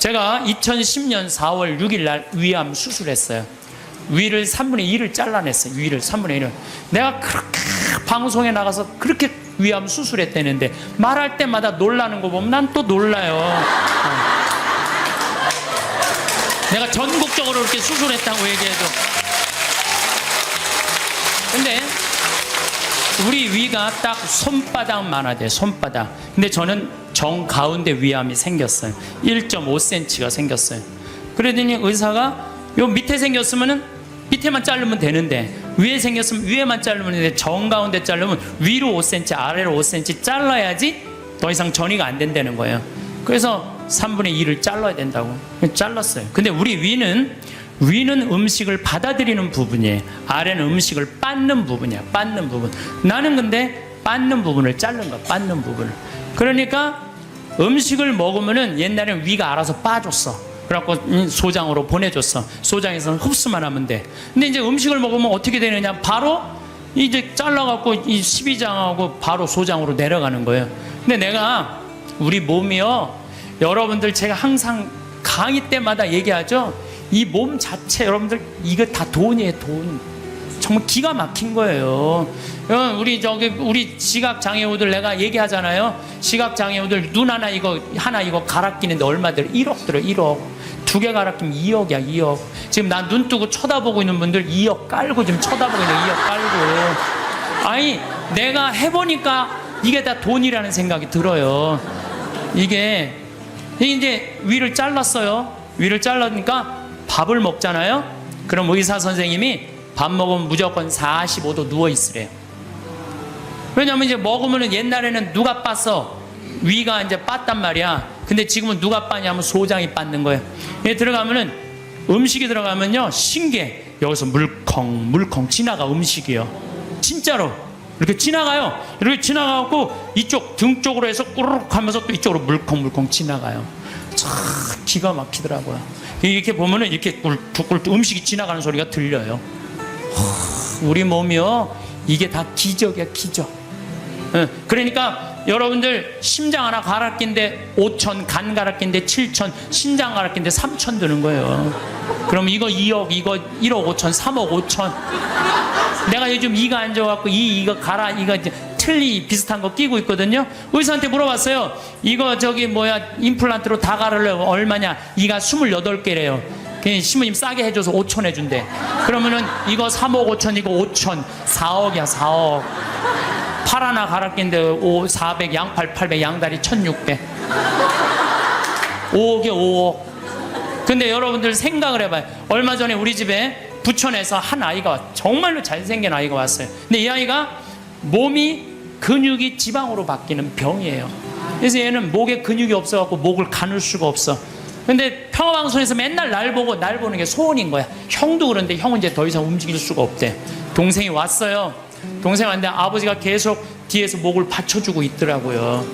제가 2010년 4월 6일 날 위암 수술했어요. 위를 3분의 1을 잘라냈어요. 위를 3분의 1을. 내가 그렇게 방송에 나가서 그렇게 위암 수술했다는데 말할 때마다 놀라는 거 보면 난 또 놀라요. 내가 전국적으로 이렇게 수술했다고 얘기해도. 근데 우리 위가 딱 손바닥만 돼요. 손바닥. 근데 저는 정가운데 위암이 생겼어요. 1.5cm가 생겼어요. 그러더니 의사가 요 밑에 생겼으면은 밑에만 자르면 되는데 위에 생겼으면 위에만 자르면 되는데 정가운데 자르면 위로 5cm 아래로 5cm 잘라야지 더 이상 전이가 안 된다는 거예요. 그래서 3분의 2를 잘라야 된다고 잘랐어요. 근데 우리 위는 음식을 받아들이는 부분이에요. 아래는 음식을 빻는 부분이야. 빻는 부분. 나는 근데 빻는 부분을 자른 거야. 빻는 부분을. 그러니까 음식을 먹으면은 옛날에는 위가 알아서 빠졌어. 그래갖고 소장으로 보내줬어. 소장에서는 흡수만 하면 돼. 근데 이제 음식을 먹으면 어떻게 되느냐? 바로 이제 잘라갖고 이 십이장하고 바로 소장으로 내려가는 거예요. 근데 내가 우리 몸이요, 여러분들 제가 항상 강의 때마다 얘기하죠. 이 몸 자체 여러분들 이거 다 돈이에요. 돈. 정말 기가 막힌 거예요. 우리 시각 장애우들 내가 얘기하잖아요. 시각 장애우들 눈 하나 이거 갈아 끼는데 얼마 들어? 1억 들어. 1억. 2개 갈아 끼면 2억이야. 2억. 지금 나 눈 뜨고 쳐다보고 있는 분들 2억 깔고 지금 쳐다보고 있는 2억 깔고. 아니 내가 해보니까 이게 다 돈이라는 생각이 들어요. 이게 이제 위를 잘랐어요. 위를 잘라니까 밥을 먹잖아요. 그럼 의사 선생님이 밥 먹으면 무조건 45도 누워 있으래요. 왜냐면 이제 먹으면은 옛날에는 누가 빻어? 위가 이제 빻단 말이야. 근데 지금은 누가 빻냐면 소장이 빻는 거예요. 여기 들어가면은 음식이 들어가면요 신기해. 여기서 물컹 지나가. 음식이요. 진짜로 이렇게 지나가요. 이렇게 지나가고 이쪽 등 쪽으로 해서 꾸르륵 하면서 또 이쪽으로 물컹 지나가요. 참 기가 막히더라고요. 이렇게 보면은 이렇게 꿀꿀 음식이 지나가는 소리가 들려요. 우리 몸이요 이게 다 기적이야. 기적. 그러니까 여러분들 심장 하나 갈아 낀데 5천, 간 갈아 낀데 7천, 신장 갈아 낀데 3천 드는 거예요. 그럼 이거 2억, 이거 1억 5천, 3억 5천. 내가 요즘 이가 안 좋아갖고 이거 갈아, 이거 틀니 비슷한 거 끼고 있거든요. 의사한테 물어봤어요. 이거 임플란트로 다 갈으려면 얼마냐? 이가 28개래요. 신부님 싸게 해줘서 5천 해준대. 그러면은 이거 3억 5천, 이거 5천, 4억이야. 4억. 팔 하나 갈아 낀데 400, 양팔 800, 양다리 1600. 5억에 5억. 근데 여러분들 생각을 해봐요. 얼마 전에 우리 집에 부천에서 한 아이가 정말로 잘생긴 아이가 왔어요. 근데 이 아이가 몸이 근육이 지방으로 바뀌는 병이에요. 그래서 얘는 목에 근육이 없어갖고 목을 가눌 수가 없어. 근데 평화방송에서 맨날 날 보는 게 소원인 거야. 형도 그런데 형은 이제 더 이상 움직일 수가 없대. 동생이 왔어요. 동생 왔는데 아버지가 계속 뒤에서 목을 받쳐주고 있더라고요.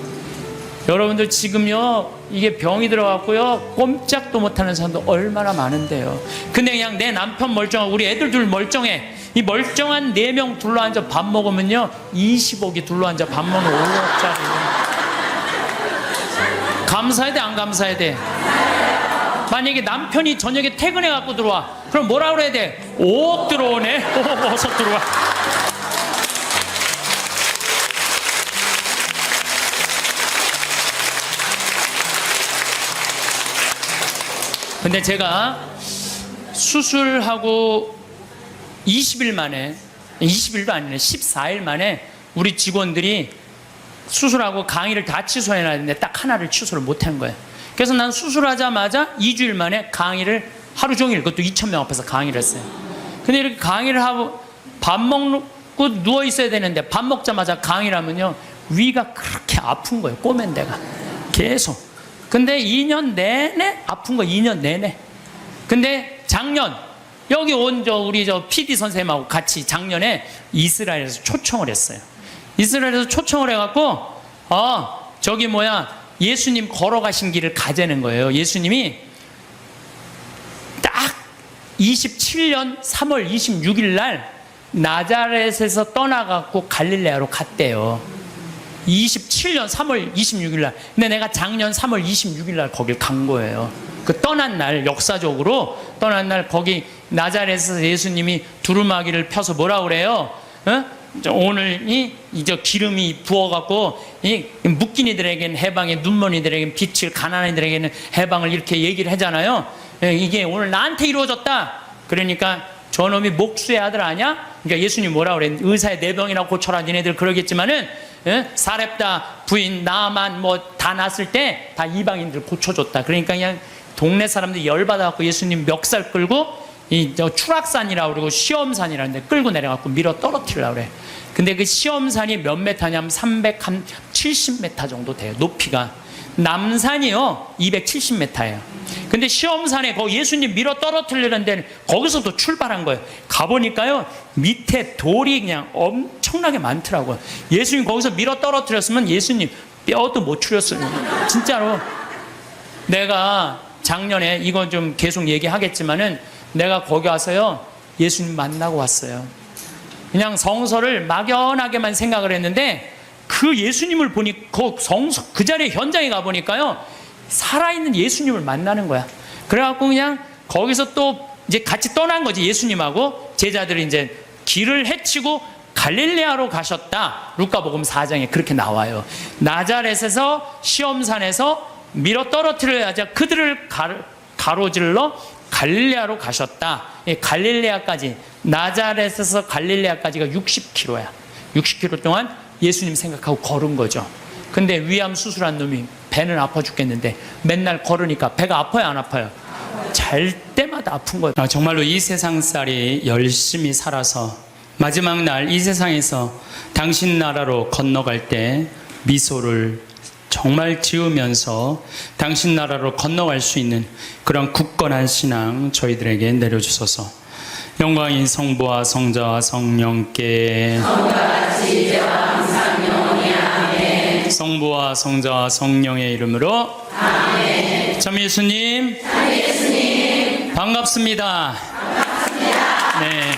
여러분들 지금요 이게 병이 들어갔고요 꼼짝도 못하는 사람도 얼마나 많은데요. 근데 그냥 내 남편 멀쩡하고 우리 애들 둘 멀쩡해. 이 멀쩡한 4명 둘러앉아 밥 먹으면요 20억이 둘러앉아 밥 먹는 5억짜리. 감사해야 돼 안 감사해야 돼? 만약에 남편이 저녁에 퇴근해 갖고 들어와 그럼 뭐라 그래야 돼? 5억 들어오네. 5억 어서 들어와. 근데 제가 수술하고 20일 만에 20일도 아니네 14일 만에 우리 직원들이 수술하고 강의를 다 취소해놨는데 딱 하나를 취소를 못한 거예요. 그래서 난 수술하자마자 2주일 만에 강의를 하루 종일 그것도 2,000명 앞에서 강의를 했어요. 근데 이렇게 강의를 하고 밥 먹고 누워 있어야 되는데 밥 먹자마자 강의를 하면요 위가 그렇게 아픈 거예요. 꼬맨 데가 계속. 근데 2년 내내 아픈 거 2년 내내. 근데 작년 여기 온 우리 PD 선생님하고 같이 작년에 이스라엘에서 초청을 했어요. 이스라엘에서 초청을 해갖고 예수님 걸어가신 길을 가자는 거예요. 예수님이 딱 27년 3월 26일 날 나자렛에서 떠나갖고 갈릴레아로 갔대요. 27년 3월 26일 날. 근데 내가 작년 3월 26일 날 거길 간 거예요. 그 떠난 날, 역사적으로 떠난 날 거기 나자렛에서 예수님이 두루마기를 펴서 뭐라 그래요? 오늘 이제 기름이 부어갖고 이 묶인 이들에게는 해방에, 눈먼 이들에게는 빛을, 가난한 이들에게는 해방을 이렇게 얘기를 하잖아요. 이게 오늘 나한테 이루어졌다. 그러니까 저놈이 목수의 아들 아냐? 그러니까 예수님 뭐라 그래? 의사의 네 병이나 고쳐라. 니네들 그러겠지만은 사렙다 부인 나만 뭐 다 났을 때 다 이방인들 고쳐줬다. 그러니까 그냥 동네 사람들이 열받아갖고 예수님 멱살 끌고 저 추락산이라고 그러고 시험산이라는 데 끌고 내려갖고 밀어 떨어뜨리려고 그래. 근데 그 시험산이 몇 메타냐면 370m 정도 돼요. 높이가. 남산이요 270m예요. 근데 시험산에 거기 예수님 밀어 떨어뜨리려는 데는 거기서도 출발한 거예요. 가보니까요 밑에 돌이 그냥 엄청나게 많더라고요. 예수님 거기서 밀어 떨어뜨렸으면 예수님 뼈도 못 추렸어요. 진짜로. 내가 작년에 이건 좀 계속 얘기하겠지만은 내가 거기 와서요 예수님 만나고 왔어요. 그냥 성서를 막연하게만 생각을 했는데 그 예수님을 보니 그 자리에 현장에 가보니까요 살아있는 예수님을 만나는 거야. 그래갖고 그냥 거기서 또 이제 같이 떠난 거지. 예수님하고 제자들이 이제 길을 헤치고 갈릴레아로 가셨다. 루카복음 4장에 그렇게 나와요. 나자렛에서 시험산에서 밀어 떨어뜨려야자 그들을 가로질러 갈릴레아로 가셨다. 갈릴레아까지, 나자렛에서 갈릴레아까지가 60km야. 60km 동안 예수님 생각하고 걸은 거죠. 근데 위암 수술한 놈이 배는 아파 죽겠는데 맨날 걸으니까 배가 아파요, 안 아파요? 잘 때마다 아픈 거예요. 정말로 이 세상살이 열심히 살아서 마지막 날 이 세상에서 당신 나라로 건너갈 때 미소를 정말 지으면서 당신 나라로 건너갈 수 있는 그런 굳건한 신앙 저희들에게 내려주소서. 영광인 성부와 성자와 성령께 성부와 성자와 성령의 이름으로 아멘. 참 예수님, 반갑습니다. 네.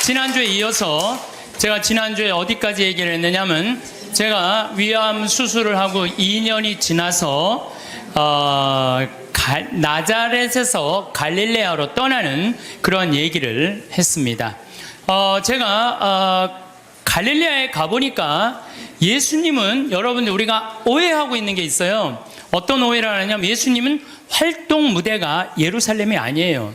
지난주에 이어서 제가 지난주에 어디까지 얘기를 했느냐면 제가 위암 수술을 하고 2년이 지나서 나자렛에서 갈릴레아로 떠나는 그런 얘기를 했습니다. 제가 갈릴레아에 가보니까 예수님은 여러분들 우리가 오해하고 있는 게 있어요. 어떤 오해를 하냐면 예수님은 활동 무대가 예루살렘이 아니에요.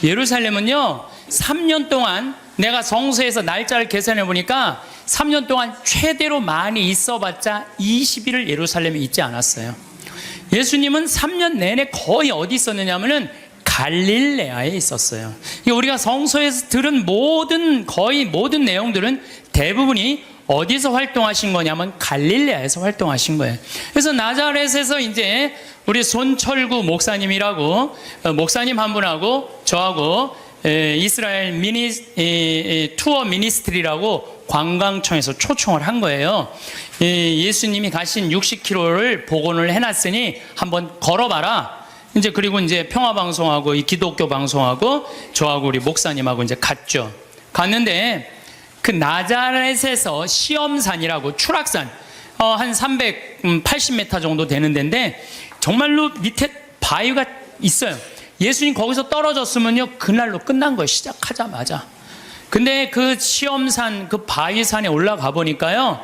예루살렘은요 3년 동안 내가 성서에서 날짜를 계산해 보니까 3년 동안 최대로 많이 있어봤자 20일을 예루살렘에 있지 않았어요. 예수님은 3년 내내 거의 어디 있었느냐면은 갈릴레아에 있었어요. 우리가 성서에서 들은 거의 모든 내용들은 대부분이 어디서 활동하신 거냐면 갈릴레아에서 활동하신 거예요. 그래서 나자렛에서 이제 우리 손철구 목사님이라고 목사님 한 분하고 저하고 이스라엘 투어 미니스트리라고 관광청에서 초청을 한 거예요. 예수님이 가신 60km를 복원을 해놨으니 한번 걸어봐라. 이제 그리고 이제 평화방송하고 이 기독교 방송하고 저하고 우리 목사님하고 이제 갔죠. 갔는데 그 나자렛에서 시험산이라고 추락산 한 380m 정도 되는 데인데 정말로 밑에 바위가 있어요. 예수님 거기서 떨어졌으면요 그날로 끝난 거예요. 시작하자마자. 근데 그 시험산 그 바위산에 올라가 보니까요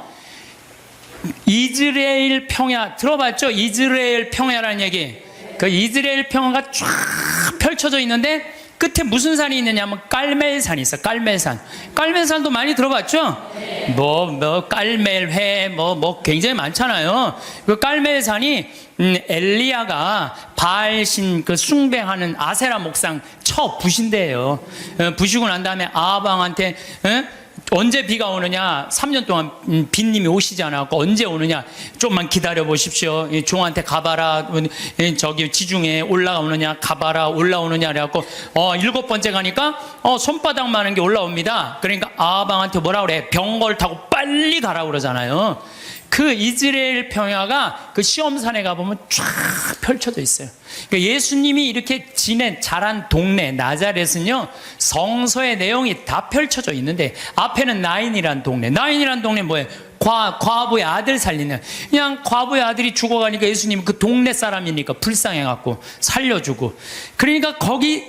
이스라엘 평야 들어봤죠? 이스라엘 평야라는 얘기. 그 이스라엘 평야가 쫙 펼쳐져 있는데 끝에 무슨 산이 있느냐면 깔멜산이 있어. 깔멜산. 깔멜산도 많이 들어봤죠? 깔멜회 굉장히 많잖아요. 그 깔멜산이 엘리야가 바알신 그 숭배하는 아세라 목상 쳐 부신대요. 부시고 난 다음에 아방한테 언제 비가 오느냐? 3년 동안 빈님이 오시지 않았고 언제 오느냐? 좀만 기다려 보십시오. 종한테 가봐라. 저기 지중해 올라오느냐? 가봐라. 올라오느냐? 그래갖고 7번째 가니까 손바닥 많은 게 올라옵니다. 그러니까 아방한테 뭐라 그래? 병걸 타고 빨리 가라고 그러잖아요. 그 이스라엘 평야가 그 시험산에 가보면 쫙 펼쳐져 있어요. 그러니까 예수님이 이렇게 자란 동네 나자렛은요, 성서의 내용이 다 펼쳐져 있는데, 앞에는 나인이란 동네. 나인이란 동네 뭐예요? 과부의 아들 살리는. 그냥 과부의 아들이 죽어가니까 예수님은 그 동네 사람이니까 불쌍해갖고 살려주고. 그러니까 거기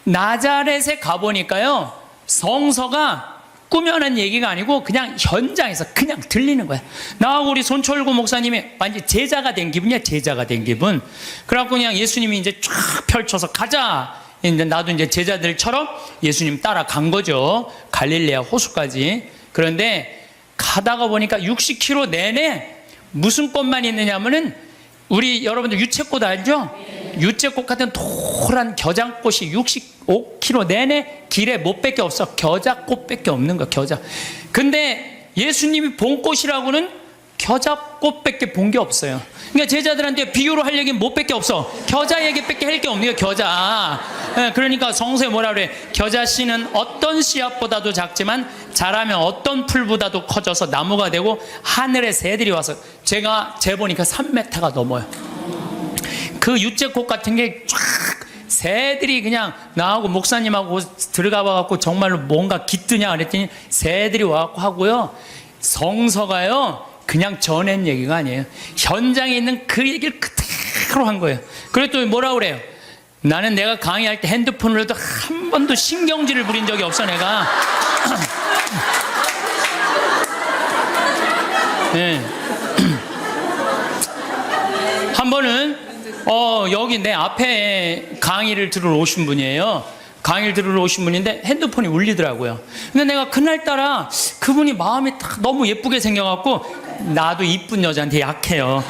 나자렛에 가보니까요, 성서가 꾸며낸 얘기가 아니고 그냥 현장에서 그냥 들리는 거야. 나하고 우리 손철구 목사님이 완전 제자가 된 기분이야. 제자가 된 기분. 그래갖고 그냥 예수님이 이제 쫙 펼쳐서 가자. 이제 나도 이제 제자들처럼 예수님 따라간 거죠. 갈릴레아 호수까지. 그런데 가다가 보니까 60km 내내 무슨 꽃만 있느냐면은, 우리 여러분들 유채꽃 알죠? 유채꽃 같은 노란 겨장꽃이 65km 내내 길에 못밖에 없어. 겨자꽃밖에 없는 거야. 겨자. 근데 예수님이 본 꽃이라고는 겨자꽃밖에 본 게 없어요. 그러니까 제자들한테 비유로 할 얘기는 못밖에 없어. 겨자 얘기밖에 할 게 없는 거야. 겨자. 그러니까 성서에 뭐라 그래? 겨자 씨는 어떤 씨앗보다도 작지만 자라면 어떤 풀보다도 커져서 나무가 되고 하늘의 새들이 와서, 제가 재보니까 3m가 넘어요. 그 유채꽃 같은 게 쫙 새들이 그냥 나하고 목사님하고 들어가 봐갖고 정말로 뭔가 깃드냐 그랬더니 새들이 와갖고 하고요. 성서가요, 그냥 전한 얘기가 아니에요. 현장에 있는 그 얘기를 그대로 한 거예요. 그랬더니 뭐라 그래요? 나는 내가 강의할 때 핸드폰을 해도 한 번도 신경질을 부린 적이 없어, 내가. 네. 한 번은 여기 내 앞에 강의를 들으러 오신 분이에요. 강의를 들으러 오신 분인데 핸드폰이 울리더라고요. 근데 내가 그날따라 그분이 마음이 딱 너무 예쁘게 생겨갖고, 나도 이쁜 여자한테 약해요.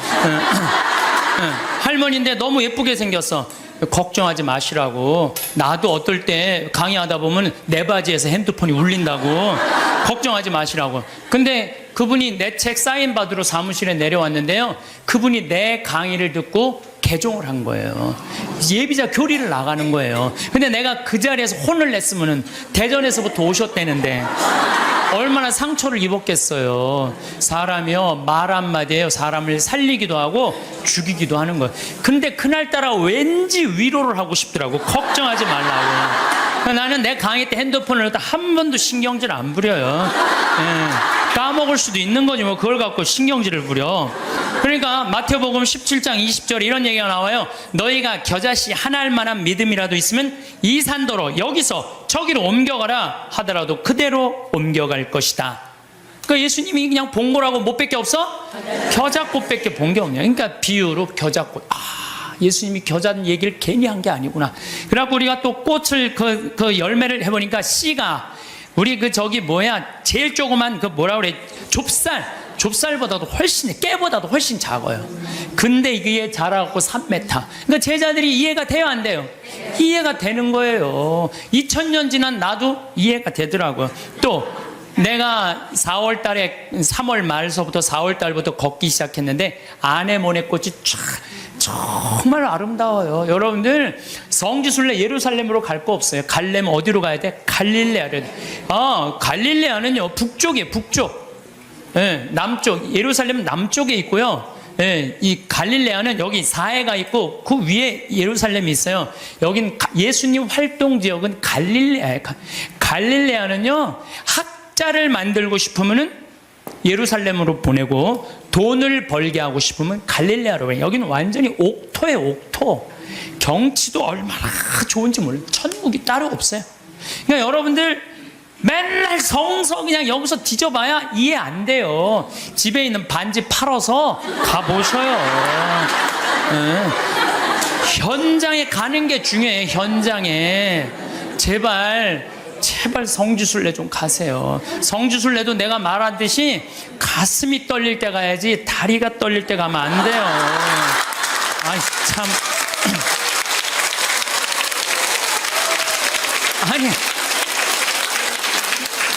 할머니인데 너무 예쁘게 생겼어. 걱정하지 마시라고. 나도 어떨 때 강의하다 보면 내 바지에서 핸드폰이 울린다고. 걱정하지 마시라고. 근데 그분이 내 책 사인 받으러 사무실에 내려왔는데요, 그분이 내 강의를 듣고 개종을 한 거예요. 예비자 교리를 나가는 거예요. 근데 내가 그 자리에서 혼을 냈으면 대전에서부터 오셨다는데 얼마나 상처를 입었겠어요. 사람이요, 말 한마디에요, 사람을 살리기도 하고 죽이기도 하는 거예요. 근데 그날따라 왠지 위로를 하고 싶더라고. 걱정하지 말라고. 나는 내 강의 때 핸드폰을 한 번도 신경질 안 부려요. 까먹을 수도 있는 거지 뭐 그걸 갖고 신경질을 부려. 그러니까 마태복음 17장 20절에 이런 얘기가 나와요. 너희가 겨자씨 한 알만한 믿음이라도 있으면 이 산더러 여기서 저기로 옮겨가라 하더라도 그대로 옮겨갈 것이다. 그러니까 예수님이 그냥 본 거라고 못밖에 없어? 겨자꽃밖에 본 게 없냐. 그러니까 비유로 겨자꽃. 예수님이 겨자는 얘기를 괜히 한 게 아니구나. 그래갖고 우리가 또 꽃을 그 열매를 해보니까 씨가, 우리 제일 조그만 뭐라 그래, 좁쌀보다도 훨씬, 깨보다도 훨씬 작아요. 근데 이게 자라갖고 3m. 그러니까 제자들이 이해가 돼요, 안 돼요? 이해가 되는 거예요. 2000년 지난 나도 이해가 되더라고요. 또 내가 3월 말서부터 4월 달부터 걷기 시작했는데 아네모네 꽃이 정말 아름다워요. 여러분들 성지순례 예루살렘으로 갈 거 없어요. 가려면 어디로 가야 돼? 갈릴레아를. 갈릴레아는요 북쪽이에요. 북쪽. 남쪽. 예루살렘은 남쪽에 있고요. 이 갈릴레아는 여기 사해가 있고 그 위에 예루살렘이 있어요. 여긴 예수님 활동 지역은 갈릴레아예요. 갈릴레아는요 학자를 만들고 싶으면은 예루살렘으로 보내고 돈을 벌게 하고 싶으면 갈릴레아로 가요. 여기는 완전히 옥토예요. 옥토. 경치도 얼마나 좋은지 몰라요. 천국이 따로 없어요. 그러니까 여러분들 맨날 성서 그냥 여기서 뒤져봐야 이해 안 돼요. 집에 있는 반지 팔아서 가보셔요. 현장에 가는 게 중요해요. 현장에. 제발 성지순례 좀 가세요. 성지순례도 내가 말하듯이 가슴이 떨릴 때 가야지 다리가 떨릴 때 가면 안 돼요. 아이 참. 아니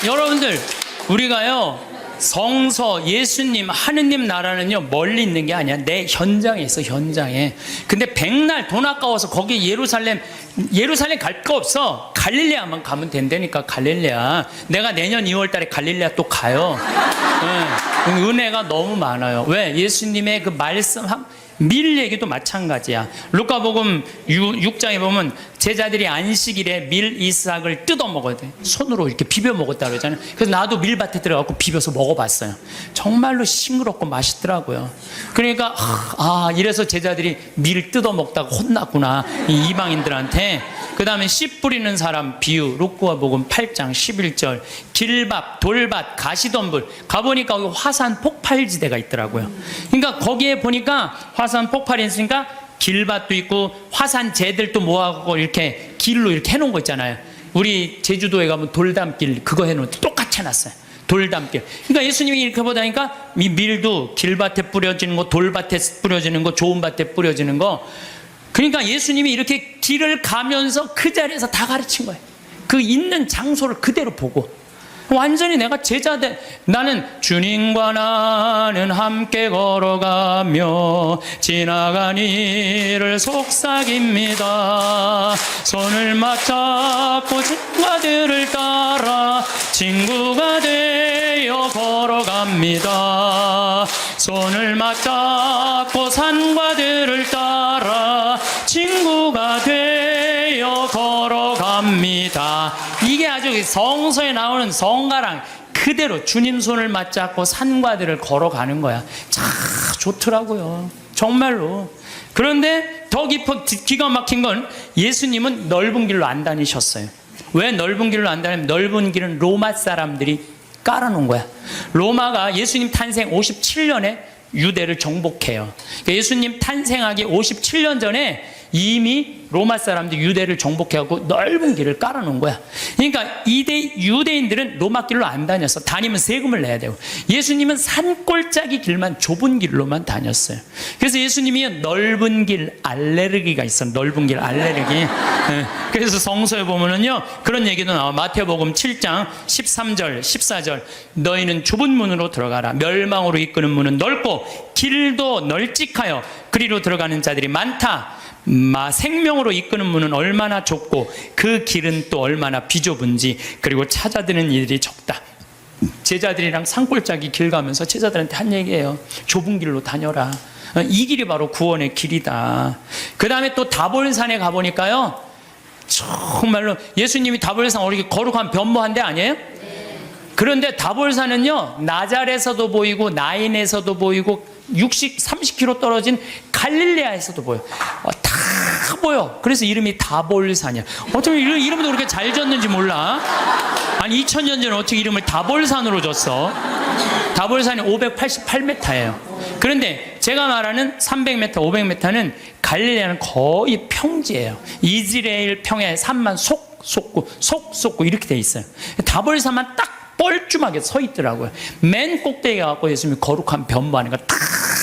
여러분들 우리가요 성서 예수님 하느님 나라는요 멀리 있는 게 아니야. 내 현장에 있어. 현장에. 근데 백날 돈 아까워서 거기 예루살렘 갈 거 없어. 갈릴레아만 가면 된다니까. 갈릴레아. 내가 내년 2월 달에 갈릴레아 또 가요. 은혜가 너무 많아요. 왜? 예수님의 그 말씀, 밀 얘기도 마찬가지야. 루카복음 6장에 보면 제자들이 안식일에 밀 이삭을 뜯어 먹어야 돼. 손으로 이렇게 비벼 먹었다 그러잖아요. 그래서 나도 밀밭에 들어가고 비벼서 먹어봤어요. 정말로 싱그럽고 맛있더라고요. 그러니까 이래서 제자들이 밀 뜯어 먹다가 혼났구나, 이 이방인들한테. 그 다음에 씨 뿌리는 사람 비유, 루카복음 8장 11절, 길밥, 돌밭, 가시덤불 가보니까 거기 화산 폭발지대가 있더라고요. 그러니까 거기에 보니까 화산 폭발이 있으니까 길밭도 있고 화산재들도 모아갖고 이렇게 길로 이렇게 해놓은 거 있잖아요. 우리 제주도에 가면 돌담길 그거 해놓은 똑같이 해놨어요. 돌담길. 그러니까 예수님이 이렇게 보다니까 이 밀도 길밭에 뿌려지는 거, 돌밭에 뿌려지는 거, 좋은 밭에 뿌려지는 거. 그러니까 예수님이 이렇게 길을 가면서 그 자리에서 다 가르친 거예요. 그 있는 장소를 그대로 보고. 완전히 내가 제자들, 나는 주님과 나는 함께 걸어가며 지나간 이를 속삭입니다. 손을 맞잡고 친구들을 따라 친구가 되어 걸어갑니다. 손을 맞잡고 산과 들을 따라 친구가 되어 걸어갑니다. 이게 아주 성서에 나오는 성가랑 그대로 주님 손을 맞잡고 산과 들을 걸어가는 거야. 참 좋더라고요, 정말로. 그런데 더 기가 막힌 건 예수님은 넓은 길로 안 다니셨어요. 왜 넓은 길로 안 다니면, 넓은 길은 로마 사람들이 깔아놓은 거야. 로마가 예수님 탄생 57년에 유대를 정복해요. 그러니까 예수님 탄생하기 57년 전에 이미 로마 사람들이 유대를 정복해갖고 넓은 길을 깔아놓은 거야. 그러니까 유대인들은 로마 길로 안 다녔어. 다니면 세금을 내야 되고. 예수님은 산골짜기 길만, 좁은 길로만 다녔어요. 그래서 예수님이 넓은 길 알레르기가 있어. 넓은 길 알레르기. 그래서 성서에 보면은요, 그런 얘기도 나와. 마태복음 7장 13절 14절, 너희는 좁은 문으로 들어가라. 멸망으로 이끄는 문은 넓고 길도 널찍하여 그리로 들어가는 자들이 많다. 생명으로 이끄는 문은 얼마나 좁고 그 길은 또 얼마나 비좁은지, 그리고 찾아드는 이들이 적다. 제자들이랑 산골짜기 길 가면서 제자들한테 한 얘기예요. 좁은 길로 다녀라. 이 길이 바로 구원의 길이다. 그 다음에 또 다볼산에 가보니까요, 정말로 예수님이 다볼산 어떻게 거룩한 변모한 데 아니에요? 그런데 다볼산은요, 나잘에서도 보이고 나인에서도 보이고 30km 떨어진 갈릴레아에서도 보여. 다 보여. 그래서 이름이 다볼산이야. 어떻게 이름도 그렇게 잘 졌는지 몰라. 아니 2000년 전에 어떻게 이름을 다볼산으로 줬어? 다볼산이 588m예요. 그런데 제가 말하는 300m, 500m는 갈릴레아는 거의 평지예요. 이스라엘 평야의 산만 솟고 이렇게 돼 있어요. 다볼산만 딱 뻘쭘하게 서 있더라고요. 맨 꼭대기에 가고 예수님이 거룩한 변모하는 거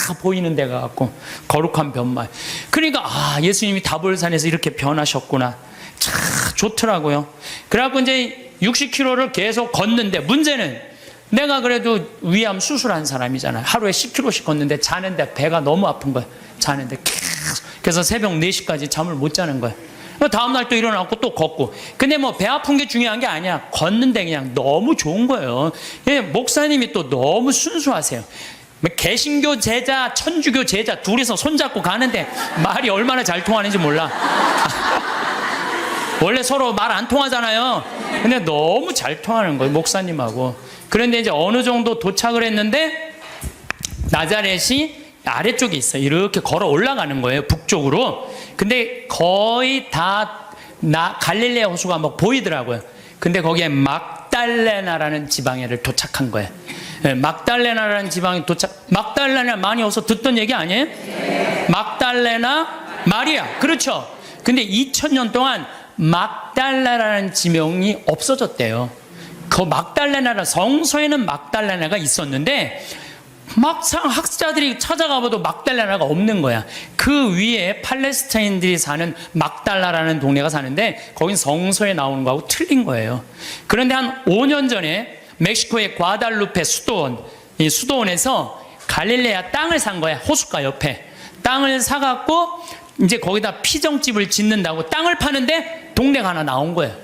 다 보이는 데가 갖고 거룩한 변모. 그러니까 예수님이 다볼산에서 이렇게 변하셨구나. 참 좋더라고요. 그래갖고 이제 60km를 계속 걷는데, 문제는 내가 그래도 위암 수술한 사람이잖아요. 하루에 10km씩 걷는데 자는데 배가 너무 아픈 거야. 자는데 계속. 그래서 새벽 4시까지 잠을 못 자는 거야. 다음날 또 일어나고 또 걷고. 근데 뭐 배 아픈 게 중요한 게 아니야. 걷는데 그냥 너무 좋은 거예요. 목사님이 또 너무 순수하세요. 개신교 제자, 천주교 제자 둘이서 손잡고 가는데 말이 얼마나 잘 통하는지 몰라. 원래 서로 말 안 통하잖아요. 근데 너무 잘 통하는 거예요, 목사님하고. 그런데 이제 어느 정도 도착을 했는데 나자렛이 아래쪽에 있어요. 이렇게 걸어 올라가는 거예요, 북쪽으로. 근데 거의 다 갈릴레아 호수가 막 보이더라고요. 근데 거기에 막달레나라는 지방에를 도착한 거예요. 막달레나라는 지방에 막달레나 많이 어서 듣던 얘기 아니에요? 네. 막달레나 마리아, 그렇죠. 근데 2000년 동안 막달레나라는 지명이 없어졌대요. 그 막달레나라, 성서에는 막달레나가 있었는데 막상 학자들이 찾아가봐도 막달라나가 없는 거야. 그 위에 팔레스타인들이 사는 막달라라는 동네가 사는데 거긴 성서에 나오는 거하고 틀린 거예요. 그런데 한 5년 전에 멕시코의 과달루페 수도원에서 갈릴레아 땅을 산 거야. 호숫가 옆에 땅을 사갖고 이제 거기다 피정집을 짓는다고 땅을 파는데 동네가 하나 나온 거예요.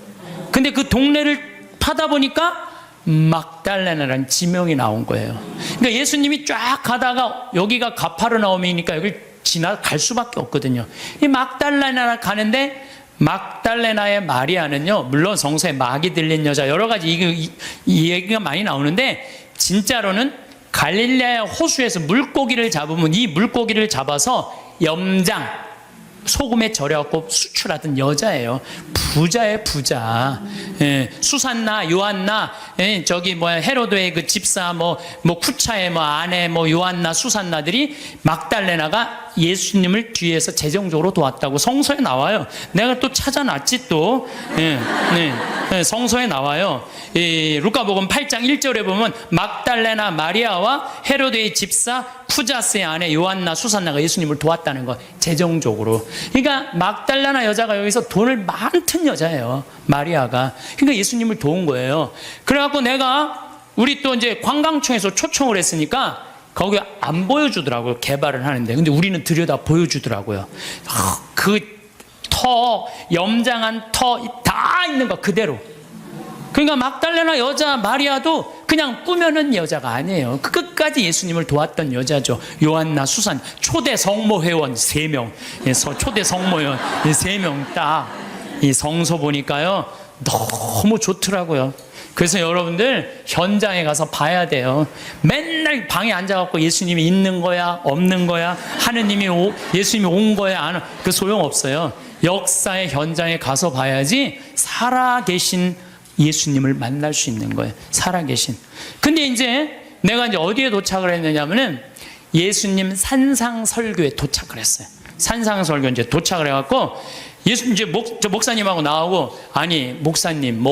근데 그 동네를 파다 보니까 막달레나라는 지명이 나온 거예요. 그러니까 예수님이 쫙 가다가 여기가 가파르나움이니까 여길 지나갈 수밖에 없거든요. 이 막달레나 가는데 막달레나의 마리아는요, 물론 성서에 막이 들린 여자 여러 가지 이 얘기가 많이 나오는데, 진짜로는 갈릴레아 호수에서 물고기를 잡으면 이 물고기를 잡아서 염장 소금에 절여갖고 수출하던 여자예요. 부자예요, 부자. 예, 수산나, 요한나, 예, 저기 헤로드의 그 집사, 쿠차의 아내, 요한나, 수산나들이 막달레나가 예수님을 뒤에서 재정적으로 도왔다고 성서에 나와요. 내가 또 찾아놨지 또. 예, 성서에 나와요. 루카복음 8장 1절에 보면 막달레나 마리아와 헤로드의 집사 쿠자스의 아내 요한나, 수산나가 예수님을 도왔다는 거, 재정적으로. 그러니까 막달레나 여자가 여기서 돈을 많던 여자예요, 마리아가. 그러니까 예수님을 도운 거예요. 그래갖고 우리 또 이제 관광청에서 초청을 했으니까 거기 안 보여주더라고요, 개발을 하는데. 근데 우리는 들여다 보여주더라고요. 그 염장한 터 다 있는 거 그대로. 그러니까 막달레나 여자 마리아도 그냥 꾸며낸 여자가 아니에요. 끝까지 예수님을 도왔던 여자죠. 요한나, 수산, 초대 성모 회원 3명, 초대 성모 회원 3명 딱 이 성서 보니까요, 너무 좋더라고요. 그래서 여러분들 현장에 가서 봐야 돼요. 맨날 방에 앉아갖고 예수님이 있는 거야, 없는 거야, 예수님이 온 거야, 안 온, 그 소용없어요. 역사의 현장에 가서 봐야지 살아계신 예수님을 만날 수 있는 거예요. 살아계신. 근데 내가 어디에 도착을 했느냐면은 예수님 산상설교에 도착을 했어요. 산상설교 이제 도착을 해갖고 목사님하고 나오고, 아니 목사님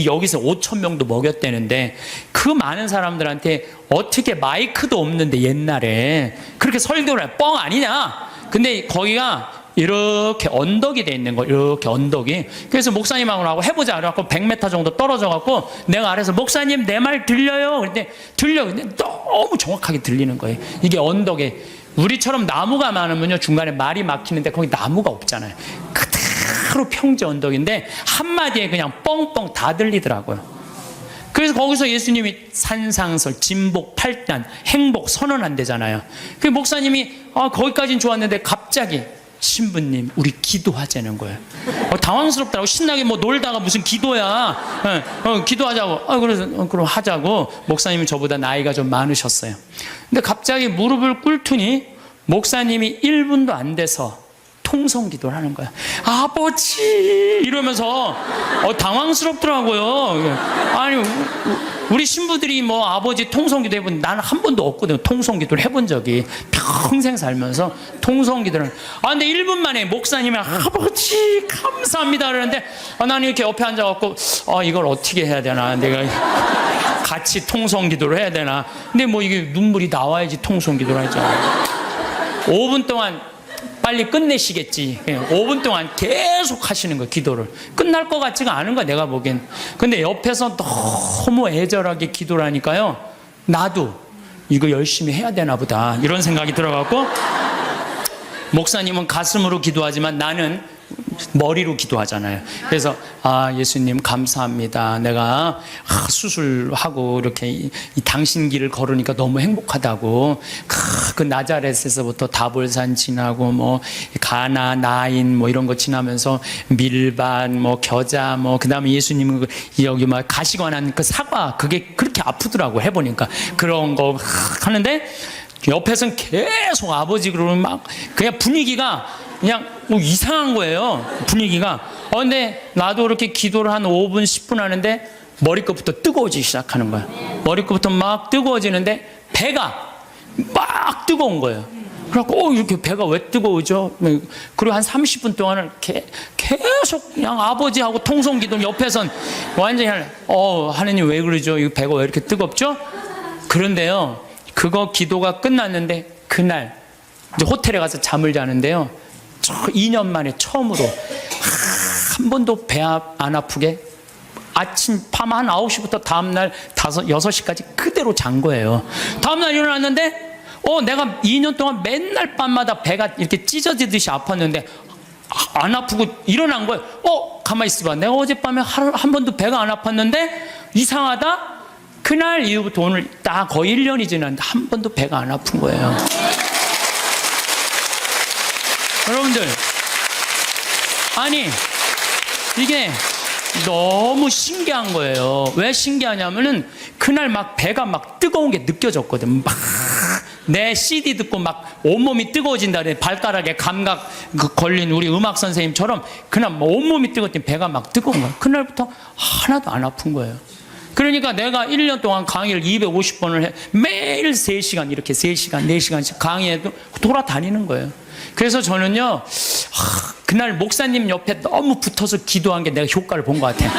여기서 5,000명도 먹였대는데 그 많은 사람들한테 어떻게 마이크도 없는데 옛날에 그렇게 설교를 해? 뻥 아니냐? 근데 거기가 이렇게 언덕이 돼 있는 거예요. 이렇게 언덕이. 그래서 목사님하고 나하고 해보자. 그래갖고 100m 정도 떨어져갖고 내가 아래서 목사님 내 말 들려요? 근데 너무 정확하게 들리는 거예요. 이게 언덕에. 우리처럼 나무가 많으면요, 중간에 말이 막히는데 거기 나무가 없잖아요. 그대로 평지 언덕인데 한마디에 그냥 뻥뻥 다 들리더라고요. 그래서 거기서 예수님이 산상설, 진복, 팔단, 행복 선언한대잖아요. 그 목사님이 거기까지는 좋았는데 갑자기 신부님 우리 기도하자는 거예요. 당황스럽더라고. 신나게 놀다가 무슨 기도야. 기도하자고. 그래서 그럼 하자고. 목사님은 저보다 나이가 좀 많으셨어요. 근데 갑자기 무릎을 꿇더니 목사님이 1분도 안 돼서 통성 기도를 하는 거야. 아버지 이러면서 당황스럽더라고요. 아니 우리 신부들이 아버지 통성 기도 해본, 나는 한 번도 없거든요. 통성 기도를 해본 적이 평생 살면서 통성 기도를. 근데 1분 만에 목사님이 아버지 감사합니다 그러는데 나는 이렇게 옆에 앉아갖고 이걸 어떻게 해야 되나, 내가 같이 통성 기도를 해야 되나. 근데 이게 눈물이 나와야지 통성 기도를 하죠. 5분 동안 빨리 끝내시겠지. 5분 동안 계속 하시는 거예요, 기도를. 끝날 것 같지가 않은 거야, 내가 보기엔. 근데 옆에서 너무 애절하게 기도를 하니까요, 나도 이거 열심히 해야 되나 보다, 이런 생각이 들어갖고, 목사님은 가슴으로 기도하지만 나는 머리로 기도하잖아요. 그래서 예수님 감사합니다. 내가 수술하고 이렇게 이 당신 길을 걸으니까 너무 행복하다고. 그 나자렛에서부터 다볼산 지나고 가나, 나인 이런 거 지나면서 밀반, 겨자, 그다음에 예수님 여기 가시관한 그 사과, 그게 그렇게 아프더라고 해보니까. 그런 거 하는데 옆에서는 계속 아버지 그러면 그냥 분위기가 그냥 이상한 거예요, 분위기가. 근데 나도 그렇게 기도를 한 5분 10분 하는데 머리끝부터 뜨거워지기 시작하는 거야. 머리끝부터 막 뜨거워지는데 배가 막 뜨거운 거예요. 그래갖고 이렇게 배가 왜 뜨거우죠? 그리고 한 30분 동안은 계속 그냥 아버지하고 통성기도 옆에선 완전히 하느님 왜 그러죠? 이 배가 왜 이렇게 뜨겁죠? 그런데요, 그거 기도가 끝났는데 그날 이제 호텔에 가서 잠을 자는데요, 2년 만에 처음으로 한 번도 배 안 아프게 밤 한 9시부터 다음날 6시까지 그대로 잔 거예요. 다음날 일어났는데 내가 2년 동안 맨날 밤마다 배가 이렇게 찢어지듯이 아팠는데 안 아프고 일어난 거예요. 가만히 있어봐. 내가 어젯밤에 한 번도 배가 안 아팠는데 이상하다? 그날 이후부터 오늘 딱 거의 1년이 지났는데 한 번도 배가 안 아픈 거예요. 여러분들, 아니 이게 너무 신기한 거예요. 왜 신기하냐면은 그날 막 배가 막 뜨거운 게 느껴졌거든. 막 내 CD 듣고 막 온몸이 뜨거워진다 그래. 발가락에 감각 걸린 우리 음악 선생님처럼 그날 뭐 온몸이 뜨거웠더니 배가 막 뜨거운 거야. 그날부터 하나도 안 아픈 거예요. 그러니까 내가 1년 동안 강의를 250번을 해. 매일 3시간 이렇게 3시간 4시간씩 강의해도 돌아다니는 거예요. 그래서 저는요, 그날 목사님 옆에 너무 붙어서 기도한 게 내가 효과를 본 것 같아요.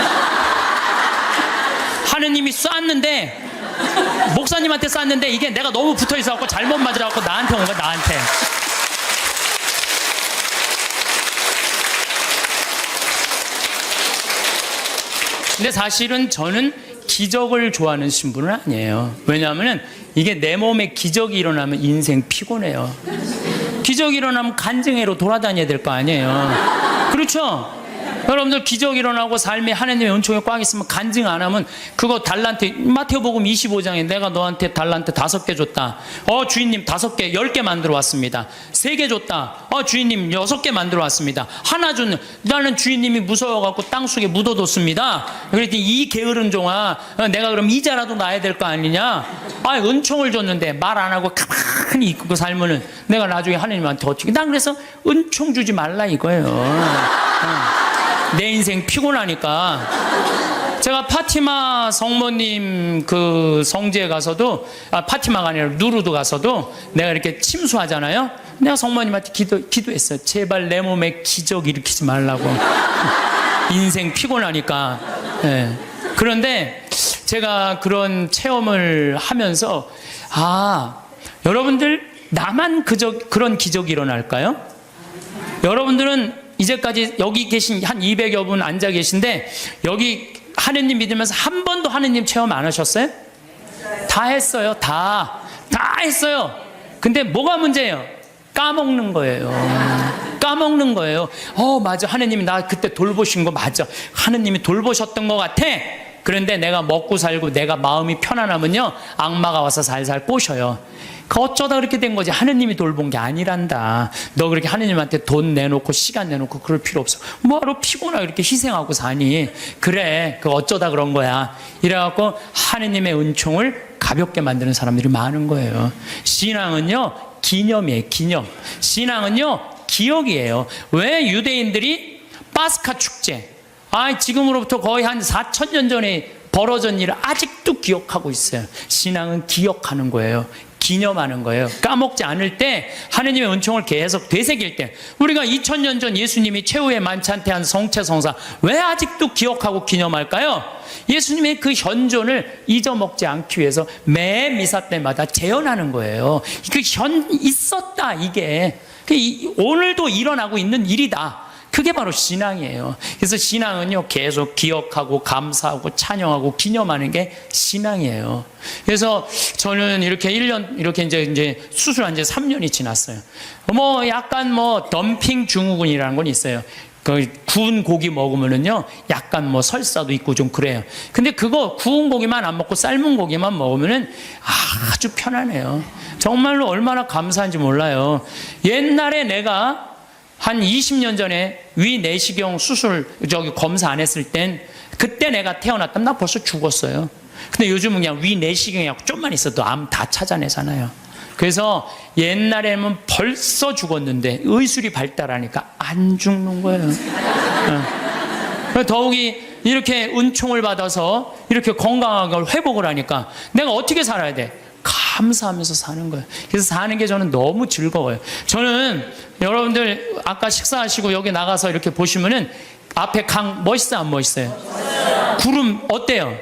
하느님이 쐈는데, 목사님한테 쐈는데 이게 내가 너무 붙어 있어갖고 잘못 맞아갖고 나한테 온 거야, 나한테. 근데 사실은 저는 기적을 좋아하는 신분은 아니에요. 왜냐하면 이게 내 몸에 기적이 일어나면 인생 피곤해요. 기적이 일어나면 간증회로 돌아다녀야 될 거 아니에요. 그렇죠? 여러분들 기적이 일어나고 삶에 하나님의 은총에 꽉 있으면 간증 안 하면 그거 달란트, 마태복음 25장에 내가 너한테 달란트 5개 줬다. 주인님 5개, 10개 만들어 왔습니다. 3개 줬다. 주인님 6개 만들어 왔습니다. 하나 줬는, 나는 주인님이 무서워갖고 땅속에 묻어뒀습니다. 그랬더니 이 게으른 종아, 내가 그럼 이자라도 놔야 될 거 아니냐? 은총을 줬는데 말 안 하고 가만히 있고 살면은 내가 나중에 하나님한테 어떻게, 난 그래서 은총 주지 말라 이거예요. 내 인생 피곤하니까. 제가 파티마 성모님 그 성지에 가서도, 파티마가 아니라 누르드 가서도 내가 이렇게 침수하잖아요. 내가 성모님한테 기도했어요. 제발 내 몸에 기적 일으키지 말라고. 인생 피곤하니까. 네. 그런데 제가 그런 체험을 하면서, 여러분들 나만 그런 기적이 일어날까요? 여러분들은 이제까지 여기 계신 한 200여 분 앉아 계신데 여기 하느님 믿으면서 한 번도 하느님 체험 안 하셨어요? 다 했어요. 다 했어요. 근데 뭐가 문제예요? 까먹는 거예요. 까먹는 거예요. 맞아, 하느님이 나 그때 돌보신 거 맞아, 하느님이 돌보셨던 것 같아. 그런데 내가 먹고 살고 내가 마음이 편안하면요, 악마가 와서 살살 꼬셔요. 어쩌다 그렇게 된 거지, 하느님이 돌본 게 아니란다. 너 그렇게 하느님한테 돈 내놓고 시간 내놓고 그럴 필요 없어. 뭐하러 피곤하게 이렇게 희생하고 사니. 그래, 그 어쩌다 그런 거야. 이래갖고 하느님의 은총을 가볍게 만드는 사람들이 많은 거예요. 신앙은요 기념이에요. 기념. 신앙은요 기억이에요. 왜 유대인들이 파스카 축제, 지금으로부터 거의 한 4,000년 전에 벌어진 일을 아직도 기억하고 있어요. 신앙은 기억하는 거예요. 기념하는 거예요. 까먹지 않을 때, 하느님의 은총을 계속 되새길 때. 우리가 2000년 전 예수님이 최후의 만찬 때 한 성체성사, 왜 아직도 기억하고 기념할까요? 예수님의 그 현존을 잊어먹지 않기 위해서 매 미사 때마다 재현하는 거예요. 있었다, 이게 오늘도 일어나고 있는 일이다. 그게 바로 신앙이에요. 그래서 신앙은요 계속 기억하고 감사하고 찬양하고 기념하는 게 신앙이에요. 그래서 저는 이렇게 1년 이렇게 이제 수술한 지 3년이 지났어요. 약간 덤핑 증후군이라는 건 있어요. 그 구운 고기 먹으면은요 약간 설사도 있고 좀 그래요. 근데 그거 구운 고기만 안 먹고 삶은 고기만 먹으면은 아주 편안해요. 정말로 얼마나 감사한지 몰라요. 옛날에 내가 한 20년 전에 위 내시경 수술 검사 안 했을 땐, 그때 내가 태어났다면 나 벌써 죽었어요. 근데 요즘은 그냥 위 내시경하고 좀만 있어도 암 다 찾아내잖아요. 그래서 옛날에는 벌써 죽었는데 의술이 발달하니까 안 죽는 거예요. 더욱이 이렇게 은총을 받아서 이렇게 건강하게 회복을 하니까 내가 어떻게 살아야 돼? 감사하면서 사는 거예요. 그래서 사는 게 저는 너무 즐거워요. 저는 여러분들 아까 식사하시고 여기 나가서 이렇게 보시면은 앞에 강 멋있어요, 안 멋있어요? 구름 어때요?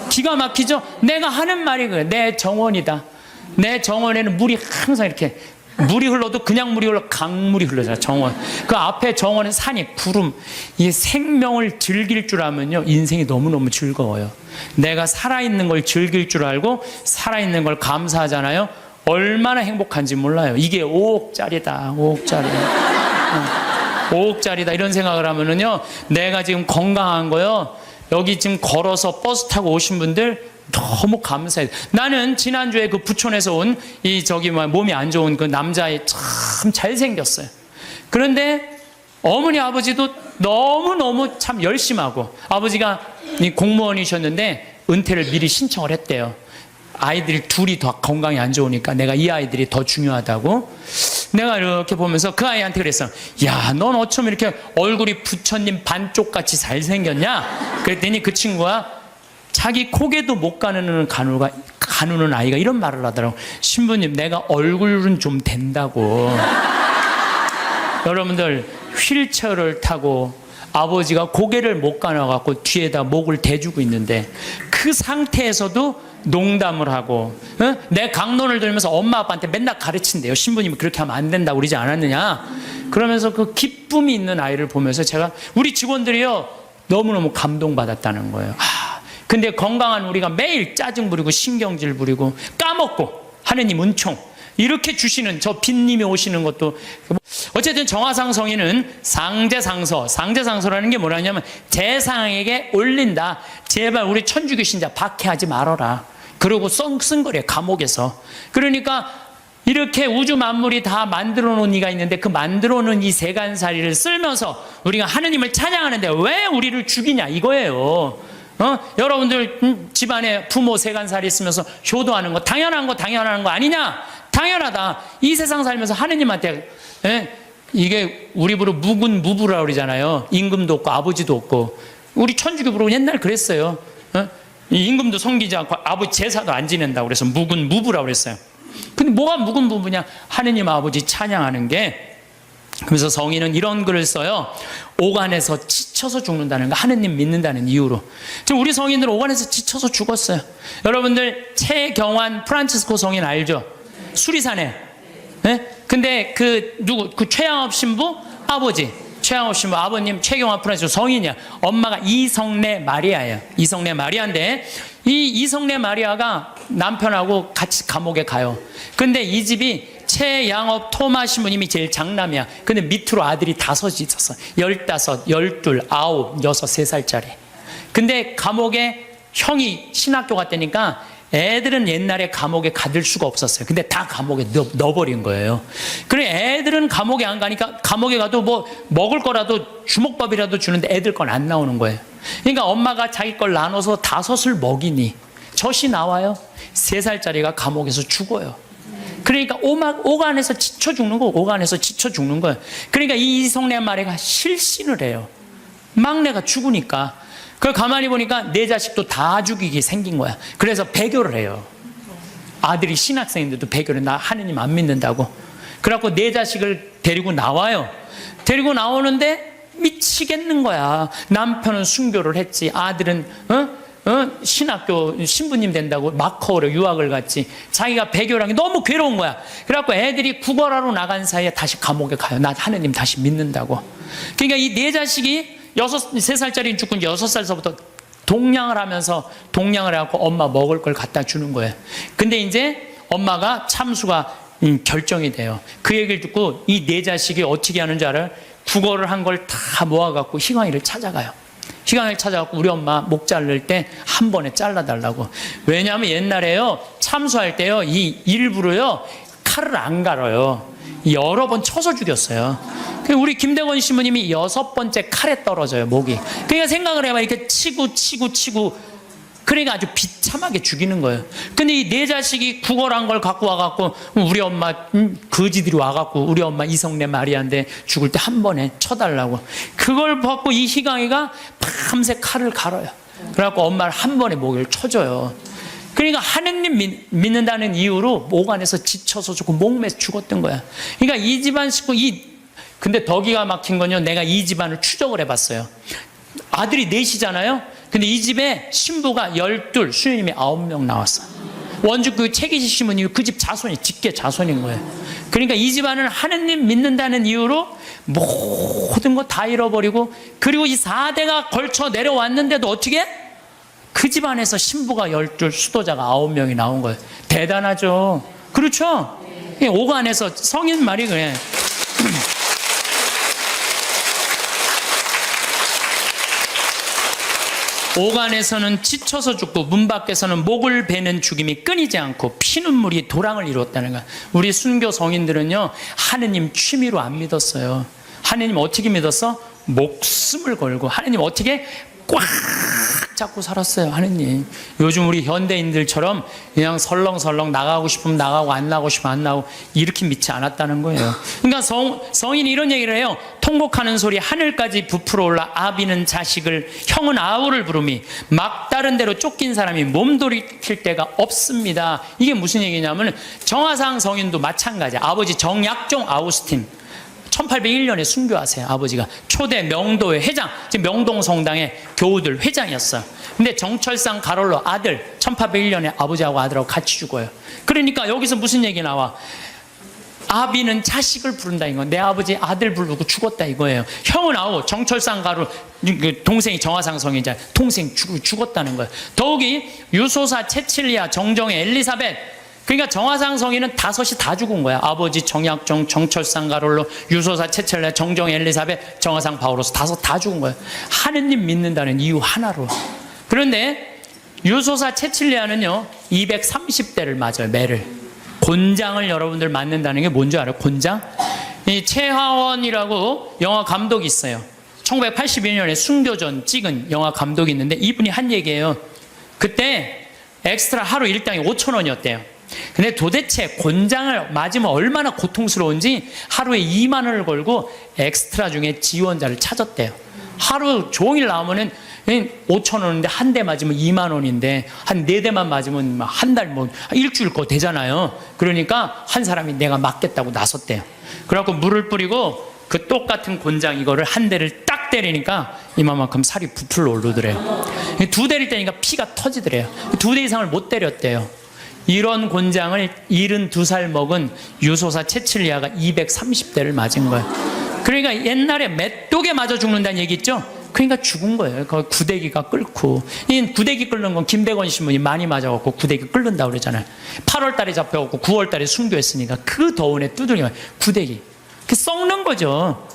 기가 막히죠? 내가 하는 말이 그래요. 내 정원이다. 내 정원에는 물이 항상 이렇게, 물이 흘러도 그냥 물이 흘러, 강물이 흘러잖아요. 정원. 그 앞에 정원은 산이, 구름. 이 생명을 즐길 줄 알면요 인생이 너무너무 즐거워요. 내가 살아있는 걸 즐길 줄 알고 살아있는 걸 감사하잖아요. 얼마나 행복한지 몰라요. 이게 5억짜리다 5억짜리 5억짜리다 이런 생각을 하면은요, 내가 지금 건강한 거요, 여기 지금 걸어서 버스 타고 오신 분들 너무 감사해. 나는 지난주에 그 부촌에서 온 몸이 안 좋은 그 남자애 참 잘생겼어요. 그런데 어머니 아버지도 너무너무 참 열심하고, 아버지가 공무원이셨는데 은퇴를 미리 신청을 했대요. 아이들이 둘이 더 건강이 안 좋으니까 내가 이 아이들이 더 중요하다고. 내가 이렇게 보면서 그 아이한테 그랬어. 야, 넌 어쩜 이렇게 얼굴이 부처님 반쪽같이 잘생겼냐? 그랬더니 그 친구가 자기 고개도 못 가누는 아이가 이런 말을 하더라고. 신부님, 내가 얼굴은 좀 된다고. 여러분들, 휠체어를 타고 아버지가 고개를 못 가눠갖고 뒤에다 목을 대주고 있는데 그 상태에서도 농담을 하고, 내 강론을 들으면서 엄마 아빠한테 맨날 가르친대요. 신부님이 그렇게 하면 안 된다고 그러지 않았느냐. 그러면서 그 기쁨이 있는 아이를 보면서 제가, 우리 직원들이요, 너무너무 감동받았다는 거예요. 근데 건강한 우리가 매일 짜증 부리고 신경질 부리고 까먹고 하느님 은총 이렇게 주시는 저 빈님이 오시는 것도, 어쨌든 정화상 성인은 상제상서라는 게 뭐라냐면 제상에게 올린다. 제발 우리 천주교신자 박해하지 말아라. 그러고 쓴 거래요, 감옥에서. 그러니까 이렇게 우주 만물이 다 만들어 놓은 이가 있는데 그 만들어 놓은 이 세간살이를 쓸면서 우리가 하느님을 찬양하는데 왜 우리를 죽이냐 이거예요. 여러분들 집안에 부모 세간살이 있으면서 효도하는 거 당연한 거 아니냐? 당연하다. 이 세상 살면서 하느님한테, 이게 우리 부로 무분무부라고 그러잖아요. 임금도 없고 아버지도 없고. 우리 천주교 부로 옛날 그랬어요. 임금도 섬기지 않고 아버지 제사도 안 지낸다고 그래서 무분무부라고 그랬어요. 근데 뭐가 무분무부냐? 하느님 아버지 찬양하는 게. 그래서 성인은 이런 글을 써요. 오간에서 지쳐서 죽는다는 거, 하느님 믿는다는 이유로. 지금 우리 성인들은 오간에서 지쳐서 죽었어요. 여러분들 최경환 프란치스코 성인 알죠? 수리산에. 근데 그 최양업 신부 아버지, 최양업 신부 아버님 최경환 프란치스코 성인이야. 엄마가 이성래 마리아예요. 이성래 마리아인데 이 이성래 마리아가 남편하고 같이 감옥에 가요. 근데 이 집이 최양업 토마 신부님이 제일 장남이야. 근데 밑으로 아들이 5이 있었어. 15, 12, 9, 6, 3살짜리. 근데 감옥에 형이 신학교 갔다니까 애들은 옛날에 감옥에 가둘 수가 없었어요. 근데 다 감옥에 넣어버린 거예요. 그래 애들은 감옥에 안 가니까 감옥에 가도 뭐 먹을 거라도 주먹밥이라도 주는데 애들 건 안 나오는 거예요. 그러니까 엄마가 자기 걸 나눠서 5을 먹이니 젖이 나와요. 3살짜리가 감옥에서 죽어요. 그러니까 오간에서 지쳐 죽는 거예요. 그러니까 이 이성래 마리아가 실신을 해요. 막내가 죽으니까. 그걸 가만히 보니까 내 자식도 다 죽이게 생긴 거야. 그래서 배교를 해요. 아들이 신학생인데도 배교를, 나 하느님 안 믿는다고. 그래갖고 내 자식을 데리고 나와요. 데리고 나오는데 미치겠는 거야. 남편은 순교를 했지. 아들은 신학교 신부님 된다고 마커로 유학을 갔지. 자기가 배교를 한 게 너무 괴로운 거야. 그래갖고 애들이 구걸하러 나간 사이에 다시 감옥에 가요. 나 하느님 다시 믿는다고. 그러니까 이 네 자식이 3살짜리 죽은 6살서부터 동냥을 해갖고 엄마 먹을 걸 갖다 주는 거예요. 근데 이제 엄마가 참수가 결정이 돼요. 그 얘기를 듣고 이 네 자식이 어떻게 하는 줄 알아요? 구걸을 한 걸 다 모아갖고 희광이를 찾아가요. 희광이를 찾아갖고 우리 엄마 목 자를 때 한 번에 잘라달라고. 왜냐하면 옛날에요, 참수할 때요, 이 일부러요, 칼을 안 갈아요. 여러 번 쳐서 죽였어요. 우리 김대건 신부님이 6번째 칼에 떨어져요, 목이. 그러니까 생각을 해봐. 이렇게 치고 그러니까 아주 비참하게 죽이는 거예요. 근데 이 네 자식이 구걸한 걸 갖고 와갖고 우리 엄마 거지들이 와갖고 우리 엄마 이성래 마리아인데 죽을 때 한 번에 쳐달라고. 그걸 받고 이 희광이가 밤새 칼을 갈아요. 그래갖고 엄마를 한 번에 목을 쳐줘요. 그러니까 하느님 믿는다는 이유로 오간에서 지쳐서 조금 목매서 죽었던 거야. 그러니까 이 집안 식구, 근데 더 기가 막힌 건요, 내가 이 집안을 추적을 해봤어요. 아들이 4이잖아요. 근데 이 집에 신부가 12, 수녀님이 9명 나왔어. 원주 그 최기시 신부님이 그 집 자손이, 직계 자손인 거예요. 그러니까 이 집안은 하느님 믿는다는 이유로 모든 거 다 잃어버리고, 그리고 이 4대가 걸쳐 내려왔는데도 어떻게? 그 집안에서 신부가 12, 수도자가 9명이 나온 거예요. 대단하죠. 그렇죠? 오간에서 성인 말이 그래. 오간에서는 지쳐서 죽고 문 밖에서는 목을 베는 죽임이 끊이지 않고 피눈물이 도랑을 이루었다는 거야. 우리 순교 성인들은요, 하느님 취미로 안 믿었어요. 하느님 어떻게 믿었어? 목숨을 걸고 하느님 어떻게 꽉 잡고 살았어요. 하느님. 요즘 우리 현대인들처럼 그냥 설렁설렁 나가고 싶으면 나가고 안 나가고 싶으면 안 나가고 이렇게 믿지 않았다는 거예요. 그러니까 성인이 이런 얘기를 해요. 통곡하는 소리 하늘까지 부풀어 올라 아비는 자식을 형은 아우를 부르미 막다른 대로 쫓긴 사람이 몸돌이킬 데가 없습니다. 이게 무슨 얘기냐면 정화상 성인도 마찬가지야. 아버지 정약종 아우스틴 1801년에 순교하세요. 아버지가 초대 명도회 회장, 지금 명동성당의 교우들 회장이었어요. 근데 정철상 가롤로 아들 1801년에 아버지하고 아들하고 같이 죽어요. 그러니까 여기서 무슨 얘기 나와? 아비는 자식을 부른다 이거. 내 아버지 아들 부르고 죽었다 이거예요. 형은 아우 정철상 가롤 동생이 정화상성이잖아요. 동생 죽었다는 거예요. 더욱이 유소사 체칠리아 정정의 엘리사벳, 그러니까 정화상 성인은 다섯이 다 죽은 거야. 아버지 정약종, 정철상 가롤로, 유소사 체첼레, 정정 엘리사벳, 정화상 바오로스 다섯 다 죽은 거야. 하느님 믿는다는 이유 하나로. 그런데 유소사 체칠리아는요 230대를 맞아요. 매를. 곤장을 여러분들 맞는다는 게 뭔지 알아요? 곤장? 이 최하원이라고 영화 감독이 있어요. 1982년에 순교전 찍은 영화 감독이 있는데 이분이 한 얘기예요. 그때 엑스트라 하루 일당이 5,000원이었대요. 근데 도대체 곤장을 맞으면 얼마나 고통스러운지 하루에 2만 원을 걸고 엑스트라 중에 지원자를 찾았대요. 하루 종일 나오면은 5천 원인데 한 대 맞으면 2만 원인데 한 4대만 맞으면 한 달 뭐 일주일 거 되잖아요. 그러니까 한 사람이 내가 맞겠다고 나섰대요. 그래갖고 물을 뿌리고 그 똑같은 곤장 이거를 한 대를 딱 때리니까 이만큼 살이 부풀러 오르더래요. 2대를 때리니까 피가 터지더래요. 2대 이상을 못 때렸대요. 이런 곤장을 72살 먹은 유소사 체칠리아가 230대를 맞은 거예요. 그러니까 옛날에 메뚜기에 맞아 죽는다는 얘기 있죠? 그러니까 죽은 거예요. 그 구데기가 끓고. 이 구데기 끓는 건 김대건 신부님 많이 맞아갖고 구데기 끓는다고 그러잖아요. 8월 달에 잡혀갖고 9월 달에 순교했으니까 그 더운에 두드리면 구데기. 그 썩는 거죠.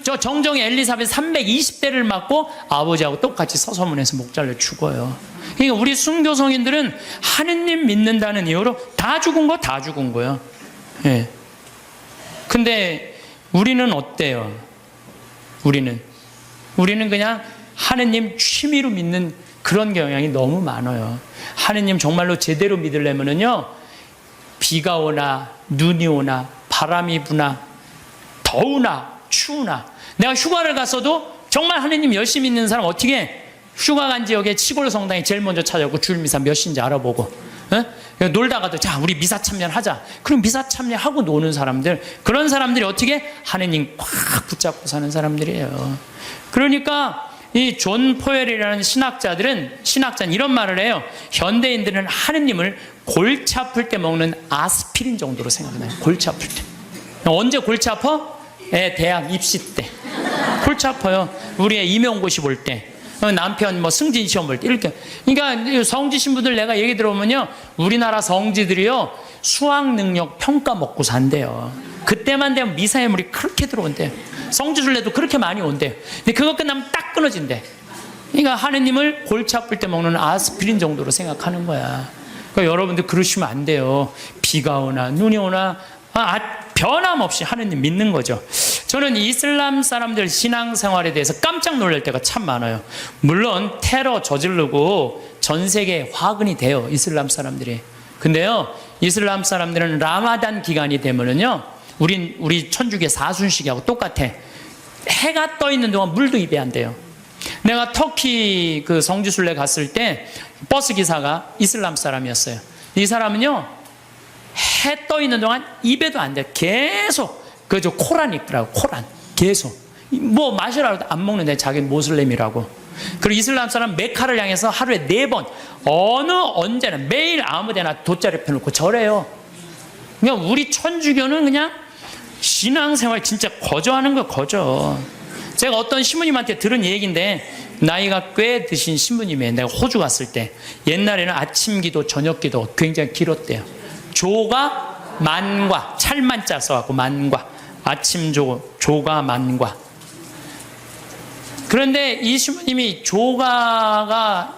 저 정정의 엘리사벳 320대를 맞고 아버지하고 똑같이 서서문에서 목 잘려 죽어요. 그러니까 우리 순교성인들은 하느님 믿는다는 이유로 다 죽은 거 다 죽은 거예요. 예. 근데 우리는 어때요? 우리는 그냥 하느님 취미로 믿는 그런 경향이 너무 많아요. 하느님 정말로 제대로 믿으려면은요, 비가 오나 눈이 오나 바람이 부나 더우나 추우나, 내가 휴가를 갔어도 정말 하느님 열심히 믿는 사람 어떻게 휴가 간 지역에 시골 성당에 제일 먼저 찾아오고 주일 미사 몇 시인지 알아보고, 놀다가도 자 우리 미사 참여하자. 그럼 미사 참여하고 노는 사람들, 그런 사람들이 어떻게 하느님 꽉 붙잡고 사는 사람들이에요. 그러니까 이 존 포웰이라는 신학자는 이런 말을 해요. 현대인들은 하느님을 골치 아플 때 먹는 아스피린 정도로 생각해요. 골치 아플 때. 언제 골치 아파? 대학 입시 때 골치 아파요. 우리의 임용고시 볼 때, 남편 뭐 승진 시험 볼 때 이렇게. 그러니까 성지 신부들 내가 얘기 들어보면요, 우리나라 성지들이요 수학 능력 평가 먹고 산대요. 그때만 되면 미사의 물이 그렇게 들어온대요. 성지순례도 그렇게 많이 온대요. 근데 그거 끝나면 딱 끊어진대. 그러니까 하느님을 골치 아플 때 먹는 아스피린 정도로 생각하는 거야. 그러니까 여러분들 그러시면 안 돼요. 비가 오나 눈이 오나 변함없이 하느님 믿는 거죠. 저는 이슬람 사람들 신앙생활에 대해서 깜짝 놀랄 때가 참 많아요. 물론 테러 저지르고 전 세계에 화근이 돼요, 이슬람 사람들이. 근데요, 이슬람 사람들은 라마단 기간이 되면은요, 우리 천주교 사순식하고 똑같아. 해가 떠 있는 동안 물도 입에 안 돼요. 내가 터키 그 성지순례 갔을 때 버스 기사가 이슬람 사람이었어요. 이 사람은요, 해 떠 있는 동안 입에도 안 돼. 계속 그저 코란 읽더라고. 코란 계속 뭐 마시라고 안 먹는데 자기는 모슬렘이라고. 그리고 이슬람 사람 메카를 향해서 하루에 4번 언제나 매일 아무데나 돗자리 펴놓고 절해요. 그냥 우리 천주교는 그냥 신앙생활 진짜 거저하는 거 거저. 제가 어떤 신부님한테 들은 얘기인데, 나이가 꽤 드신 신부님이에요. 내가 호주 갔을 때 옛날에는 아침 기도 저녁 기도 굉장히 길었대요. 조가 만과, 찰만자 써갖고 만과, 아침 조가 만과. 그런데 이 신부님이 조가가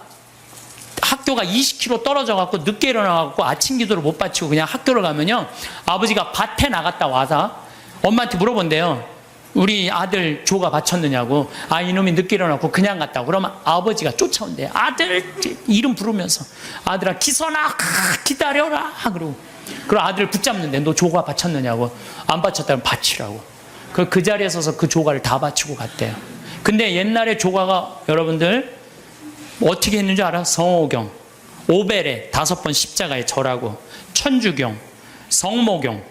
학교가 20km 떨어져 갖고 늦게 일어나 갖고 아침 기도를 못 바치고 그냥 학교를 가면요, 아버지가 밭에 나갔다 와서 엄마한테 물어본대요. 우리 아들 조가 바쳤느냐고. 아, 이놈이 늦게 일어나고 그냥 갔다고. 그러면 아버지가 쫓아온대요. 아들 이름 부르면서, 아들아 기선아 기다려라. 그러고 아들을 붙잡는데, 너 조가 바쳤느냐고. 안 바쳤다면 바치라고. 그 자리에 서서 그 조가를 다 바치고 갔대요. 근데 옛날에 조가가 여러분들 어떻게 했는 줄 알아? 성호경, 오벨에 5번 십자가에 절하고, 천주경, 성모경,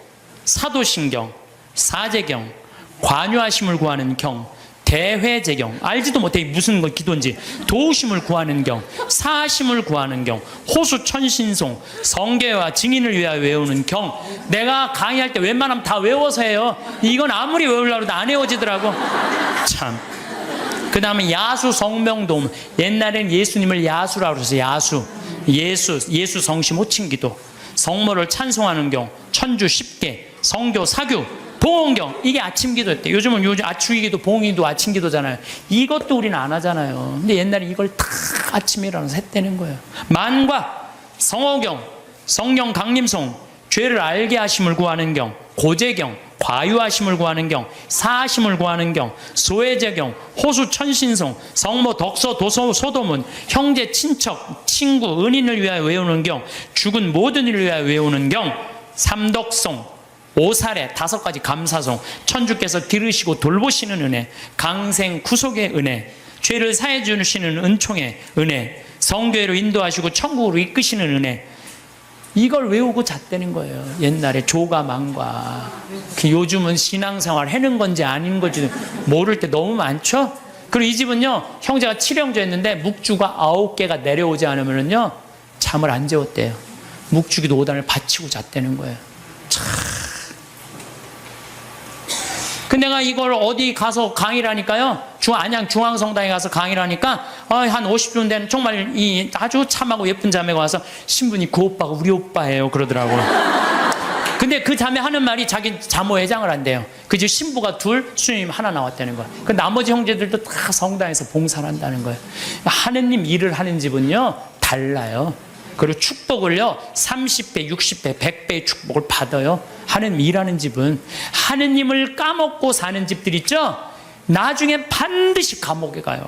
사도신경, 사제경, 관유하심을 구하는 경, 대회제경, 알지도 못해 무슨 기도인지, 도우심을 구하는 경, 사하심을 구하는 경, 호수천신송, 성계와 증인을 위하여 외우는 경. 내가 강의할 때 웬만하면 다 외워서 해요. 이건 아무리 외우려고 해도 안 외워지더라고. 참. 그 다음에 야수 성명도움. 옛날엔 예수님을 야수라고 그랬어요. 야수. 예수 성심 호칭기도, 성모를 찬송하는 경, 천주 10개, 성교 사규, 봉헌경. 이게 아침 기도였대. 요즘 아추기도 봉헌기도 아침 기도잖아요. 이것도 우리는 안 하잖아요. 근데 옛날에 이걸 다 아침에 일어나서 했다는 거예요. 만과, 성호경, 성령 강림송, 죄를 알게 하심을 구하는 경, 고제경, 과유하심을 구하는 경, 사하심을 구하는 경, 소외제경, 호수천신송, 성모 덕서 도서 소도문, 형제 친척 친구 은인을 위하여 외우는 경, 죽은 모든 이를 위하여 외우는 경, 삼덕송, 오사례 5가지 감사송, 천주께서 기르시고 돌보시는 은혜, 강생 구속의 은혜, 죄를 사해 주시는 은총의 은혜, 성교회로 인도하시고 천국으로 이끄시는 은혜. 이걸 외우고 잤다는 거예요. 옛날에 조가망과. 요즘은 신앙생활 해는 건지 아닌 건지 모를 때 너무 많죠. 그리고 이 집은요, 형제가 7형제였는데 묵주가 9개가 내려오지 않으면요 잠을 안 재웠대요. 묵주기도 5단을 바치고 잤다는 거예요. 참. 근데 내가 이걸 어디 가서 강의를 하니까요, 안양 중앙성당에 가서 강의를 하니까 한 50분 된 정말 이 아주 참하고 예쁜 자매가 와서, 신부님 그 오빠가 우리 오빠예요 그러더라고요. 근데 그 자매 하는 말이 자기 자모회장을 한대요. 그 집 신부가 2, 수녀님 1 나왔다는 거예요. 그 나머지 형제들도 다 성당에서 봉사를 한다는 거예요. 하느님 일을 하는 집은요 달라요. 그리고 축복을요 30배, 60배, 100배의 축복을 받아요. 하느님 일하는 집은. 하느님을 까먹고 사는 집들 있죠? 나중에 반드시 감옥에 가요.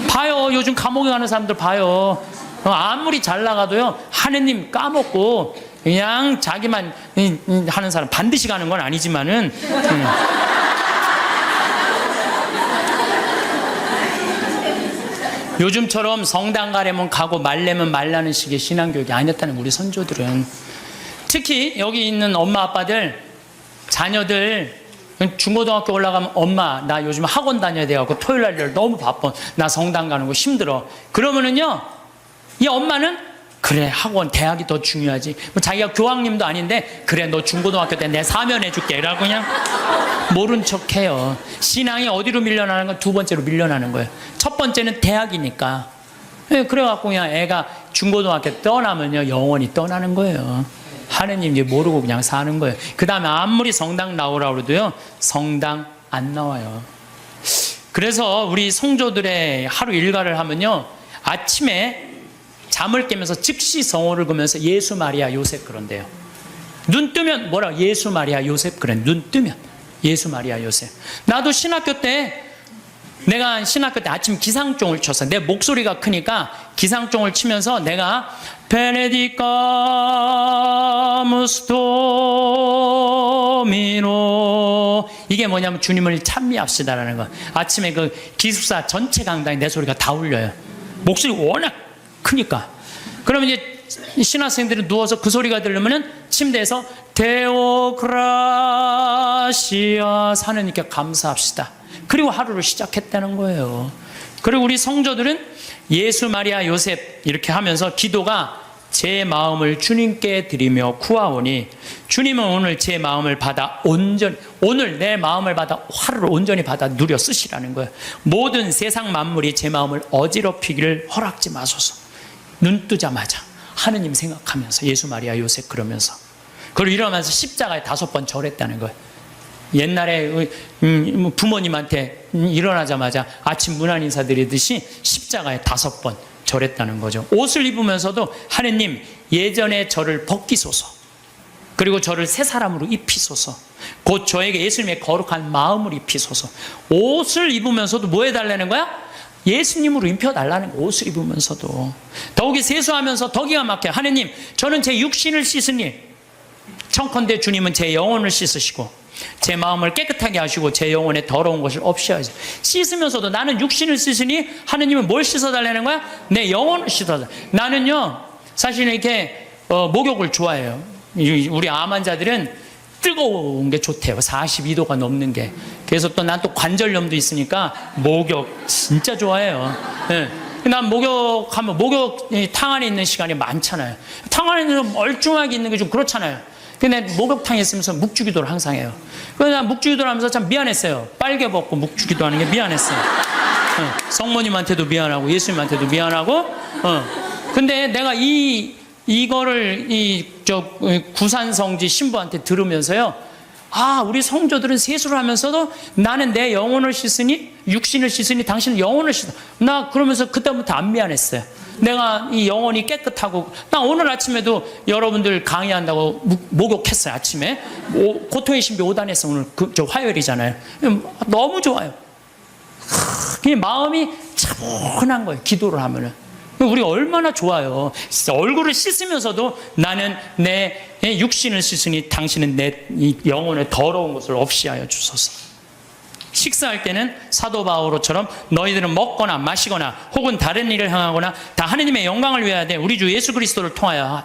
봐요. 요즘 감옥에 가는 사람들 봐요. 아무리 잘 나가도요 하느님 까먹고 그냥 자기만 하는 사람 반드시 가는 건 아니지만은 요즘처럼 성당 가려면 가고 말려면 말라는 식의 신앙교육이 아니었다는 우리 선조들은. 특히 여기 있는 엄마 아빠들 자녀들 중고등학교 올라가면, 엄마 나 요즘 학원 다녀야 돼갖고 토요일날 너무 바빠, 나 성당 가는 거 힘들어. 그러면은요 이 엄마는, 그래 학원 대학이 더 중요하지, 뭐 자기가 교황님도 아닌데, 그래 너 중고등학교 때 내 사면해줄게 라고 그냥 모른 척해요. 신앙이 어디로 밀려나는 건 2번째로 밀려나는 거예요. 첫 번째는 대학이니까. 그래갖고 그냥 애가 중고등학교 떠나면요 영원히 떠나는 거예요. 하느님 이제 모르고 그냥 사는 거예요. 그 다음에 아무리 성당 나오라고 해도요 성당 안 나와요. 그래서 우리 성조들의 하루 일과를 하면요, 아침에 잠을 깨면서 즉시 성호를 그면서 예수 마리아 요셉 그런대요. 눈 뜨면 뭐라, 예수 마리아 요셉 그래. 눈 뜨면 예수 마리아 요셉. 나도 신학교 때 아침 기상종을 쳤어. 내 목소리가 크니까 기상종을 치면서 내가 베네디카무스 도미노, 이게 뭐냐면 주님을 찬미합시다라는 거. 아침에 그 기숙사 전체 강당에 내 소리가 다 울려요. 목소리가 워낙 크니까. 그러면 이제 신학생들이 누워서 그 소리가 들리면은 침대에서 데오크라시아, 하느님께 감사합시다. 그리고 하루를 시작했다는 거예요. 그리고 우리 성조들은 예수 마리아 요셉 이렇게 하면서 기도가, 제 마음을 주님께 드리며 구하오니 주님은 오늘 제 마음을 받아 온전히, 오늘 내 마음을 받아 하루를 온전히 받아 누려 쓰시라는 거예요. 모든 세상 만물이 제 마음을 어지럽히기를 허락지 마소서. 눈 뜨자마자 하느님 생각하면서 예수 마리아 요셉 그러면서, 그리고 일어나면서 십자가에 5번 절했다는 거예요. 옛날에 부모님한테 일어나자마자 아침 문안 인사드리듯이 십자가에 5번 절했다는 거죠. 옷을 입으면서도 하느님 예전에 저를 벗기소서, 그리고 저를 새 사람으로 입히소서, 곧 저에게 예수님의 거룩한 마음을 입히소서. 옷을 입으면서도 뭐 해달라는 거야? 예수님으로 입혀달라는 거. 옷을 입으면서도 더욱이 세수하면서 더 기가 막혀. 하느님 저는 제 육신을 씻으니 청컨대 주님은 제 영혼을 씻으시고 제 마음을 깨끗하게 하시고 제 영혼에 더러운 것을 없이 하시고. 씻으면서도 나는 육신을 씻으니 하느님은 뭘 씻어달라는 거야? 내 영혼을 씻어달라. 나는요 사실은 이렇게 목욕을 좋아해요. 우리 암 환자들은 뜨거운 게 좋대요. 42도가 넘는 게. 그래서 또 난 또 관절염도 있으니까 목욕 진짜 좋아해요. 네. 난 목욕하면 탕 안에 있는 시간이 많잖아요. 탕 안에 멀쩡하게 있는 게 좀 그렇잖아요. 근데 목욕탕에 있으면서 묵주기도를 항상 해요. 그래서 난 묵주기도를 하면서 참 미안했어요. 빨개 벗고 묵주기도 하는 게 미안했어요. 성모님한테도 미안하고 예수님한테도 미안하고. 근데 내가 이거를 구산성지 신부한테 들으면서요, 아, 우리 성도들은 세수를 하면서도 나는 내 영혼을 씻으니, 육신을 씻으니 당신은 영혼을 씻어. 나 그러면서 그때부터 안 미안했어요. 내가 이 영혼이 깨끗하고. 나 오늘 아침에도 여러분들 강의한다고 목욕했어요. 아침에 고통의 신비 5단에서 오늘 저 화요일이잖아요. 너무 좋아요. 그냥 마음이 차분한 거예요. 기도를 하면은. 우리 얼마나 좋아요. 얼굴을 씻으면서도 나는 내 육신을 씻으니 당신은 내 영혼의 더러운 것을 없이 하여 주소서. 식사할 때는 사도 바오로처럼 너희들은 먹거나 마시거나 혹은 다른 일을 행하거나 다 하느님의 영광을 위하여 돼. 우리 주 예수 그리스도를 통하여.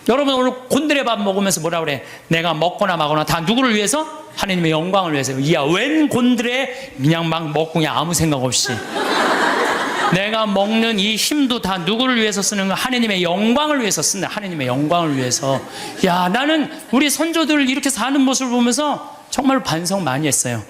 여러분 오늘 곤드레 밥 먹으면서 뭐라 그래? 내가 먹거나 마거나 다 누구를 위해서? 하느님의 영광을 위해서. 이야, 웬 곤드레 그냥 막 먹고 그냥 아무 생각 없이. 내가 먹는 이 힘도 다 누구를 위해서 쓰는 거? 하느님의 영광을 위해서 쓴다. 하느님의 영광을 위해서. 야, 나는 우리 선조들 이렇게 사는 모습을 보면서 정말 반성 많이 했어요.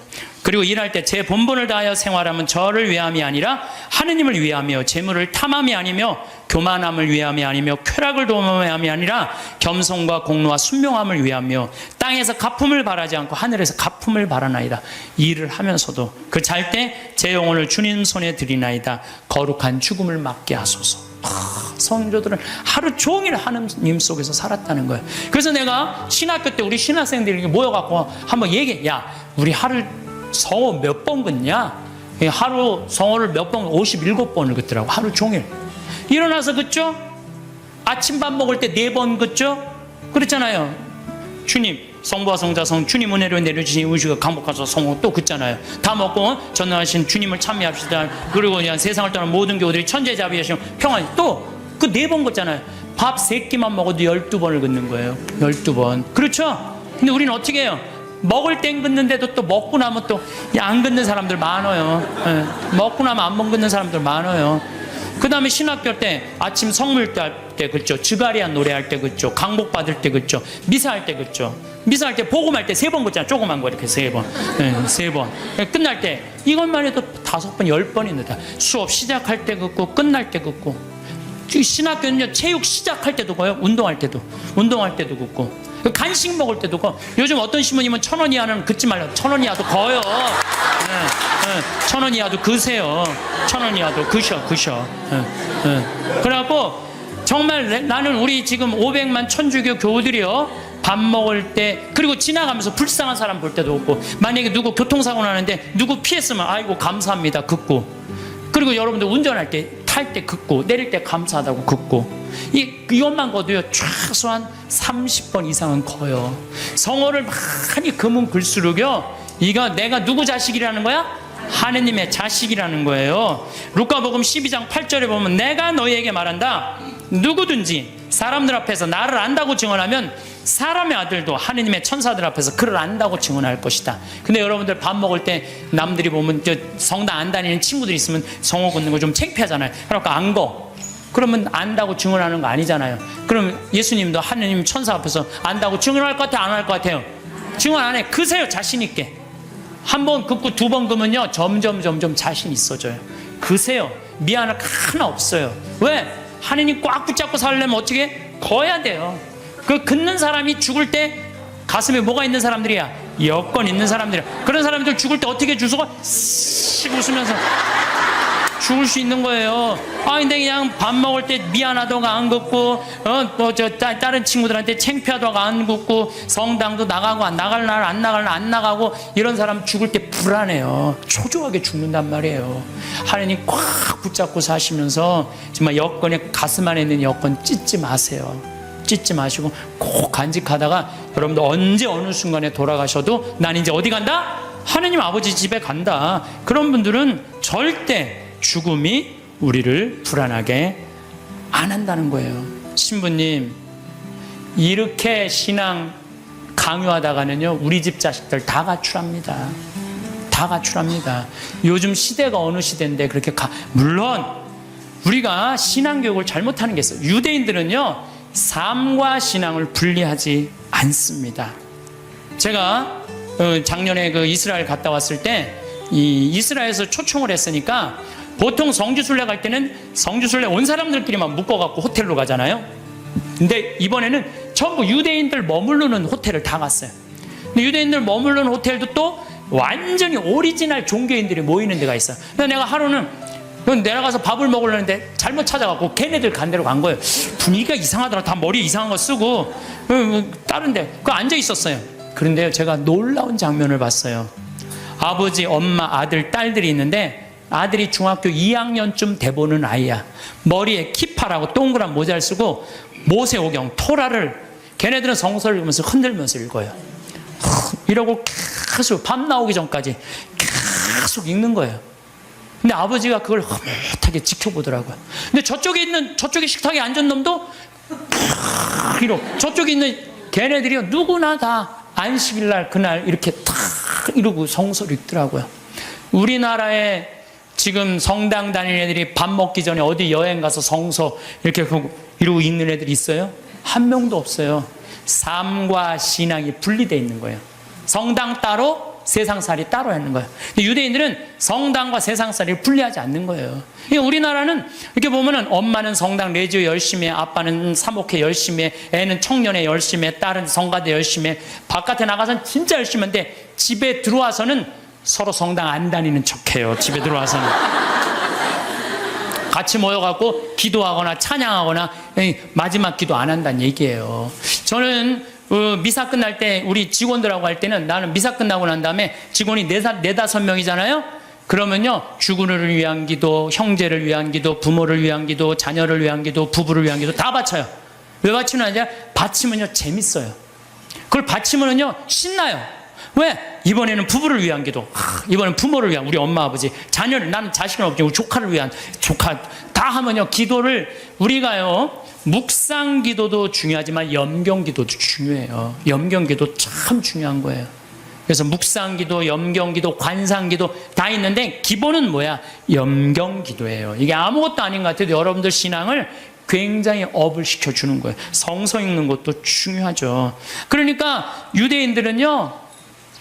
그리고 일할 때 제 본분을 다하여 생활하면 저를 위함이 아니라 하느님을 위하며, 재물을 탐함이 아니며 교만함을 위함이 아니며 쾌락을 도모함이 아니라 겸손과 공로와 순명함을 위하며 땅에서 갚음을 바라지 않고 하늘에서 갚음을 바라나이다. 일을 하면서도 그 잘 때 제 영혼을 주님 손에 드리나이다. 거룩한 죽음을 맞게 하소서. 성도들은 하루 종일 하느님 속에서 살았다는 거예요. 그래서 내가 신학교 때 우리 신학생들이 모여갖고 한번 얘기해. 야, 우리 하루 성호 몇 번 긋냐? 하루 성호를 몇 번, 57번을 긋더라고. 하루 종일. 일어나서 긋죠? 아침밥 먹을 때 4번 긋죠? 그랬잖아요. 주님, 성부와 성자 성 주님 은혜로 내려주신 의식을 강복하셔서 성호 또 긋잖아요. 다 먹고 전능하신 주님을 참여합시다. 그리고 그냥 세상을 떠난 모든 교우들이 천재자비하시면 평안히 또 그 4번 긋잖아요. 밥 3끼만 먹어도 12번을 긋는 거예요. 12번. 그렇죠? 근데 우리는 어떻게 해요? 먹을 땐 긋는데도 또 먹고 나면 또 안 긋는 사람들 많아요. 네. 먹고 나면 안 긋는 사람들 많아요. 그 다음에 신학교 때 아침 성물대 할 때 긋죠. 주가리안 노래할 때 긋죠. 강복 받을 때 긋죠. 미사할 때 긋죠. 미사할 때 복음할 때 3번 긋잖아. 조그만 거 이렇게 3번. 네, 3번. 끝날 때 이것만 해도 5번, 10번 있는다. 수업 시작할 때 긋고 끝날 때 긋고. 신학교는요, 체육 시작할 때도 가요. 운동할 때도 긋고. 간식 먹을 때도 거. 요즘 어떤 신부님은 1,000원 이하는 긋지 말라고. 1,000원 이하도 거요. 네, 네. 1,000원 이하도 그세요. 1,000원 이하도 그셔. 네, 네. 그래갖고 정말 나는 우리 지금 500만 천주교 교우들이요, 밥 먹을 때, 그리고 지나가면서 불쌍한 사람 볼 때도 없고, 만약에 누구 교통사고 나는데 누구 피했으면 아이고 감사합니다 긋고, 그리고 여러분들 운전할 때, 탈 때 긋고, 내릴 때 감사하다고 긋고. 이것만 거도요, 최소한 30번 이상은 커요. 성어를 많이 금은 글수록요, 이거 내가 누구 자식이라는 거야? 하느님의 자식이라는 거예요. 루카복음 12장 8절에 보면 내가 너희에게 말한다. 누구든지 사람들 앞에서 나를 안다고 증언하면 사람의 아들도 하느님의 천사들 앞에서 그를 안다고 증언할 것이다. 근데 여러분들 밥 먹을 때 남들이 보면 성당 안 다니는 친구들이 있으면 성호 긋는 거 좀 창피하잖아요. 그러니까 안 거. 그러면 안다고 증언하는 거 아니잖아요. 그럼 예수님도 하느님 천사 앞에서 안다고 증언할 것 같아요? 안 할 것 같아요? 증언 안 해. 그세요, 자신 있게. 한 번 긋고 2번 긋으면요, 점점 자신 있어져요. 그세요. 미안할 거 하나 없어요. 왜? 하느님 꽉 붙잡고 살려면 어떻게? 거야 돼요. 그 긋는 사람이 죽을 때 가슴에 뭐가 있는 사람들이야? 여건 있는 사람들이야. 그런 사람들 죽을 때 어떻게 주소가 씩 웃으면서 죽을 수 있는 거예요. 근데 그냥 밥 먹을 때 미안하다가 안 긋고, 다른 친구들한테 창피하다가 안 긋고, 성당도 나가고, 나갈 날 안 나갈 날 안 나가고, 이런 사람 죽을 때 불안해요. 초조하게 죽는단 말이에요. 하나님 꽉 붙잡고 사시면서, 정말 여건에, 가슴 안에 있는 여건 찢지 마세요. 찢지 마시고, 꼭 간직하다가, 여러분들 언제 어느 순간에 돌아가셔도, 난 이제 어디 간다? 하느님 아버지 집에 간다. 그런 분들은 절대 죽음이 우리를 불안하게 안 한다는 거예요. 신부님, 이렇게 신앙 강요하다가는요, 우리 집 자식들 다 가출합니다. 다 가출합니다. 요즘 시대가 어느 시대인데 그렇게 물론 우리가 신앙 교육을 잘못하는 게 있어요. 유대인들은요, 삶과 신앙을 분리하지 않습니다. 제가 작년에 이스라엘 갔다 왔을 때 이스라엘에서 초청을 했으니까 보통 성지순례 갈 때는 성지순례 온 사람들끼리만 묶어갖고 호텔로 가잖아요. 근데 이번에는 전부 유대인들 머무르는 호텔을 다 갔어요. 근데 유대인들 머무르는 호텔도 또 완전히 오리지널 종교인들이 모이는 데가 있어요. 그래서 내가 하루는 내려가서 밥을 먹으려는데 잘못 찾아갖고 걔네들 간 데로 간 거예요. 분위기가 이상하더라. 다 머리 이상한 거 쓰고 다른 데 앉아 있었어요. 그런데요, 제가 놀라운 장면을 봤어요. 아버지, 엄마, 아들, 딸들이 있는데 아들이 중학교 2학년쯤 돼보는 아이야. 머리에 키파라고 동그란 모자를 쓰고 모세오경, 토라를 걔네들은 성서를 읽으면서 흔들면서 읽어요. 이러고 계속 밤 나오기 전까지 계속 읽는 거예요. 근데 아버지가 그걸 흐뭇하게 지켜보더라고요. 근데 저쪽에 식탁에 앉은 놈도 이러고, 저쪽에 있는 걔네들이요, 누구나 다 안식일날 그날 이렇게 탁 이러고 성서를 읽더라고요. 우리나라에 지금 성당 다니는 애들이 밥 먹기 전에 어디 여행 가서 성서 이렇게 이러고 읽는 애들이 있어요? 한 명도 없어요. 삶과 신앙이 분리되어 있는 거예요. 성당 따로, 세상살이 따로 하는 거예요. 근데 유대인들은 성당과 세상살이를 분리하지 않는 거예요. 그러니까 우리나라는 이렇게 보면은 엄마는 성당 레지오 열심히 해, 아빠는 사목회 열심히 해, 애는 청년회 열심히 해, 딸은 성가대 열심히 해. 바깥에 나가서는 진짜 열심히 하는데 집에 들어와서는 서로 성당 안 다니는 척해요. 집에 들어와서는 같이 모여갖고 기도하거나 찬양하거나 마지막 기도 안 한다는 얘기예요. 저는 미사 끝날 때 우리 직원들하고 할 때는, 나는 미사 끝나고 난 다음에 직원이 4-5명이잖아요. 그러면요, 주군을 위한 기도, 형제를 위한 기도, 부모를 위한 기도, 자녀를 위한 기도, 부부를 위한 기도 다 바쳐요. 왜 바치는 아니라 바치면요 재밌어요. 그걸 바치면요 신나요. 왜? 이번에는 부부를 위한 기도, 이번엔 부모를 위한, 우리 엄마 아버지, 자녀를, 나는 자식은 없지만 우리 조카를 위한, 조카 다 하면요, 기도를 우리가요, 묵상 기도도 중요하지만 염경 기도도 중요해요. 염경 기도 참 중요한 거예요. 그래서 묵상 기도, 염경 기도, 관상 기도 다 있는데 기본은 뭐야? 염경 기도예요. 이게 아무것도 아닌 것 같아도 여러분들 신앙을 굉장히 업을 시켜주는 거예요. 성서 읽는 것도 중요하죠. 그러니까 유대인들은요,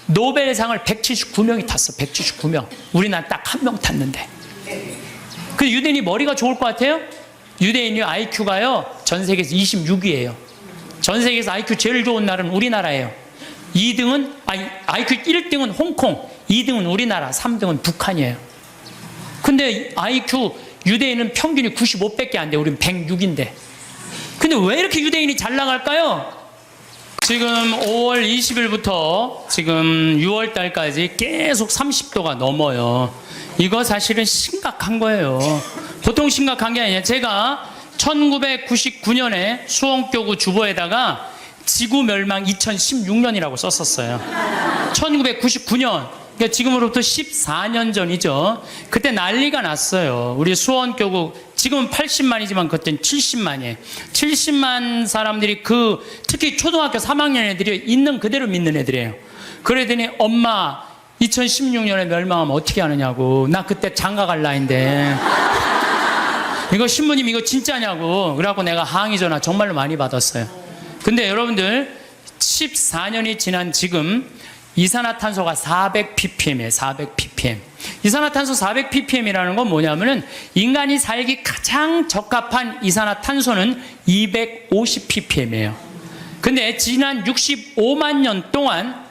노벨상을 179명이 탔어. 179명. 우리나라 딱 한 명 탔는데. 그 유대인이 머리가 좋을 것 같아요? 유대인이 IQ가요, 전 세계에서 26위예요. 전 세계에서 IQ 제일 좋은 나라는 우리나라예요. 2등은, IQ 1등은 홍콩, 2등은 우리나라, 3등은 북한이에요. 근데 IQ, 유대인은 평균이 95밖에 안 돼. 우리는 106인데. 근데 왜 이렇게 유대인이 잘 나갈까요? 지금 5월 20일부터 지금 6월 달까지 계속 30도가 넘어요. 이거 사실은 심각한 거예요. 보통 심각한 게 아니에요. 제가 1999년에 수원교구 주보에다가 지구 멸망 2016년이라고 썼었어요. 1999년. 그러니까 지금으로부터 14년 전이죠. 그때 난리가 났어요. 우리 수원교구, 지금은 80만이지만 그때는 70만이에요. 70만 사람들이 특히 초등학교 3학년 애들이 있는 그대로 믿는 애들이에요. 그러더니 엄마 2016년에 멸망하면 어떻게 하느냐고. 나 그때 장가 갈 나이인데. 이거 신부님 이거 진짜냐고. 그래갖고 내가 항의 전화 정말로 많이 받았어요. 근데 여러분들 14년이 지난 지금 이산화탄소가 400ppm이에요. 400ppm. 이산화탄소 400ppm이라는 건 뭐냐면은 인간이 살기 가장 적합한 이산화탄소는 250ppm이에요. 근데 지난 65만 년 동안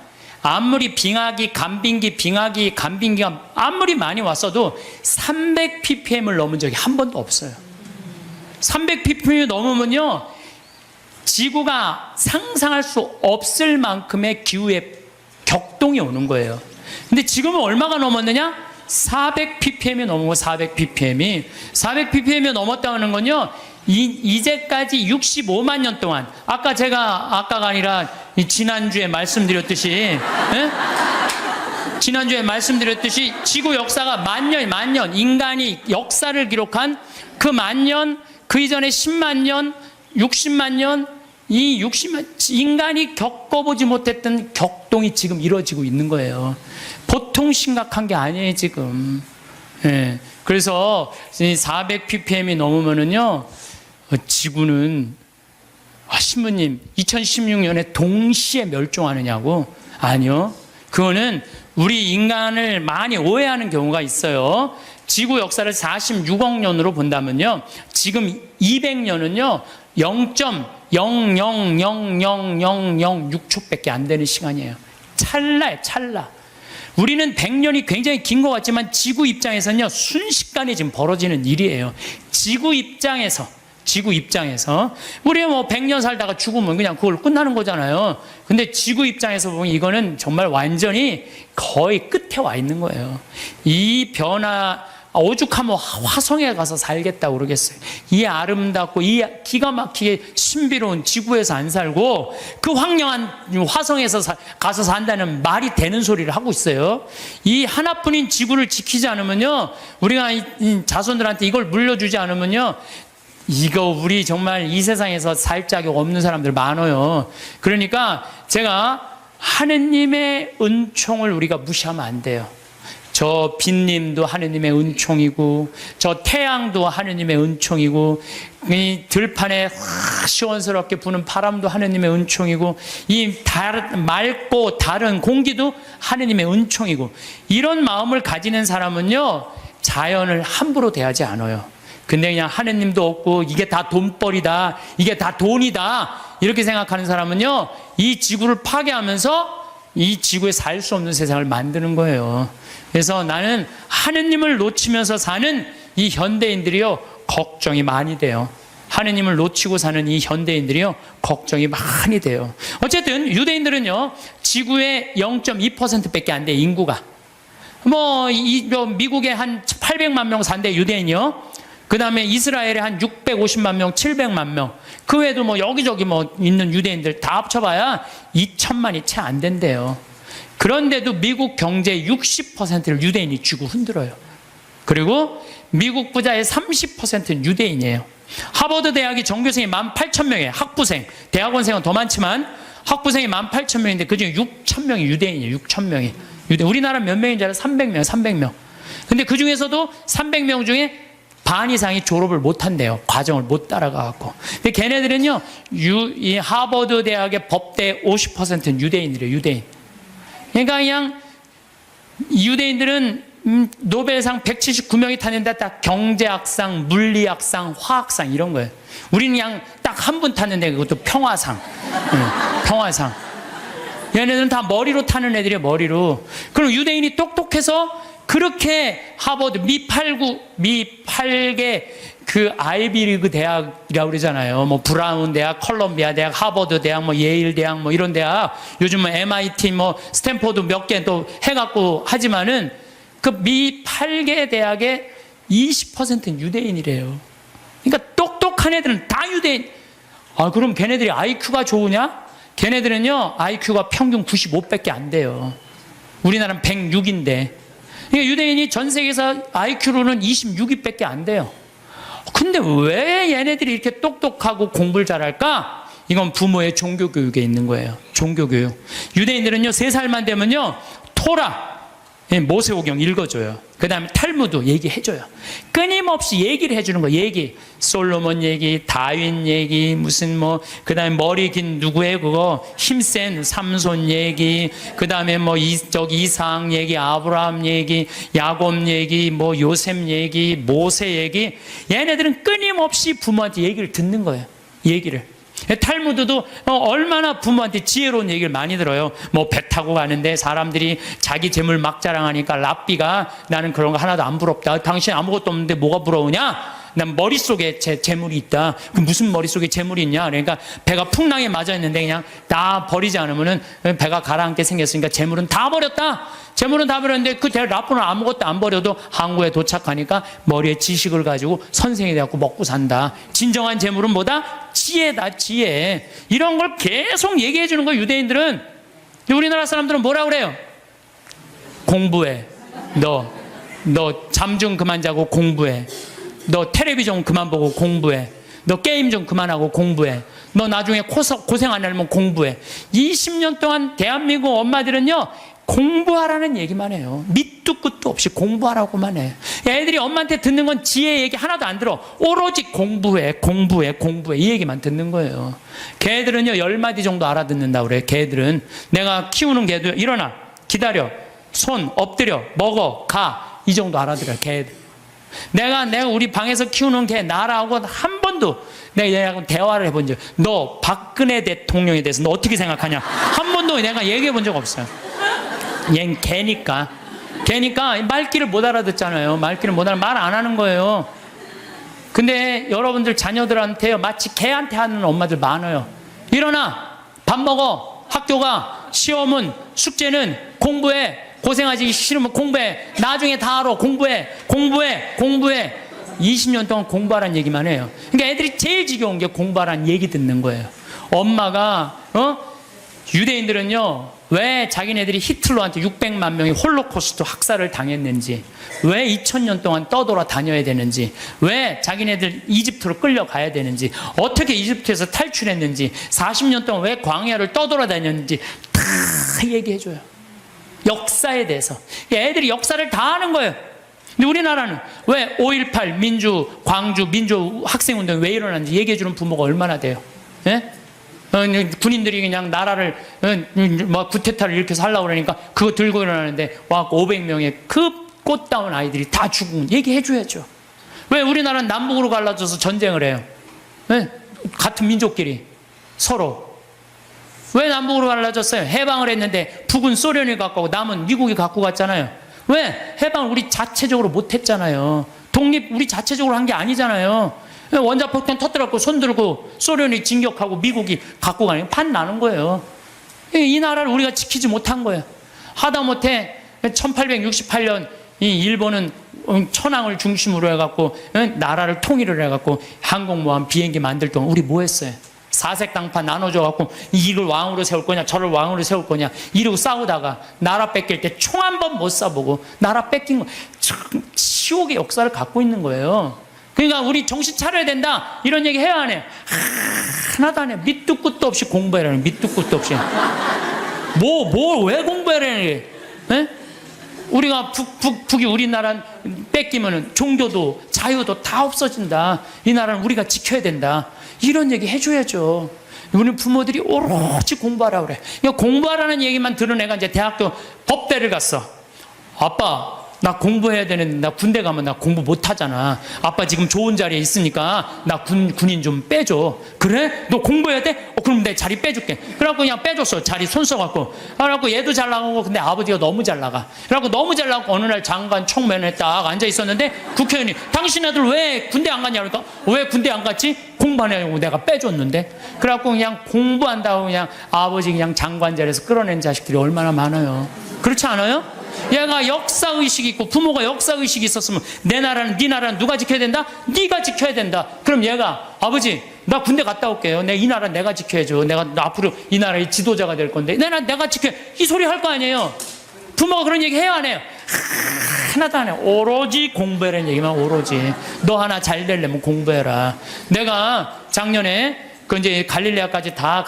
아무리 빙하기, 간빙기가 아무리 많이 왔어도 300ppm을 넘은 적이 한 번도 없어요. 300ppm이 넘으면요, 지구가 상상할 수 없을 만큼의 기후의 격동이 오는 거예요. 근데 지금은 얼마가 넘었느냐? 400ppm이 넘은 거. 400ppm이 넘었다는 건요, 이제까지 65만 년 동안, 아까가 아니라 지난주에 말씀드렸듯이, 지난주에 말씀드렸듯이 지구 역사가 만 년, 인간이 역사를 기록한 그 만 년, 그 이전에 10만 년, 60만 년, 이 60만, 인간이 겪어보지 못했던 격동이 지금 이루어지고 있는 거예요. 보통 심각한 게 아니에요, 지금. 예. 그래서 400ppm이 넘으면은요, 지구는, 신부님, 2016년에 동시에 멸종하느냐고? 아니요. 그거는 우리 인간을 많이 오해하는 경우가 있어요. 지구 역사를 46억 년으로 본다면요, 지금 200년은요, 0.0000006초밖에 안 되는 시간이에요. 찰나예요, 찰나. 우리는 100년이 굉장히 긴 것 같지만 지구 입장에서는요, 순식간에 지금 벌어지는 일이에요. 지구 입장에서 우리가 뭐 100년 살다가 죽으면 그냥 그걸로 끝나는 거잖아요. 근데 지구 입장에서 보면 이거는 정말 완전히 거의 끝에 와 있는 거예요. 이 변화, 오죽하면 화성에 가서 살겠다고 그러겠어요. 이 아름답고 이 기가 막히게 신비로운 지구에서 안 살고 그 황량한 화성에서 가서 산다는 말이 되는 소리를 하고 있어요. 이 하나뿐인 지구를 지키지 않으면요, 우리가 이 자손들한테 이걸 물려주지 않으면요, 이거 우리 정말 이 세상에서 살 자격 없는 사람들 많아요. 그러니까 제가 하느님의 은총을 우리가 무시하면 안 돼요. 저 빛님도 하느님의 은총이고, 저 태양도 하느님의 은총이고, 이 들판에 시원스럽게 부는 바람도 하느님의 은총이고, 이 맑고 다른 공기도 하느님의 은총이고, 이런 마음을 가지는 사람은요, 자연을 함부로 대하지 않아요. 근데 그냥 하느님도 없고 이게 다 돈벌이다, 이게 다 돈이다, 이렇게 생각하는 사람은요, 이 지구를 파괴하면서 이 지구에 살 수 없는 세상을 만드는 거예요. 그래서 나는 하느님을 놓치면서 사는 이 현대인들이요, 걱정이 많이 돼요. 하느님을 놓치고 사는 이 현대인들이요, 걱정이 많이 돼요. 어쨌든 유대인들은요, 지구의 0.2%밖에 안 돼, 인구가. 미국에 한 800만 명 산대, 유대인이요. 그 다음에 이스라엘에 한 650만 명, 700만 명. 그 외에도 여기저기 있는 유대인들 다 합쳐봐야 2천만이 채 안 된대요. 그런데도 미국 경제의 60%를 유대인이 쥐고 흔들어요. 그리고 미국 부자의 30%는 유대인이에요. 하버드 대학이 전교생이 18,000명이에요. 학부생. 대학원생은 더 많지만 학부생이 18,000명인데 그중에 6,000명이 유대인이에요. 6,000명이. 우리나라 몇 명인 줄 알아요? 300명, 300명. 근데 그 중에서도 300명 중에 반 이상이 졸업을 못 한대요. 과정을 못 따라가갖고. 근데 걔네들은요, 이 하버드 대학의 법대 50%는 유대인이래요, 유대인. 그러니까 그냥 유대인들은 노벨상 179명이 탔는데 딱 경제학상, 물리학상, 화학상 이런 거예요. 우리는 그냥 딱 한 분 탔는데 그것도 평화상. 평화상. 얘네들은 다 머리로 타는 애들이에요, 머리로. 그럼 유대인이 똑똑해서 그렇게 하버드, 미 8개 그 아이비리그 대학이라고 그러잖아요. 브라운 대학, 컬럼비아 대학, 하버드 대학, 예일 대학, 이런 대학. 요즘은 MIT, 스탠포드 몇 개 또 해갖고 하지만은 그 미 8개 대학의 20%는 유대인이래요. 그러니까 똑똑한 애들은 다 유대인. 그럼 걔네들이 IQ가 좋으냐? 걔네들은요, IQ가 평균 95밖에 안 돼요. 우리나라는 106인데. 그러니까 유대인이 전 세계에서 IQ로는 26위밖에 안 돼요. 근데 왜 얘네들이 이렇게 똑똑하고 공부를 잘할까? 이건 부모의 종교교육에 있는 거예요. 종교교육. 유대인들은요, 3살만 되면요, 토라, 모세오경 읽어줘요. 그 다음에 탈무드 얘기해줘요. 끊임없이 얘기를 해주는 거예요. 얘기. 솔로몬 얘기, 다윈 얘기, 그 다음에 머리 긴 누구의 그거, 힘센 삼손 얘기, 그 다음에 이삭 얘기, 아브라함 얘기, 야곱 얘기, 요셉 얘기, 모세 얘기. 얘네들은 끊임없이 부모한테 얘기를 듣는 거예요. 얘기를. 탈무드도 얼마나 부모한테 지혜로운 얘기를 많이 들어요. 뭐 배 타고 가는데 사람들이 자기 재물 막 자랑하니까 랍비가 나는 그런 거 하나도 안 부럽다. 당신 아무것도 없는데 뭐가 부러우냐? 난 머릿속에 재물이 있다. 그 무슨 머릿속에 재물이 있냐? 그러니까 배가 풍랑에 맞아 있는데 그냥 다 버리지 않으면은 배가 가라앉게 생겼으니까 재물은 다 버렸다. 재물은 다 버렸는데 그 랍비는 아무것도 안 버려도 항구에 도착하니까 머리에 지식을 가지고 선생이 돼갖고 먹고 산다. 진정한 재물은 뭐다? 지혜다, 지혜. 이런 걸 계속 얘기해 주는 거예요, 유대인들은. 우리나라 사람들은 뭐라 그래요? 공부해. 너 잠 좀 그만 자고 공부해. 너 텔레비전 그만 보고 공부해. 너 게임 좀 그만하고 공부해. 너 나중에 고생 안 하려면 공부해. 20년 동안 대한민국 엄마들은요, 공부하라는 얘기만 해요. 밑도 끝도 없이 공부하라고만 해. 애들이 엄마한테 듣는 건 지혜 얘기 하나도 안 들어. 오로지 공부해, 공부해, 공부해. 이 얘기만 듣는 거예요. 개들은요, 10마디 정도 알아듣는다고 그래. 개들은. 내가 키우는 개도 일어나, 기다려, 손, 엎드려, 먹어, 가. 이 정도 알아들어요, 개들. 내가 우리 방에서 키우는 개 나라고 한 번도 내가 얘하고 대화를 해본 적, 너 박근혜 대통령에 대해서 너 어떻게 생각하냐? 한 번도 내가 얘기해 본 적 없어요. 얜 개니까 말귀를 못 알아듣잖아요. 말귀를 못 알아, 말 안 하는 거예요. 근데 여러분들 자녀들한테요, 마치 개한테 하는 엄마들 많아요. 일어나, 밥 먹어, 학교 가, 시험은, 숙제는, 공부해, 고생하지 싫으면 공부해, 나중에 다 알아, 공부해. 20년 동안 공부하라는 얘기만 해요. 그러니까 애들이 제일 지겨운 게 공부하라는 얘기 듣는 거예요. 엄마가 유대인들은요, 왜 자기네들이 히틀러한테 600만 명이 홀로코스트 학살을 당했는지, 왜 2000년 동안 떠돌아 다녀야 되는지, 왜 자기네들 이집트로 끌려가야 되는지, 어떻게 이집트에서 탈출했는지, 40년 동안 왜 광야를 떠돌아 다녔는지 다 얘기해줘요. 역사에 대해서. 애들이 역사를 다 아는 거예요. 근데 우리나라는 왜 5.18 광주 민주 학생운동이 왜 일어났는지 얘기해주는 부모가 얼마나 돼요? 예? 군인들이 그냥 나라를 뭐 구테타를 일으켜서 하려고 그러니까 그거 들고 일어나는데 와 500명의 그 꽃다운 아이들이 다 죽은 얘기해줘야죠. 왜 우리나라는 남북으로 갈라져서 전쟁을 해요? 네? 같은 민족끼리 서로. 왜 남북으로 갈라졌어요? 해방을 했는데 북은 소련이 갖고 가고 남은 미국이 갖고 갔잖아요. 왜? 해방을 우리 자체적으로 못했잖아요. 독립 우리 자체적으로 한 게 아니잖아요. 원자폭탄 터뜨렸고 손들고 소련이 진격하고 미국이 갖고 가는 판 나는 거예요. 이 나라를 우리가 지키지 못한 거예요. 하다못해 1868년 이 일본은 천황을 중심으로 해갖고 나라를 통일을 해갖고 항공모함 비행기 만들 동안 우리 뭐 했어요? 사색당파 나눠줘갖고 이걸 왕으로 세울 거냐 저를 왕으로 세울 거냐 이러고 싸우다가 나라 뺏길 때 총 한 번 못 쏴보고 나라 뺏긴 거 치욕의 역사를 갖고 있는 거예요. 그러니까 우리 정신 차려야 된다 이런 얘기 해야 안 해요? 하나도 안 해요. 밑도 끝도 없이 공부해라는 밑도 끝도 없이 왜 공부해라는 게 우리가 북이 우리나라 뺏기면은 종교도 자유도 다 없어진다. 이 나라는 우리가 지켜야 된다. 이런 얘기 해줘야죠. 우리 부모들이 오로지 공부하라 그래. 공부하라는 얘기만 들은 애가 이제 대학교 법대를 갔어. 아빠, 나 공부해야 되는데 나 군대 가면 나 공부 못 하잖아. 아빠 지금 좋은 자리에 있으니까 나 군인 좀 빼줘. 그래? 너 공부해야 돼? 그럼 내 자리 빼줄게. 그래갖고 그냥 빼줬어. 자리 손 써갖고. 그래갖고 얘도 잘 나가고 근데 아버지가 너무 잘 나가. 그래갖고 너무 잘 나가고 어느 날 장관 청면에 딱 앉아 있었는데 국회의원이 당신 애들 왜 군대 안 갔냐 그러니까 왜 군대 안 갔지? 공부하냐고 내가 빼줬는데. 그래갖고 그냥 공부한다고 그냥 아버지 그냥 장관 자리에서 끌어낸 자식들이 얼마나 많아요. 그렇지 않아요? 얘가 역사의식이 있고 부모가 역사의식이 있었으면 내 나라는 네 나라는 누가 지켜야 된다? 네가 지켜야 된다. 그럼 얘가 아버지 나 군대 갔다 올게요. 이 나라 내가 지켜야죠. 내가 앞으로 이 나라의 지도자가 될 건데 내가 지켜. 이 소리 할 거 아니에요. 부모가 그런 얘기 해요 안 해요? 하나도 안 해요. 오로지 공부해라는 얘기만 오로지. 너 하나 잘 되려면 공부해라. 내가 작년에 그 이제 갈릴레아까지 다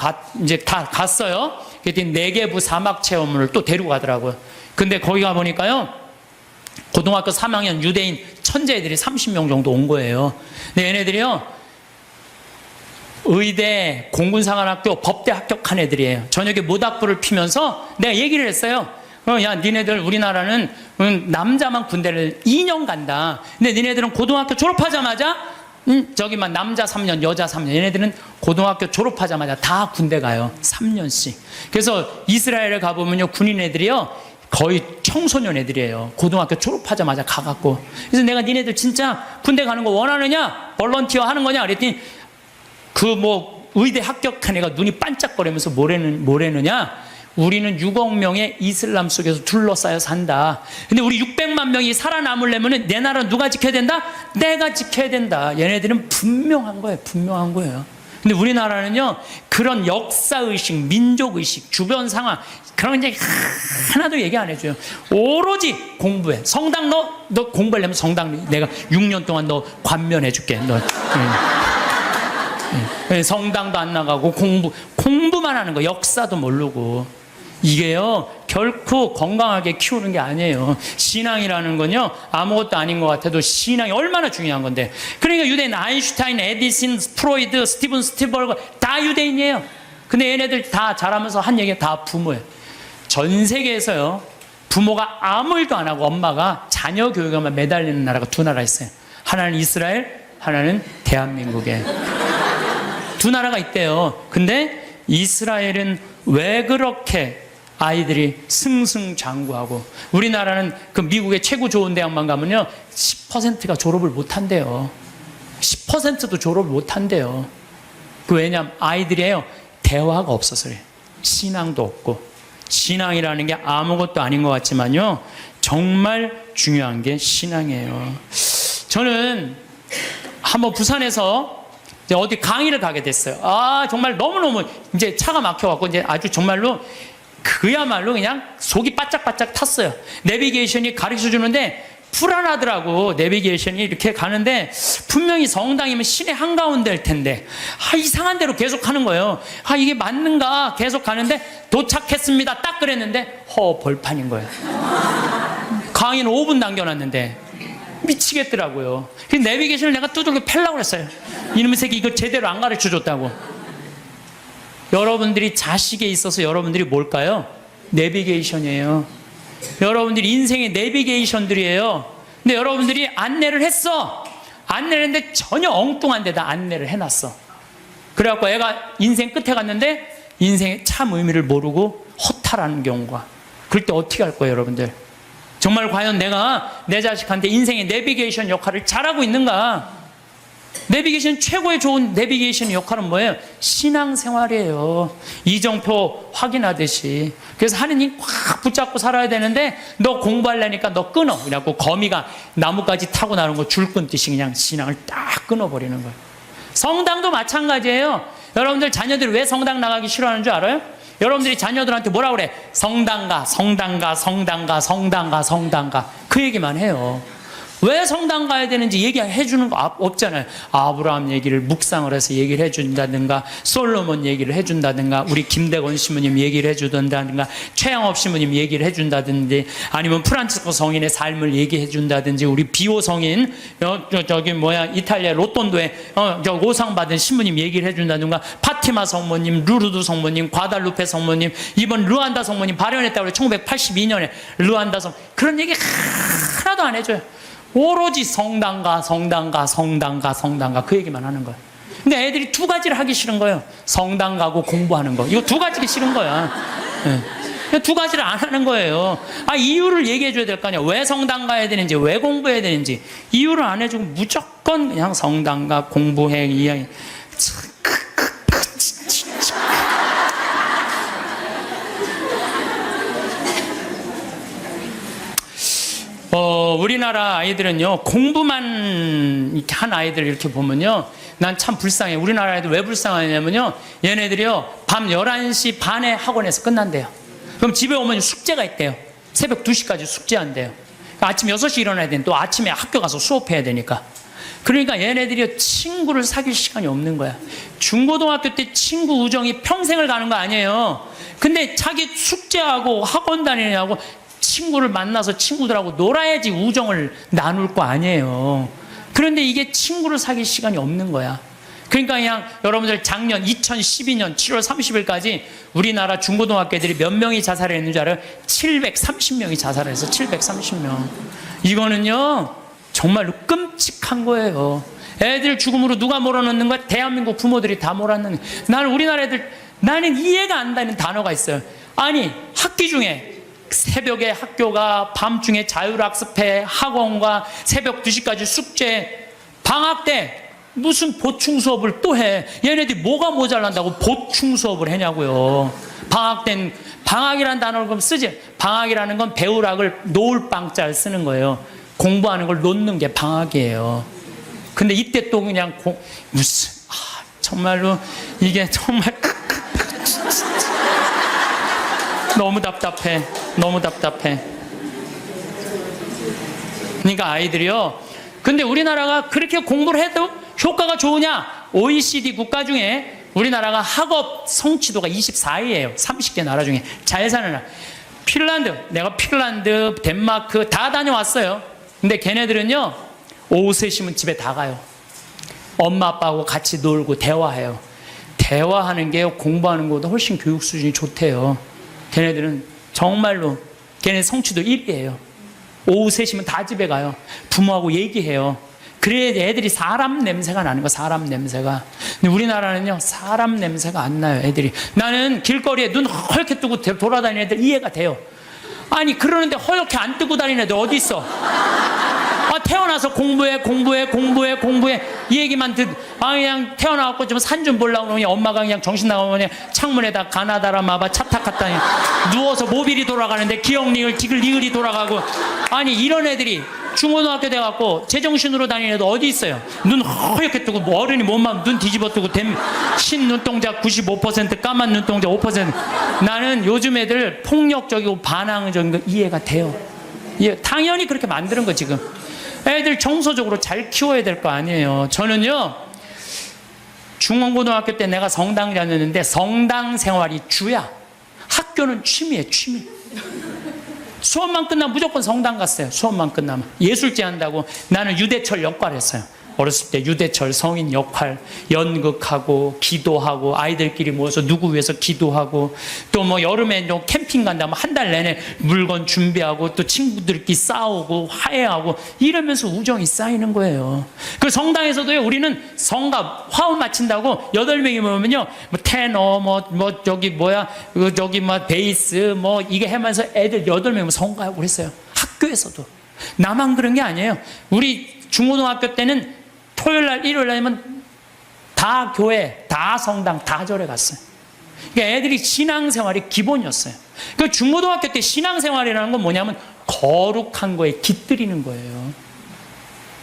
갔어요. 그랬더니 네게부 사막 체험을 또 데리고 가더라고요. 근데 거기 가보니까요, 고등학교 3학년 유대인 천재애들이 30명 정도 온 거예요. 근데 얘네들이요, 의대, 공군사관학교, 법대 합격한 애들이에요. 저녁에 모닥불을 피면서 내가 얘기를 했어요. 야, 니네들 우리나라는 남자만 군대를 2년 간다. 근데 니네들은 고등학교 졸업하자마자 저기만 남자 3년, 여자 3년. 얘네들은 고등학교 졸업하자마자 다 군대 가요. 3년씩. 그래서 이스라엘에 가보면요, 군인 애들이요, 거의 청소년 애들이에요. 고등학교 졸업하자마자 가갖고. 그래서 내가 니네들 진짜 군대 가는 거 원하느냐? 볼런티어 하는 거냐? 그랬더니 의대 합격한 애가 눈이 반짝거리면서 뭐래느냐? 우리는 6억 명의 이슬람 속에서 둘러싸여 산다. 근데 우리 600만 명이 살아남으려면 내 나라는 누가 지켜야 된다? 내가 지켜야 된다. 얘네들은 분명한 거예요. 근데 우리나라는요, 그런 역사의식, 민족의식, 주변 상황, 그런 거 이제 하나도 얘기 안 해줘요. 오로지 공부해. 성당 너 공부하려면 성당 내가 6년 동안 너 관면해줄게. 성당도 안 나가고 공부만 하는 거, 역사도 모르고. 이게요, 결코 건강하게 키우는 게 아니에요. 신앙이라는 건요, 아무것도 아닌 것 같아도 신앙이 얼마나 중요한 건데. 그러니까 유대인, 아인슈타인, 에디슨, 프로이드, 스티븐 스티벌거 다 유대인이에요. 근데 얘네들 다 자라면서 한 얘기가 다 부모예요. 전 세계에서요, 부모가 아무 일도 안 하고 엄마가 자녀 교육에만 매달리는 나라가 두 나라 있어요. 하나는 이스라엘, 하나는 대한민국에. 두 나라가 있대요. 근데 이스라엘은 왜 그렇게 아이들이 승승장구하고, 우리나라는 그 미국의 최고 좋은 대학만 가면요, 10%가 졸업을 못 한대요. 10%도 졸업을 못 한대요. 왜냐면 아이들이에요, 대화가 없어서 그래요. 신앙도 없고. 신앙이라는 게 아무것도 아닌 것 같지만요, 정말 중요한 게 신앙이에요. 저는 한번 부산에서 어디 강의를 가게 됐어요. 정말 너무너무 이제 차가 막혀갖고 이제 아주 정말로 그야말로 그냥 속이 바짝바짝 탔어요. 내비게이션이 가르쳐 주는데 불안하더라고. 내비게이션이 이렇게 가는데 분명히 성당이면 시내 한가운데일 텐데 이상한 대로 계속 가는 거예요. 이게 맞는가 계속 가는데 도착했습니다 딱 그랬는데 벌판인 거예요. 강의는 5분 남겨놨는데 미치겠더라고요. 그래서 내비게이션을 내가 두들겨 팰라고 그랬어요. 이놈의 새끼 이거 제대로 안 가르쳐 줬다고. 여러분들이 자식에 있어서 여러분들이 뭘까요? 내비게이션이에요. 여러분들이 인생의 내비게이션들이에요. 근데 여러분들이 안내를 했어. 안내를 했는데 전혀 엉뚱한 데다 안내를 해놨어. 그래갖고 애가 인생 끝에 갔는데 인생의 참 의미를 모르고 허탈하는 경우가. 그럴 때 어떻게 할 거예요, 여러분들? 정말 과연 내가 내 자식한테 인생의 내비게이션 역할을 잘하고 있는가? 내비게이션, 최고의 좋은 내비게이션 역할은 뭐예요? 신앙생활이에요. 이정표 확인하듯이. 그래서 하느님 꽉 붙잡고 살아야 되는데 너 공부하려니까 너 끊어. 그래갖고 거미가 나뭇가지 타고 나는 거 줄 끊듯이 그냥 신앙을 딱 끊어버리는 거예요. 성당도 마찬가지예요. 여러분들 자녀들이 왜 성당 나가기 싫어하는 줄 알아요? 여러분들이 자녀들한테 뭐라 그래? 성당가, 성당가, 성당가, 성당가, 성당가. 그 얘기만 해요. 왜 성당 가야 되는지 얘기해 주는 거 없잖아요. 아브라함 얘기를 묵상을 해서 얘기를 해준다든가, 솔로몬 얘기를 해준다든가, 우리 김대건 신부님 얘기를 해준다든가, 최양업 신부님 얘기를 해준다든지, 아니면 프란치스코 성인의 삶을 얘기해 준다든지, 우리 비오 성인 이탈리아 로톤도에 오상 받은 신부님 얘기를 해준다든가, 파티마 성모님, 루르드 성모님, 과달루페 성모님, 이번 르완다 성모님 발현했다고 그래. 1982년에 르완다 성, 그런 얘기 하나도 안 해줘요. 오로지 성당가, 성당가, 성당가, 성당가 그 얘기만 하는 거예요. 근데 애들이 두 가지를 하기 싫은 거예요. 성당 가고 공부하는 거. 이거 두 가지가 싫은 거야. 네. 두 가지를 안 하는 거예요. 이유를 얘기해 줘야 될 거 아니야. 왜 성당 가야 되는지, 왜 공부해야 되는지. 이유를 안 해주고 무조건 그냥 성당 가, 공부해. 이야기. 우리나라 아이들은요, 공부만 한 아이들 이렇게 보면요, 난 참 불쌍해. 우리나라 아이들 왜 불쌍하냐면요, 얘네들이요, 밤 11시 반에 학원에서 끝난대요. 그럼 집에 오면 숙제가 있대요. 새벽 2시까지 숙제한대요. 아침 6시 일어나야 되는데 또 아침에 학교 가서 수업해야 되니까. 그러니까 얘네들이 친구를 사귈 시간이 없는 거야. 중고등학교 때 친구 우정이 평생을 가는 거 아니에요. 근데 자기 숙제하고 학원 다니느냐고 친구를 만나서 친구들하고 놀아야지 우정을 나눌 거 아니에요. 그런데 이게 친구를 사귈 시간이 없는 거야. 그러니까 그냥 여러분들 작년 2012년 7월 30일까지 우리나라 중고등학교 애들이 몇 명이 자살을 했는 줄 알아요? 730명이 자살을 해서 730명. 이거는요 정말로 끔찍한 거예요. 애들 죽음으로 누가 몰아넣는 거야? 대한민국 부모들이 다 몰아넣는 거야. 나는 우리나라 애들, 나는 이해가 안 되는 단어가 있어요. 아니, 학기 중에 새벽에 학교가, 밤중에 자율학습회, 학원과 새벽 2시까지 숙제, 방학 때 무슨 보충 수업을 또 해. 얘네들이 뭐가 모자란다고 보충 수업을 하냐고요. 방학 땐, 방학이라는 단어를 그럼 쓰지. 방학이라는 건 배우락을 놓을 방자를 쓰는 거예요. 공부하는 걸 놓는 게 방학이에요. 근데 이때 또 그냥 정말로 이게 정말 너무 답답해. 너무 답답해. 그러니까 아이들이요. 근데 우리나라가 그렇게 공부를 해도 효과가 좋으냐? OECD 국가 중에 우리나라가 학업 성취도가 24위예요. 30개 나라 중에. 잘 사는 나라. 핀란드, 내가 핀란드, 덴마크 다 다녀왔어요. 근데 걔네들은요, 오후 3시면 집에 다 가요. 엄마 아빠하고 같이 놀고 대화해요. 대화하는 게 공부하는 것보다 훨씬 교육 수준이 좋대요. 걔네들은 정말로, 걔네 성취도 1위예요. 오후 3시면 다 집에 가요. 부모하고 얘기해요. 그래야 애들이 사람 냄새가 나는 거, 사람 냄새가. 근데 우리나라는요, 사람 냄새가 안 나요, 애들이. 나는 길거리에 눈 허옇게 뜨고 돌아다니는 애들 이해가 돼요. 아니, 그러는데 허옇게 안 뜨고 다니는 애들 어디 있어? 태어나서 공부해 이 얘기만 그냥 태어나갖고 좀 산 좀 보려고 그러니 엄마가 그냥 정신 나가면 그냥 창문에다 가나다라 마바 차탁갔다니 누워서 모빌이 돌아가는데 기억니을 니글이 돌아가고. 아니, 이런 애들이 중고등학교 돼갖고 제정신으로 다니는 애들 어디 있어요? 눈 허옇게 뜨고 뭐 어른이 몸만 눈 뒤집어 뜨고 흰 눈동자 95%, 까만 눈동자 5%. 나는 요즘 애들 폭력적이고 반항적인 거 이해가 돼요. 당연히 그렇게 만드는 거. 지금 애들 정서적으로 잘 키워야 될 거 아니에요. 저는요, 중고등학교 때 내가 성당 다녔는데 성당 생활이 주야. 학교는 취미예요, 취미. 수업만 끝나면 무조건 성당 갔어요. 수업만 끝나면. 예술제 한다고. 나는 유대철 역할 했어요. 어렸을 때 유대철 성인 역할, 연극하고 기도하고 아이들끼리 모여서 누구 위해서 기도하고, 또 뭐 여름에 캠핑 간다면 한 달 내내 물건 준비하고 또 친구들끼리 싸우고 화해하고 이러면서 우정이 쌓이는 거예요. 그 성당에서도요, 우리는 성가 화음 마친다고 8명이 모이면요, 뭐 테너 저기 저기 베이스 이게 하면서 애들 8명이 성가하고 그랬어요. 학교에서도. 나만 그런 게 아니에요. 우리 중고등학교 때는 토요일날, 일요일날이면 다 교회, 다 성당, 다 절에 갔어요. 그러니까 애들이 신앙생활이 기본이었어요. 그 중고등학교 때 신앙생활이라는 건 뭐냐면 거룩한 거에 깃들이는 거예요.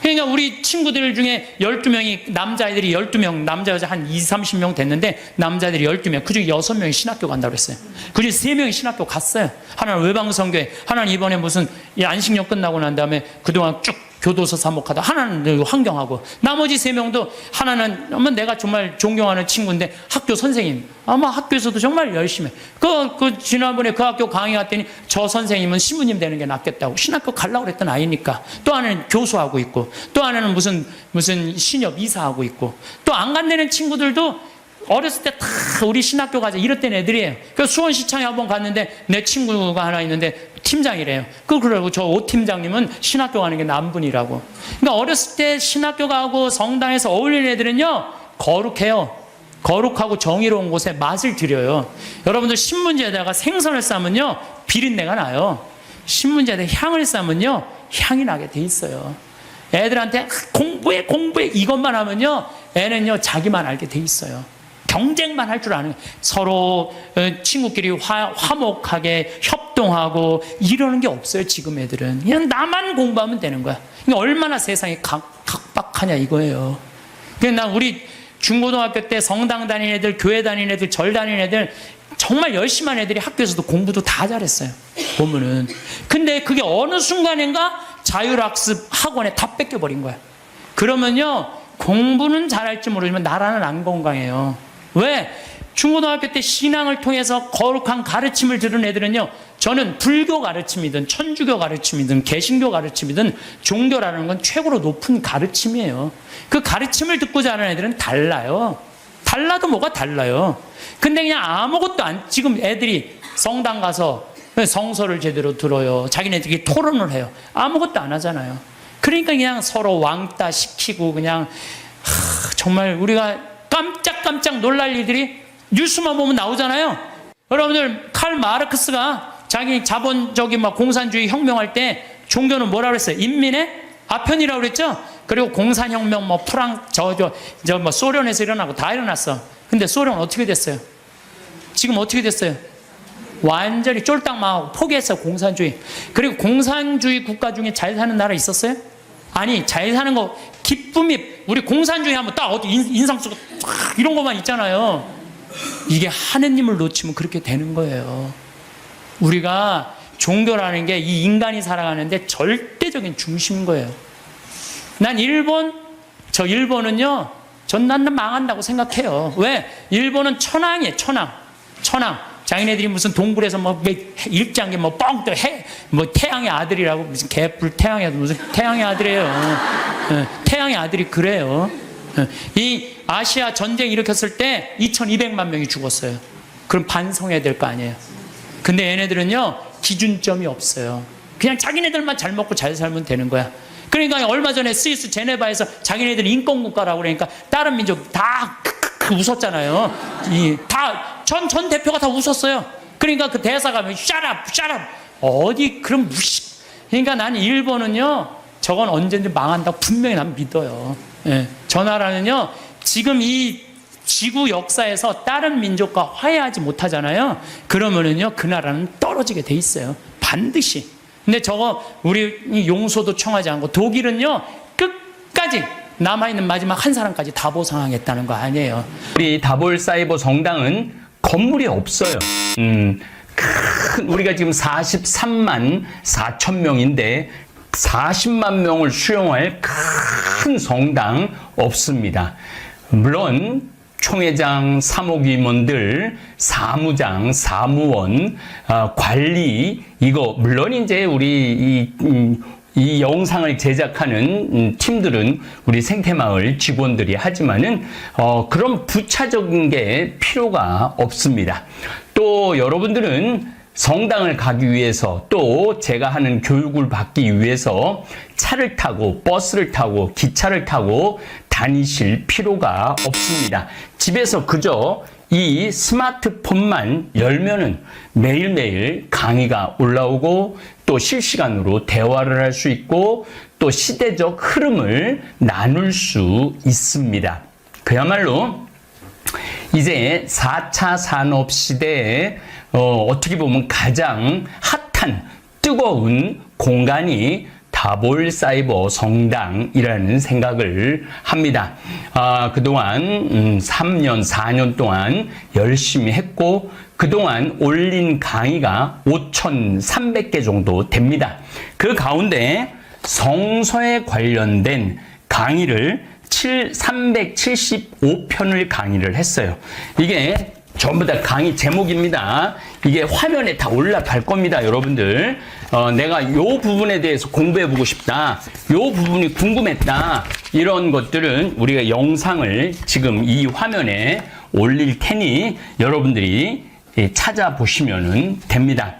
그러니까 우리 친구들 중에 12명이, 남자애들이 12명, 남자, 여자 한 20, 30명 됐는데 남자들이 12명, 그 중에 6명이 신학교 간다고 그랬어요. 그 중에 3명이 신학교 갔어요. 하나는 외방성교회, 하나는 이번에 무슨 안식년 끝나고 난 다음에 그동안 쭉 교도소 사목하다, 하나는 환경하고, 나머지 3명도, 하나는 내가 정말 존경하는 친구인데 학교 선생님, 아마 학교에서도 정말 열심히 지난번에 그 학교 강의 갔더니 저 선생님은 신부님 되는 게 낫겠다고 신학교 가려고 그랬던 아이니까. 또 하나는 교수하고 있고, 또 하나는 무슨 신협 이사하고 있고, 또 안 간다는 친구들도 어렸을 때 다 우리 신학교 가자 이랬던 애들이에요. 그래서 수원시청에 한번 갔는데 내 친구가 하나 있는데 팀장이래요. 그러고 저 오 팀장님은 신학교 가는 게 남분이라고. 그러니까 어렸을 때 신학교 가고 성당에서 어울리는 애들은요, 거룩해요. 거룩하고 정의로운 곳에 맛을 들여요. 여러분들 신문지에다가 생선을 싸면요, 비린내가 나요. 신문지에다가 향을 싸면요, 향이 나게 돼 있어요. 애들한테 공부해 이것만 하면요, 애는요 자기만 알게 돼 있어요. 경쟁만 할 줄 아는 거예요. 서로 친구끼리 화목하게 협동하고 이러는 게 없어요. 지금 애들은 그냥 나만 공부하면 되는 거야. 그러니까 얼마나 세상이 각박하냐 이거예요. 그러니까 난 우리 중고등학교 때 성당 다니는 애들, 교회 다니는 애들, 절 다니는 애들, 정말 열심히 한 애들이 학교에서도 공부도 다 잘했어요. 보면은. 근데 그게 어느 순간인가 자율학습 학원에 다 뺏겨버린 거야. 그러면요, 공부는 잘할지 모르지만 나라는 안 건강해요. 왜? 중고등학교 때 신앙을 통해서 거룩한 가르침을 들은 애들은요, 저는 불교 가르침이든 천주교 가르침이든 개신교 가르침이든 종교라는 건 최고로 높은 가르침이에요. 그 가르침을 듣고 자라는 애들은 달라요. 달라도 뭐가 달라요. 근데 그냥 아무것도 지금 애들이 성당 가서 성서를 제대로 들어요. 자기네들끼리 토론을 해요. 아무것도 안 하잖아요. 그러니까 그냥 서로 왕따 시키고 그냥 정말 우리가 깜짝깜짝 놀랄 일들이 뉴스만 보면 나오잖아요. 여러분들 칼 마르크스가 자기 자본적인 막 공산주의 혁명할 때 종교는 뭐라 그랬어요? 인민의 아편이라고 그랬죠? 그리고 공산혁명 뭐 뭐 소련에서 일어나고 다 일어났어. 근데 소련 어떻게 됐어요? 지금 어떻게 됐어요? 완전히 쫄딱 망하고 포기했어요, 공산주의. 그리고 공산주의 국가 중에 잘 사는 나라 있었어요? 아니, 잘 사는 거 기쁨이, 우리 공산주의 하면 딱 어디 인상 쓰고 이런 것만 있잖아요. 이게 하느님을 놓치면 그렇게 되는 거예요. 우리가 종교라는 게 이 인간이 살아가는데 절대적인 중심인 거예요. 난 일본은요, 난 망한다고 생각해요. 왜? 일본은 천황이에요, 천황. 자기네들이 무슨 동굴에서 뭐 일장기 뭐 뻥 떠 뭐 태양의 아들이라고 무슨 개뿔 태양의 아들 무슨 태양의 아들이에요. 태양의 아들이 그래요. 이 아시아 전쟁 일으켰을 때 2,200만 명이 죽었어요. 그럼 반성해야 될 거 아니에요. 근데 얘네들은요 기준점이 없어요. 그냥 자기네들만 잘 먹고 잘 살면 되는 거야. 그러니까 얼마 전에 스위스 제네바에서 자기네들 인권국가라고 그러니까 다른 민족 다 웃었잖아요. 전 대표가 다 웃었어요. 그러니까 그 대사가 shut up 어디 그런 무식. 그러니까 나는 일본은요 저건 언제든지 망한다고 분명히 난 믿어요. 예. 저 나라는요 지금 이 지구 역사에서 다른 민족과 화해하지 못하잖아요. 그러면은요 그 나라는 떨어지게 돼 있어요. 반드시. 근데 저거 우리 용서도 청하지 않고 독일은요 끝까지 남아있는 마지막 한 사람까지 다 보상하겠다는 거 아니에요. 우리 다볼 사이버 성당은 건물이 없어요. 우리가 지금 43만 4천 명인데 40만 명을 수용할 큰 성당 없습니다. 물론 총회장, 사목임원들, 사무장, 사무원, 관리 이거 물론 이제 우리 이 영상을 제작하는 팀들은 우리 생태마을 직원들이 하지만은 그런 부차적인 게 필요가 없습니다. 또 여러분들은 성당을 가기 위해서 또 제가 하는 교육을 받기 위해서 차를 타고 버스를 타고 기차를 타고 다니실 필요가 없습니다. 집에서 그저 이 스마트폰만 열면은 매일매일 강의가 올라오고 또 실시간으로 대화를 할 수 있고 또 시대적 흐름을 나눌 수 있습니다. 그야말로 이제 4차 산업 시대에 어떻게 보면 가장 핫한 뜨거운 공간이 다볼 사이버 성당이라는 생각을 합니다. 그동안 3년, 4년 동안 열심히 했고 그동안 올린 강의가 5,300개 정도 됩니다. 그 가운데 성서에 관련된 강의를 375편을 강의를 했어요. 이게 전부 다 강의 제목입니다. 이게 화면에 다 올라갈 겁니다, 여러분들. 내가 요 부분에 대해서 공부해보고 싶다. 요 부분이 궁금했다. 이런 것들은 우리가 영상을 지금 이 화면에 올릴 테니 여러분들이 찾아보시면 됩니다.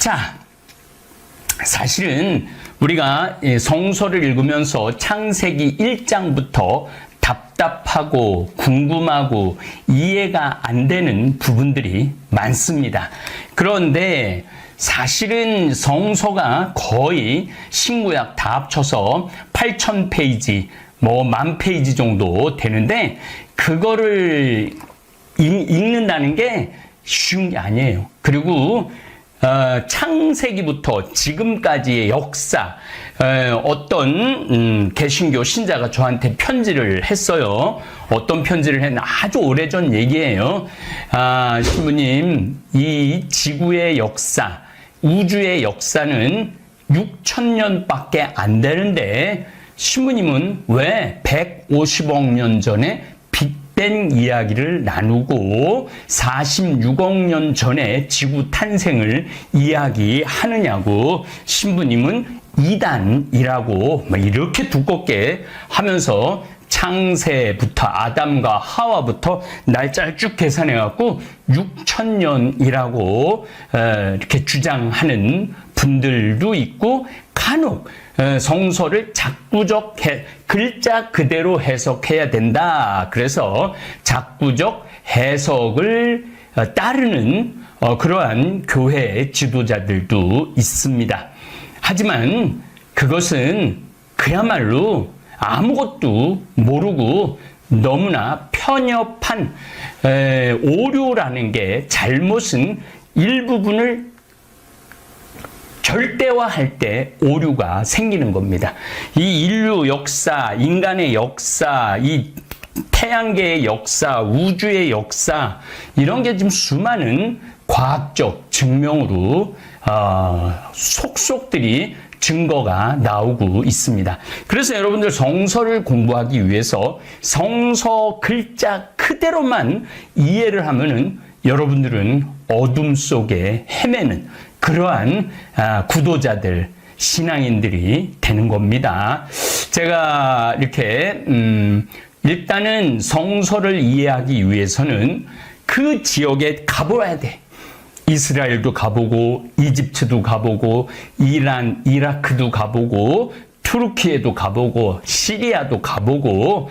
자, 사실은 우리가 성서를 읽으면서 창세기 1장부터 답답하고 궁금하고 이해가 안 되는 부분들이 많습니다. 그런데 사실은 성서가 거의 신구약 다 합쳐서 8,000페이지, 뭐 10,000페이지 정도 되는데 그거를 읽는다는 게 쉬운 게 아니에요. 그리고 창세기부터 지금까지의 역사, 어떤 개신교 신자가 저한테 편지를 했어요. 어떤 편지를 했나 아주 오래전 얘기예요. 신부님, 이 지구의 역사, 우주의 역사는 6,000년밖에 안 되는데 신부님은 왜 150억 년 전에 빅뱅 이야기를 나누고 46억 년 전에 지구 탄생을 이야기하느냐고, 신부님은 이단이라고 이렇게 두껍게 하면서 창세부터 아담과 하와부터 날짜를 쭉 계산해갖고 6,000년이라고 이렇게 주장하는 분들도 있고, 간혹 성서를 작구적 글자 그대로 해석해야 된다. 그래서 작구적 해석을 따르는 그러한 교회 지도자들도 있습니다. 하지만 그것은 그야말로 아무것도 모르고 너무나 편협한 오류라는 게, 잘못은 일부분을 절대화할 때 오류가 생기는 겁니다. 이 인류 역사, 인간의 역사, 이 태양계의 역사, 우주의 역사, 이런 게 지금 수많은 과학적 증명으로 속속들이 증거가 나오고 있습니다. 그래서 여러분들 성서를 공부하기 위해서 성서 글자 그대로만 이해를 하면은 여러분들은 어둠 속에 헤매는 그러한 구도자들, 신앙인들이 되는 겁니다. 제가 이렇게 일단은 성서를 이해하기 위해서는 그 지역에 가봐야 돼. 이스라엘도 가보고, 이집트도 가보고, 이란, 이라크도 가보고, 투르키에도 가보고, 시리아도 가보고,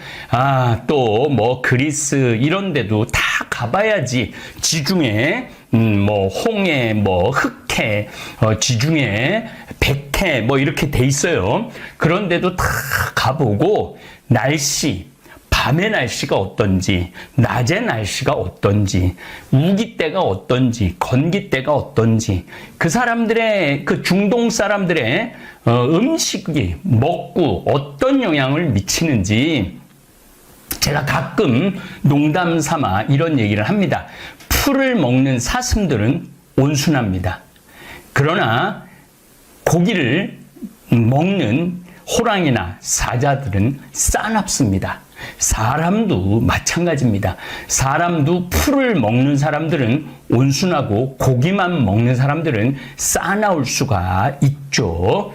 또 뭐 그리스 이런 데도 다 가봐야지. 지중해, 뭐 홍해, 뭐 흑해, 지중해, 백해 뭐 이렇게 돼 있어요. 그런데도 다 가보고, 날씨, 밤의 날씨가 어떤지, 낮의 날씨가 어떤지, 우기 때가 어떤지, 건기 때가 어떤지, 그 사람들의, 그 중동 사람들의 음식이 먹고 어떤 영향을 미치는지, 제가 가끔 농담 삼아 이런 얘기를 합니다. 풀을 먹는 사슴들은 온순합니다. 그러나 고기를 먹는 호랑이나 사자들은 싸납습니다. 사람도 마찬가지입니다. 사람도 풀을 먹는 사람들은 온순하고 고기만 먹는 사람들은 싸나울 수가 있죠.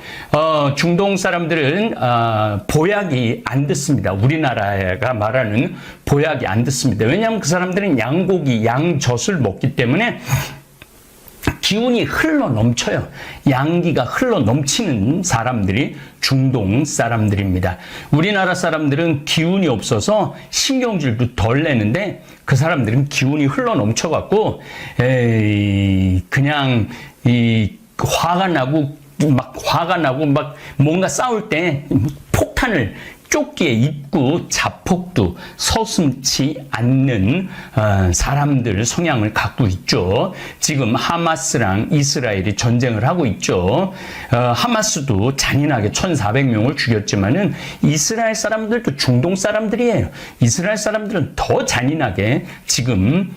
중동 사람들은 보약이 안 듣습니다. 우리나라가 말하는 보약이 안 듣습니다. 왜냐하면 그 사람들은 양고기, 양젖을 먹기 때문에 기운이 흘러 넘쳐요. 양기가 흘러 넘치는 사람들이 중동 사람들입니다. 우리나라 사람들은 기운이 없어서 신경질도 덜 내는데 그 사람들은 기운이 흘러 넘쳐갖고 그냥 화가 나고 막 뭔가 싸울 때 폭탄을 조끼에 입고 자폭도 서슴지 않는 사람들 성향을 갖고 있죠. 지금 하마스랑 이스라엘이 전쟁을 하고 있죠. 하마스도 잔인하게 1,400명을 죽였지만은 이스라엘 사람들도 중동 사람들이에요. 이스라엘 사람들은 더 잔인하게 지금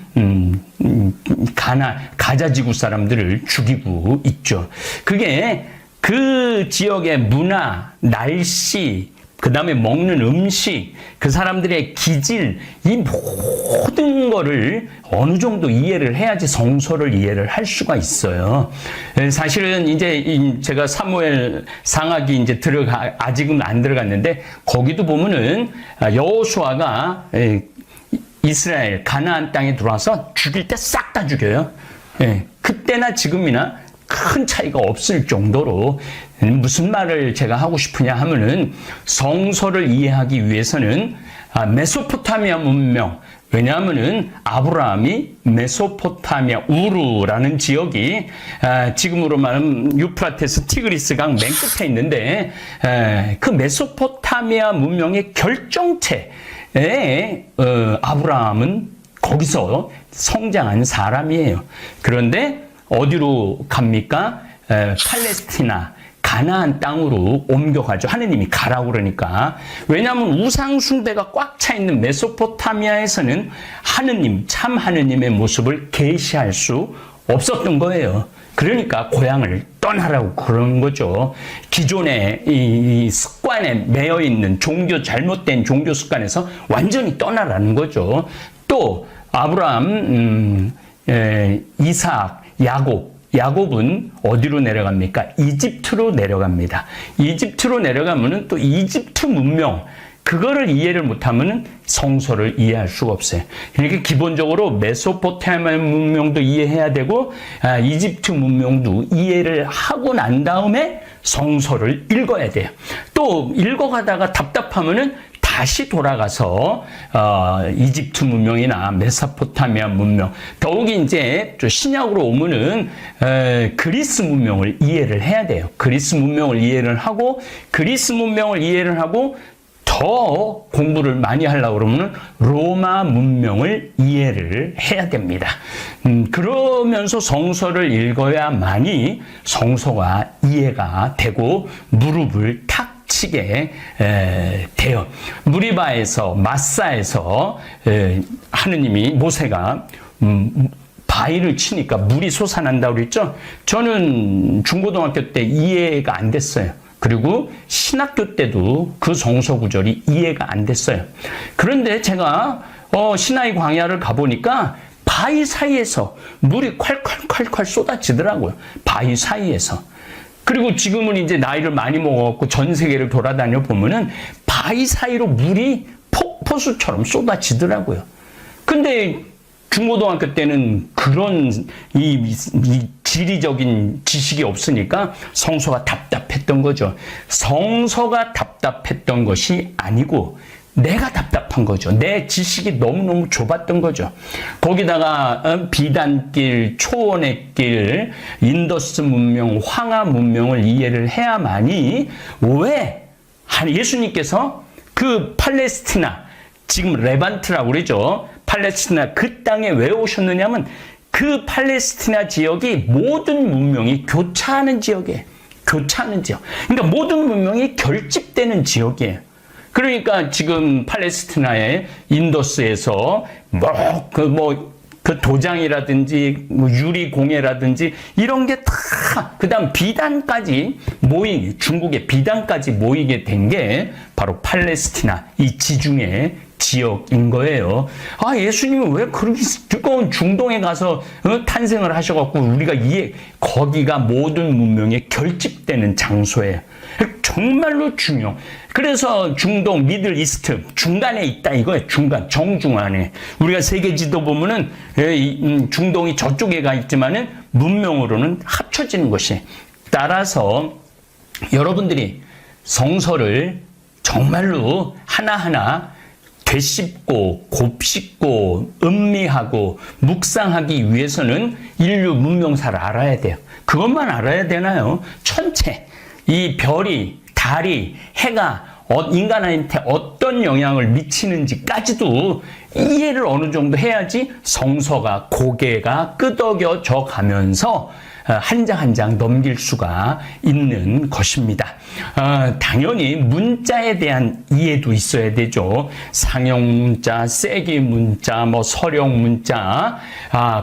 가자 지구 사람들을 죽이고 있죠. 그게 그 지역의 문화, 날씨, 그 다음에 먹는 음식, 그 사람들의 기질, 이 모든 거를 어느 정도 이해를 해야지 성서를 이해를 할 수가 있어요. 사실은 이제 제가 사무엘 상하기 이제 아직은 안 들어갔는데, 거기도 보면은 여호수아가 이스라엘 가나안 땅에 들어와서 죽일 때 싹 다 죽여요. 그때나 지금이나 큰 차이가 없을 정도로 무슨 말을 제가 하고 싶으냐 하면은 성서를 이해하기 위해서는 메소포타미아 문명, 왜냐하면은 아브라함이 메소포타미아 우르라는 지역이 지금으로 말하면 유프라테스 티그리스 강 맨 끝에 있는데 그 메소포타미아 문명의 결정체에 아브라함은 거기서 성장한 사람이에요. 그런데 어디로 갑니까? 팔레스티나, 가나안 땅으로 옮겨가죠. 하느님이 가라고 그러니까. 왜냐하면 우상 숭배가 꽉 차 있는 메소포타미아에서는 하느님, 참 하느님의 모습을 계시할 수 없었던 거예요. 그러니까 고향을 떠나라고 그러는 거죠. 기존의 이 습관에 매여 있는 잘못된 종교 습관에서 완전히 떠나라는 거죠. 또 아브라함, 이삭, 야곱은 어디로 내려갑니까? 이집트로 내려갑니다. 이집트로 내려가면은 또 이집트 문명, 그거를 이해를 못하면은 성서를 이해할 수가 없어요. 그러니까 기본적으로 메소포타미아 문명도 이해해야 되고, 이집트 문명도 이해를 하고 난 다음에 성서를 읽어야 돼요. 또 읽어가다가 답답하면은 다시 돌아가서 이집트 문명이나 메소포타미아 문명, 더욱이 이제 신약으로 오면은 그리스 문명을 이해를 해야 돼요. 그리스 문명을 이해를 하고 더 공부를 많이 하려고 그러면 로마 문명을 이해를 해야 됩니다. 그러면서 성서를 읽어야만이 성서가 이해가 되고 무릎을 탁 치게 돼요. 무리바에서 마사에서 하느님이 모세가 바위를 치니까 물이 솟아난다고 그랬죠. 저는 중고등학교 때 이해가 안 됐어요. 그리고 신학교 때도 그 성서 구절이 이해가 안 됐어요. 그런데 제가 시나이 광야를 가보니까 바위 사이에서 물이 콸콸콸콸 쏟아지더라고요. 바위 사이에서. 그리고 지금은 이제 나이를 많이 먹어갖고 전 세계를 돌아다녀 보면은 바위 사이로 물이 폭포수처럼 쏟아지더라고요. 근데 중고등학교 때는 그런 이 지리적인 지식이 없으니까 성서가 답답했던 거죠. 성서가 답답했던 것이 아니고 내가 답답한 거죠. 내 지식이 너무너무 좁았던 거죠. 거기다가 비단길, 초원의 길, 인더스 문명, 황하 문명을 이해를 해야만이 왜 예수님께서 그 팔레스티나, 지금 레반트라고 그러죠. 팔레스티나 그 땅에 왜 오셨느냐면 그 팔레스티나 지역이 모든 문명이 교차하는 지역이에요. 교차하는 지역. 그러니까 모든 문명이 결집되는 지역이에요. 그러니까 지금 팔레스티나의 인더스에서 그 도장이라든지 유리 공예라든지 이런 게 다 그다음 비단까지 중국의 비단까지 모이게 된 게 바로 팔레스티나 이 지중해 지역인 거예요. 예수님은 왜 그렇게 뜨거운 중동에 가서 탄생을 하셔갖고 우리가 거기가 모든 문명의 결집되는 장소예요. 정말로 중요. 그래서 중동, 미들 이스트 중간에 있다 이거예요. 중간, 정중앙에. 우리가 세계 지도 보면은 중동이 저쪽에 가 있지만은 문명으로는 합쳐지는 것이. 따라서 여러분들이 성서를 정말로 하나하나 되씹고 곱씹고 음미하고 묵상하기 위해서는 인류 문명사를 알아야 돼요. 그것만 알아야 되나요? 천체, 이 별이, 달이, 해가 인간한테 어떤 영향을 미치는지까지도 이해를 어느 정도 해야지 성서가 고개가 끄덕여져 가면서 한 장 한 장 넘길 수가 있는 것입니다. 당연히 문자에 대한 이해도 있어야 되죠. 상형 문자, 세기 문자, 서령 문자,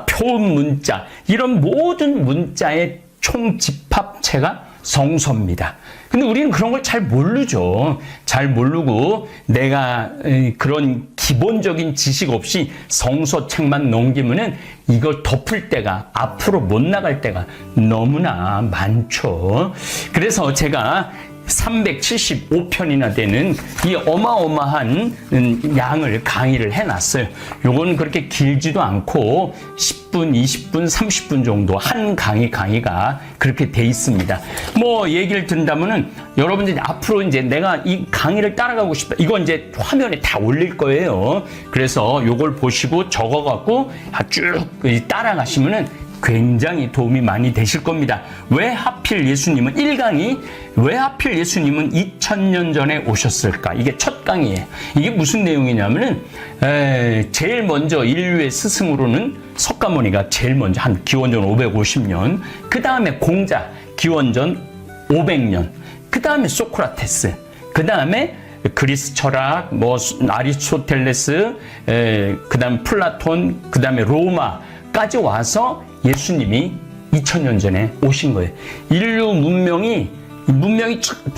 표음 문자, 이런 모든 문자의 총집합체가 성서입니다. 근데 우리는 그런 걸 잘 모르죠. 잘 모르고 내가 그런 기본적인 지식 없이 성서책만 넘기면은 이걸 덮을 때가 앞으로 못 나갈 때가 너무나 많죠. 그래서 제가 375편이나 되는 이 어마어마한 양을 강의를 해놨어요. 요건 그렇게 길지도 않고 10분, 20분, 30분 정도 한 강의가 그렇게 돼 있습니다. 뭐 얘기를 듣는다면은 여러분들이 앞으로 이제 내가 이 강의를 따라가고 싶다. 이건 이제 화면에 다 올릴 거예요. 그래서 요걸 보시고 적어갖고 쭉 따라가시면은 굉장히 도움이 많이 되실 겁니다. 왜 하필 예수님은 1강이 왜 하필 예수님은 2000년 전에 오셨을까? 이게 첫 강의예요. 이게 무슨 내용이냐면은 제일 먼저 인류의 스승으로는 석가모니가 제일 먼저 한 기원전 550년, 그 다음에 공자 기원전 500년, 그 다음에 소크라테스, 그 다음에 그리스 철학, 뭐 아리스토텔레스, 그 다음에 플라톤, 그 다음에 로마까지 와서 예수님이 2000년 전에 오신 거예요. 인류 문명이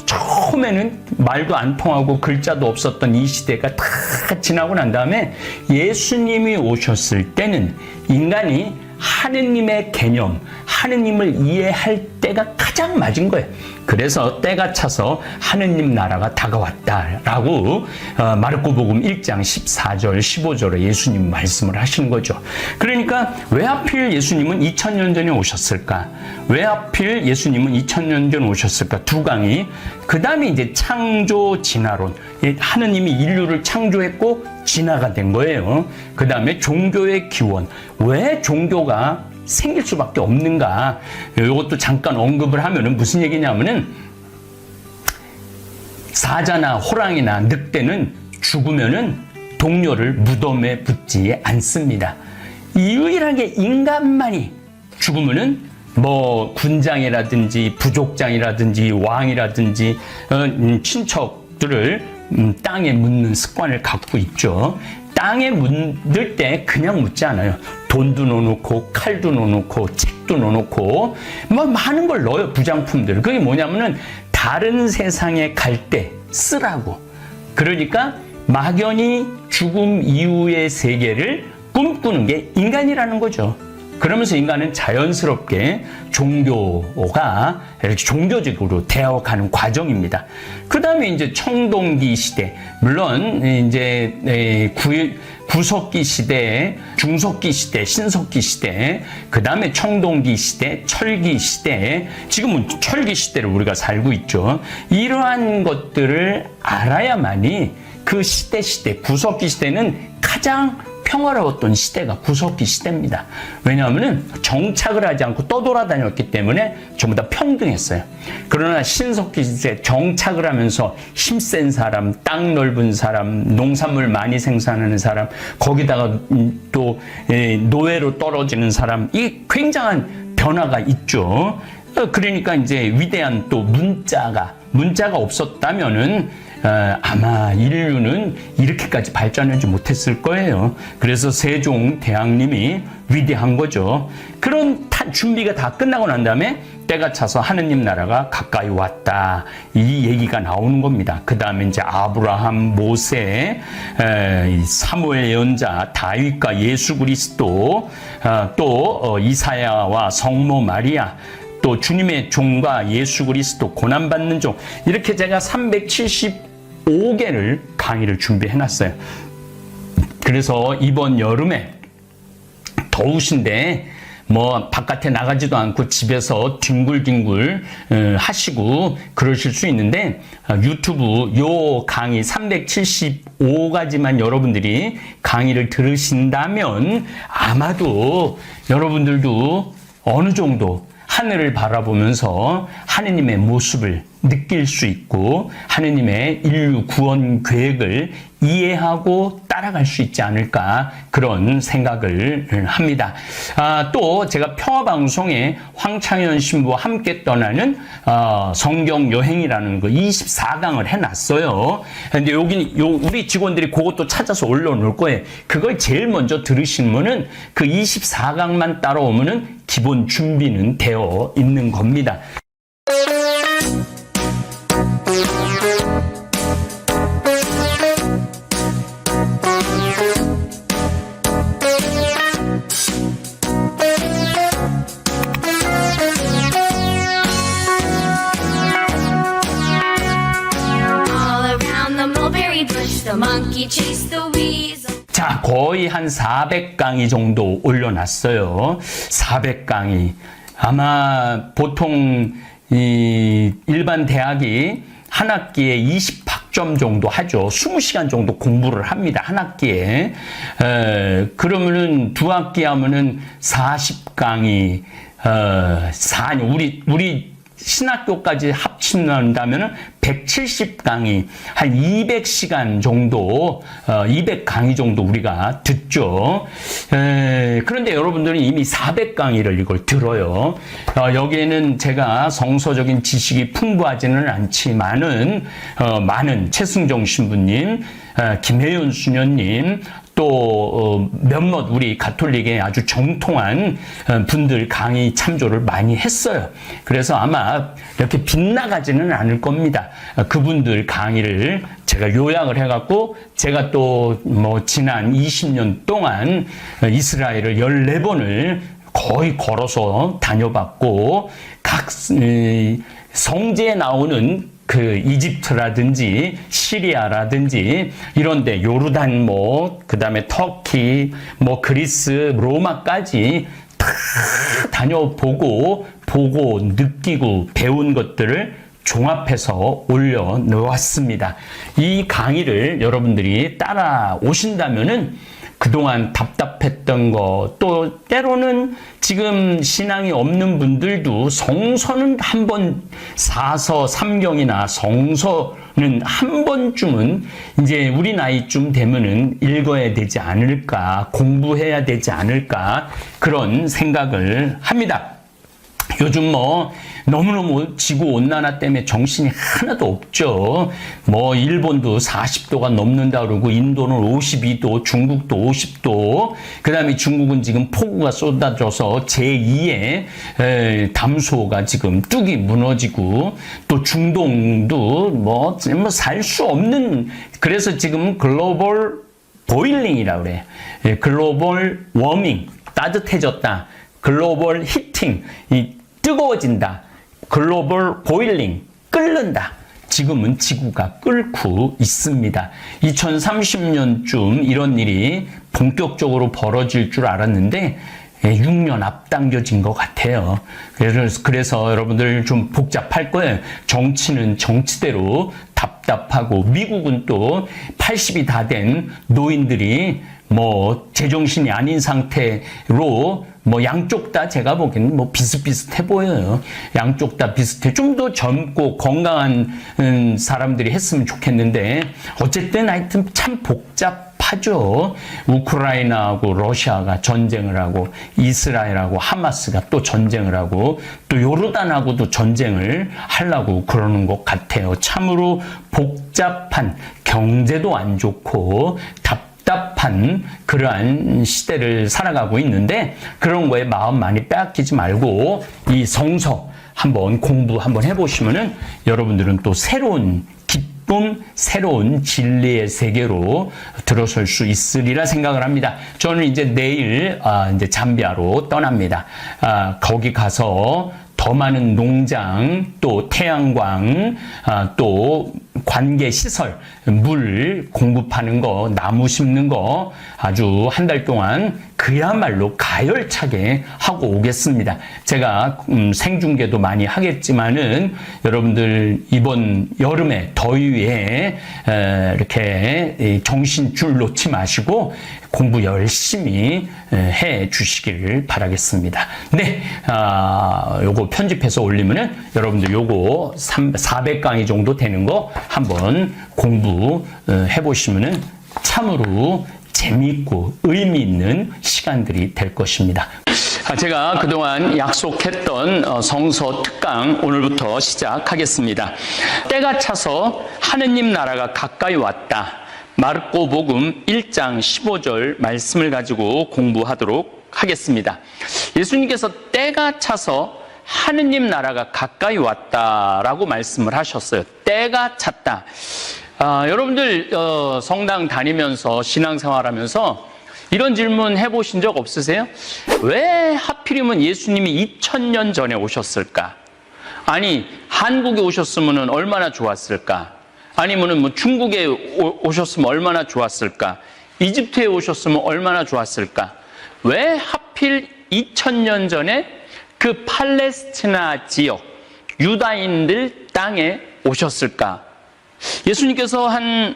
처음에는 말도 안 통하고 글자도 없었던 이 시대가 다 지나고 난 다음에 예수님이 오셨을 때는 인간이 하느님의 개념, 하느님을 이해할 때가 가장 맞은 거예요. 그래서 때가 차서 하느님 나라가 다가왔다라고 마르코복음 1장 14절 15절에 예수님 말씀을 하시는 거죠. 그러니까 왜 하필 예수님은 2000년 전에 오셨을까? 왜 하필 예수님은 2000년 전에 오셨을까? 두 강의. 그 다음에 이제 창조 진화론. 하느님이 인류를 창조했고 진화가 된 거예요. 그 다음에 종교의 기원. 왜 종교가 생길 수밖에 없는가? 이것도 잠깐 언급을 하면은 무슨 얘기냐면은 사자나 호랑이나 늑대는 죽으면은 동료를 무덤에 묻지 않습니다. 유일하게 인간만이 죽으면은 뭐 군장이라든지 부족장이라든지 왕이라든지 친척들을 땅에 묻는 습관을 갖고 있죠. 땅에 묻을 때 그냥 묻지 않아요. 돈도 넣어놓고 칼도 넣어놓고 책도 넣어놓고 뭐 많은 걸 넣어요. 부장품들. 그게 뭐냐면은 다른 세상에 갈 때 쓰라고. 그러니까 막연히 죽음 이후의 세계를 꿈꾸는 게 인간이라는 거죠. 그러면서 인간은 자연스럽게 종교가 이렇게 종교적으로 되어가는 과정입니다. 그 다음에 이제 청동기 시대, 물론 이제 구석기 시대, 중석기 시대, 신석기 시대, 그 다음에 청동기 시대, 철기 시대, 지금은 철기 시대를 우리가 살고 있죠. 이러한 것들을 알아야만이 그 시대, 구석기 시대는 가장 평화로웠던 시대가 구석기 시대입니다. 왜냐하면 정착을 하지 않고 떠돌아다녔기 때문에 전부 다 평등했어요. 그러나 신석기 시대 정착을 하면서 힘센 사람, 땅 넓은 사람, 농산물 많이 생산하는 사람, 거기다가 또 노예로 떨어지는 사람, 이 굉장한 변화가 있죠. 그러니까 이제 위대한 또 문자가 없었다면은 아마 인류는 이렇게까지 발전하지 못했을 거예요. 그래서 세종대왕님이 위대한 거죠. 그런 준비가 다 끝나고 난 다음에 때가 차서 하느님 나라가 가까이 왔다. 이 얘기가 나오는 겁니다. 그 다음에 이제 아브라함, 모세, 사무엘 예언자, 다윗과 예수 그리스도, 또 이사야와 성모 마리아, 또 주님의 종과 예수 그리스도 고난받는 종, 이렇게 제가 375개를 강의를 준비해놨어요. 그래서 이번 여름에 더우신데 뭐 바깥에 나가지도 않고 집에서 뒹굴뒹굴 하시고 그러실 수 있는데 유튜브 요 강의 375가지만 여러분들이 강의를 들으신다면 아마도 여러분들도 어느 정도 하늘을 바라보면서 하느님의 모습을 느낄 수 있고 하느님의 인류 구원 계획을 이해하고 따라갈 수 있지 않을까, 그런 생각을 합니다. 또 제가 평화방송에 황창현 신부와 함께 떠나는 성경 여행이라는 거 24강을 해놨어요. 근데 우리 직원들이 그것도 찾아서 올려놓을 거예요. 그걸 제일 먼저 들으시면은 그 24강만 따라오면은 기본 준비는 되어 있는 겁니다. The monkey chased the weasel. 자, 거의 한 400강의 정도 올려놨어요. 400강의. 아마 보통 이 일반 대학이 한 학기에 20학점 정도 하죠. 20시간 정도 공부를 합니다. 한 학기에. 그러면은 두 학기 하면은 40강의, 우리 신학교까지 합친다면은 170강의, 한 200시간 정도, 200강의 정도 우리가 듣죠. 그런데 여러분들은 이미 400강의를 이걸 들어요. 여기에는 제가 성서적인 지식이 풍부하지는 않지만은, 많은 최승정 신부님, 김혜윤 수녀님, 또 몇몇 우리 가톨릭의 아주 정통한 분들 강의 참조를 많이 했어요. 그래서 아마 이렇게 빗나가지는 않을 겁니다. 그분들 강의를 제가 요약을 해갖고 제가 또 뭐 지난 20년 동안 이스라엘을 14번을 거의 걸어서 다녀봤고 각 성지에 나오는 그 이집트라든지 시리아라든지 이런데 요르단 그다음에 터키 그리스 로마까지 다 다녀보고 보고 느끼고 배운 것들을 종합해서 올려놓았습니다. 이 강의를 여러분들이 따라오신다면은 그동안 답답했던 거, 또 때로는 지금 신앙이 없는 분들도 성서는 한 번, 사서, 삼경이나 성서는 한 번쯤은 이제 우리 나이쯤 되면은 읽어야 되지 않을까, 공부해야 되지 않을까, 그런 생각을 합니다. 요즘 너무너무 지구온난화 때문에 정신이 하나도 없죠. 일본도 40도가 넘는다 그러고, 인도는 52도, 중국도 50도, 그 다음에 중국은 지금 폭우가 쏟아져서 제2의 담수호가 지금 뚝이 무너지고, 또 중동도 살 수 없는, 그래서 지금 글로벌 보일링이라고 그래. 글로벌 워밍, 따뜻해졌다. 글로벌 히팅, 뜨거워진다. 글로벌 보일링, 끓는다. 지금은 지구가 끓고 있습니다. 2030년쯤 이런 일이 본격적으로 벌어질 줄 알았는데 6년 앞당겨진 것 같아요. 그래서 여러분들 좀 복잡할 거예요. 정치는 정치대로 답답하고, 미국은 또 80이 다 된 노인들이 제정신이 아닌 상태로 양쪽 다 제가 보기에는 비슷비슷해 보여요. 양쪽 다 비슷해. 좀 더 젊고 건강한 사람들이 했으면 좋겠는데, 어쨌든 하여튼 참 복잡하죠. 우크라이나하고 러시아가 전쟁을 하고, 이스라엘하고 하마스가 또 전쟁을 하고, 또 요르단하고도 전쟁을 하려고 그러는 것 같아요. 참으로 복잡한, 경제도 안 좋고 답답한 그러한 시대를 살아가고 있는데, 그런 거에 마음 많이 빼앗기지 말고 이 성서 한번 공부 한번 해보시면은 여러분들은 또 새로운 기쁨, 새로운 진리의 세계로 들어설 수 있으리라 생각을 합니다. 저는 이제 내일 이제 잠비아로 떠납니다. 거기 가서 더 많은 농장, 또 태양광, 또 관계 시설, 물 공급하는 거, 나무 심는 거 아주 한 달 동안 그야말로 가열차게 하고 오겠습니다. 제가 생중계도 많이 하겠지만은 여러분들 이번 여름에 더위에 이렇게 정신줄 놓지 마시고 공부 열심히 해 주시기를 바라겠습니다. 네, 요거 편집해서 올리면은 여러분들 요거 400강의 정도 되는 거 한번 공부 해보시면은 참으로 재미있고 의미 있는 시간들이 될 것입니다. 제가 그동안 약속했던 성서 특강 오늘부터 시작하겠습니다. 때가 차서 하느님 나라가 가까이 왔다. 마르코복음 1장 15절 말씀을 가지고 공부하도록 하겠습니다. 예수님께서 때가 차서 하느님 나라가 가까이 왔다라고 말씀을 하셨어요. 때가 찼다. 여러분들 성당 다니면서 신앙생활하면서 이런 질문 해보신 적 없으세요? 왜 하필이면 예수님이 2000년 전에 오셨을까? 아니, 한국에 오셨으면 얼마나 좋았을까? 아니면은 뭐 중국에 오셨으면 얼마나 좋았을까? 이집트에 오셨으면 얼마나 좋았을까? 왜 하필 2000년 전에 그 팔레스티나 지역, 유다인들 땅에 오셨을까? 예수님께서 한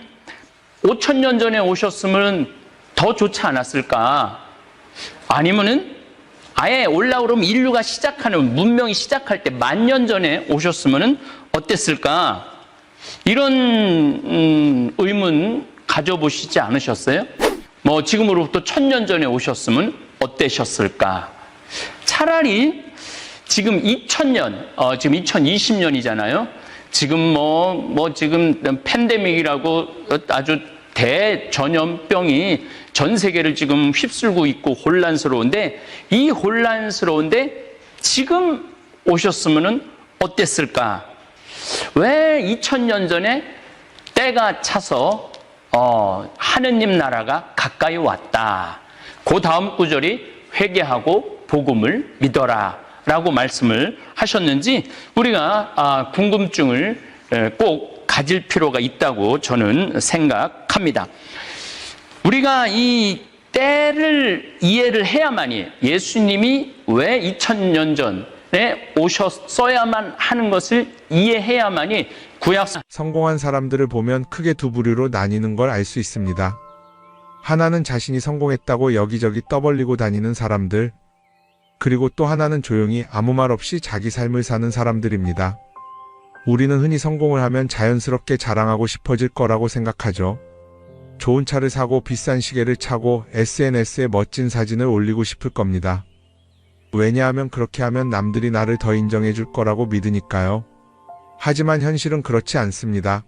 5000년 전에 오셨으면 더 좋지 않았을까? 아니면은 아예 올라오면 인류가 시작하는, 문명이 시작할 때 10,000년 전에 오셨으면 어땠을까? 이런 의문 가져보시지 않으셨어요? 뭐 지금으로부터 1000년 전에 오셨으면 어떠셨을까? 차라리 지금 2000년, 지금 2020년이잖아요. 지금 지금 팬데믹이라고 아주 대전염병이 전 세계를 지금 휩쓸고 있고 혼란스러운데, 이 혼란스러운데 지금 오셨으면 어땠을까? 왜 2000년 전에 때가 차서 하느님 나라가 가까이 왔다. 그 다음 구절이 회개하고 복음을 믿어라 라고 말씀을 하셨는지 우리가 궁금증을 꼭 가질 필요가 있다고 저는 생각합니다. 우리가 이 때를 이해를 해야만이, 예수님이 왜 2000년 전에 오셨어야만 하는 것을 이해해야만이 구약 성공한 사람들을 보면 크게 두 부류로 나뉘는 걸 알 수 있습니다. 하나는 자신이 성공했다고 여기저기 떠벌리고 다니는 사람들, 그리고 또 하나는 조용히 아무 말 없이 자기 삶을 사는 사람들입니다. 우리는 흔히 성공을 하면 자연스럽게 자랑하고 싶어질 거라고 생각하죠. 좋은 차를 사고 비싼 시계를 차고 SNS에 멋진 사진을 올리고 싶을 겁니다. 왜냐하면 그렇게 하면 남들이 나를 더 인정해 줄 거라고 믿으니까요. 하지만 현실은 그렇지 않습니다.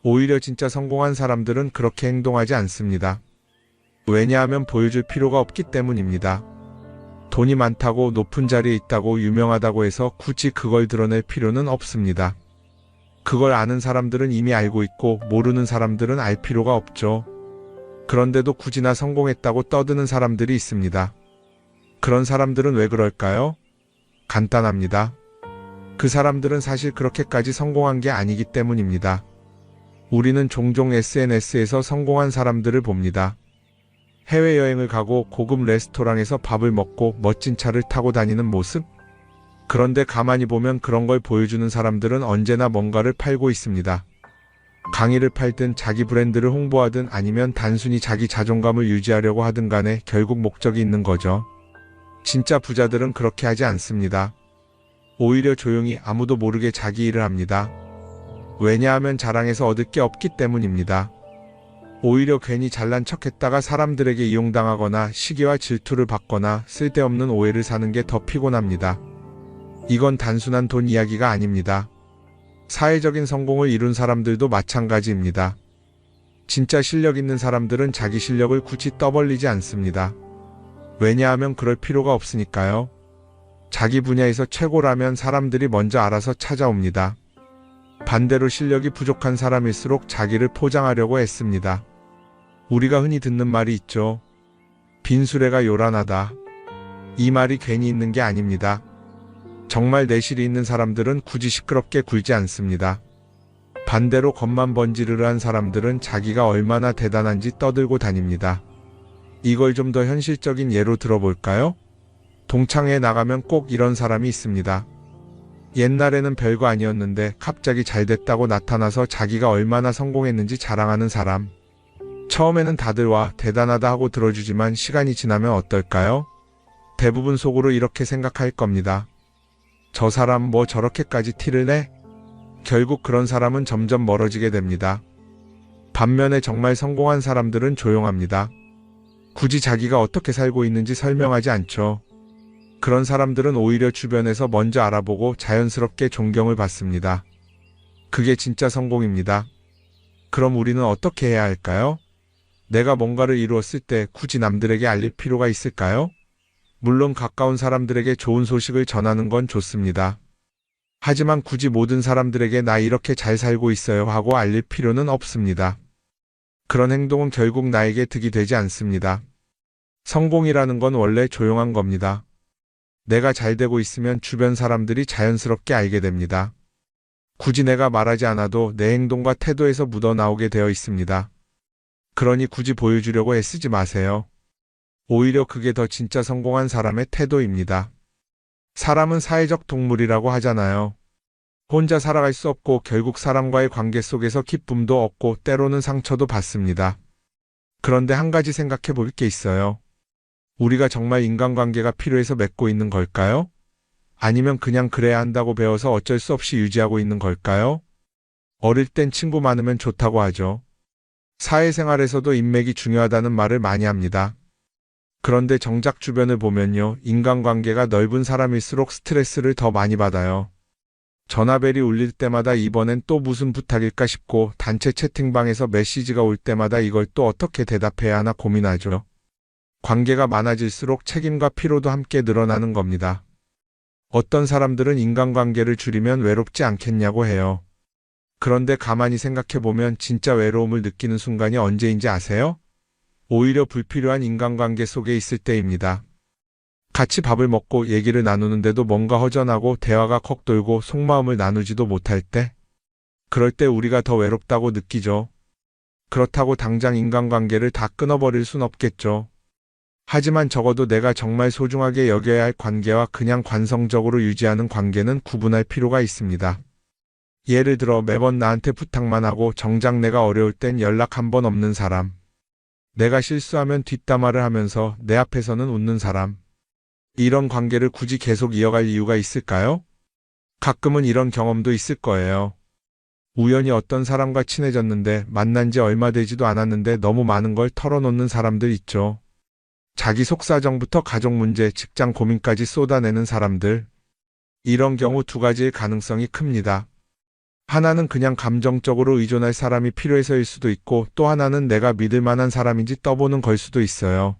오히려 진짜 성공한 사람들은 그렇게 행동하지 않습니다. 왜냐하면 보여줄 필요가 없기 때문입니다. 돈이 많다고, 높은 자리에 있다고, 유명하다고 해서 굳이 그걸 드러낼 필요는 없습니다. 그걸 아는 사람들은 이미 알고 있고 모르는 사람들은 알 필요가 없죠. 그런데도 굳이나 성공했다고 떠드는 사람들이 있습니다. 그런 사람들은 왜 그럴까요? 간단합니다. 그 사람들은 사실 그렇게까지 성공한 게 아니기 때문입니다. 우리는 종종 SNS에서 성공한 사람들을 봅니다. 해외여행을 가고 고급 레스토랑에서 밥을 먹고 멋진 차를 타고 다니는 모습? 그런데 가만히 보면 그런 걸 보여주는 사람들은 언제나 뭔가를 팔고 있습니다. 강의를 팔든 자기 브랜드를 홍보하든 아니면 단순히 자기 자존감을 유지하려고 하든 간에 결국 목적이 있는 거죠. 진짜 부자들은 그렇게 하지 않습니다. 오히려 조용히 아무도 모르게 자기 일을 합니다. 왜냐하면 자랑해서 얻을 게 없기 때문입니다. 오히려 괜히 잘난 척했다가 사람들에게 이용당하거나 시기와 질투를 받거나 쓸데없는 오해를 사는 게 더 피곤합니다. 이건 단순한 돈 이야기가 아닙니다. 사회적인 성공을 이룬 사람들도 마찬가지입니다. 진짜 실력 있는 사람들은 자기 실력을 굳이 떠벌리지 않습니다. 왜냐하면 그럴 필요가 없으니까요. 자기 분야에서 최고라면 사람들이 먼저 알아서 찾아옵니다. 반대로 실력이 부족한 사람일수록 자기를 포장하려고 애씁니다. 우리가 흔히 듣는 말이 있죠. 빈수레가 요란하다. 이 말이 괜히 있는 게 아닙니다. 정말 내실이 있는 사람들은 굳이 시끄럽게 굴지 않습니다. 반대로 겉만 번지르르한 사람들은 자기가 얼마나 대단한지 떠들고 다닙니다. 이걸 좀 더 현실적인 예로 들어볼까요? 동창회에 나가면 꼭 이런 사람이 있습니다. 옛날에는 별거 아니었는데 갑자기 잘 됐다고 나타나서 자기가 얼마나 성공했는지 자랑하는 사람. 처음에는 다들 와 대단하다 하고 들어주지만 시간이 지나면 어떨까요? 대부분 속으로 이렇게 생각할 겁니다. 저 사람 뭐 저렇게까지 티를 내? 결국 그런 사람은 점점 멀어지게 됩니다. 반면에 정말 성공한 사람들은 조용합니다. 굳이 자기가 어떻게 살고 있는지 설명하지 않죠. 그런 사람들은 오히려 주변에서 먼저 알아보고 자연스럽게 존경을 받습니다. 그게 진짜 성공입니다. 그럼 우리는 어떻게 해야 할까요? 내가 뭔가를 이루었을 때 굳이 남들에게 알릴 필요가 있을까요? 물론 가까운 사람들에게 좋은 소식을 전하는 건 좋습니다. 하지만 굳이 모든 사람들에게 나 이렇게 잘 살고 있어요 하고 알릴 필요는 없습니다. 그런 행동은 결국 나에게 득이 되지 않습니다. 성공이라는 건 원래 조용한 겁니다. 내가 잘 되고 있으면 주변 사람들이 자연스럽게 알게 됩니다. 굳이 내가 말하지 않아도 내 행동과 태도에서 묻어나오게 되어 있습니다. 그러니 굳이 보여주려고 애쓰지 마세요. 오히려 그게 더 진짜 성공한 사람의 태도입니다. 사람은 사회적 동물이라고 하잖아요. 혼자 살아갈 수 없고 결국 사람과의 관계 속에서 기쁨도 얻고 때로는 상처도 받습니다. 그런데 한 가지 생각해 볼 게 있어요. 우리가 정말 인간관계가 필요해서 맺고 있는 걸까요? 아니면 그냥 그래야 한다고 배워서 어쩔 수 없이 유지하고 있는 걸까요? 어릴 땐 친구 많으면 좋다고 하죠. 사회생활에서도 인맥이 중요하다는 말을 많이 합니다. 그런데 정작 주변을 보면요, 인간관계가 넓은 사람일수록 스트레스를 더 많이 받아요. 전화벨이 울릴 때마다 이번엔 또 무슨 부탁일까 싶고 단체 채팅방에서 메시지가 올 때마다 이걸 또 어떻게 대답해야 하나 고민하죠. 관계가 많아질수록 책임과 피로도 함께 늘어나는 겁니다. 어떤 사람들은 인간관계를 줄이면 외롭지 않겠냐고 해요. 그런데 가만히 생각해보면 진짜 외로움을 느끼는 순간이 언제인지 아세요? 오히려 불필요한 인간관계 속에 있을 때입니다. 같이 밥을 먹고 얘기를 나누는데도 뭔가 허전하고 대화가 컥 돌고 속마음을 나누지도 못할 때, 그럴 때 우리가 더 외롭다고 느끼죠. 그렇다고 당장 인간관계를 다 끊어버릴 순 없겠죠. 하지만 적어도 내가 정말 소중하게 여겨야 할 관계와 그냥 관성적으로 유지하는 관계는 구분할 필요가 있습니다. 예를 들어 매번 나한테 부탁만 하고 정작 내가 어려울 땐 연락 한 번 없는 사람. 내가 실수하면 뒷담화를 하면서 내 앞에서는 웃는 사람. 이런 관계를 굳이 계속 이어갈 이유가 있을까요? 가끔은 이런 경험도 있을 거예요. 우연히 어떤 사람과 친해졌는데 만난 지 얼마 되지도 않았는데 너무 많은 걸 털어놓는 사람들 있죠. 자기 속사정부터 가족 문제, 직장 고민까지 쏟아내는 사람들. 이런 경우 두 가지의 가능성이 큽니다. 하나는 그냥 감정적으로 의존할 사람이 필요해서일 수도 있고 또 하나는 내가 믿을 만한 사람인지 떠보는 걸 수도 있어요.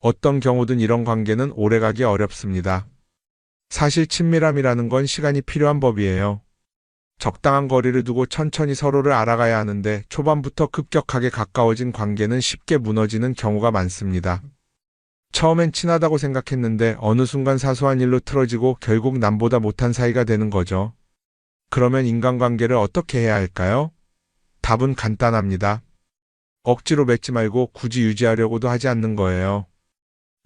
어떤 경우든 이런 관계는 오래가기 어렵습니다. 사실 친밀함이라는 건 시간이 필요한 법이에요. 적당한 거리를 두고 천천히 서로를 알아가야 하는데 초반부터 급격하게 가까워진 관계는 쉽게 무너지는 경우가 많습니다. 처음엔 친하다고 생각했는데 어느 순간 사소한 일로 틀어지고 결국 남보다 못한 사이가 되는 거죠. 그러면 인간관계를 어떻게 해야 할까요? 답은 간단합니다. 억지로 맺지 말고 굳이 유지하려고도 하지 않는 거예요.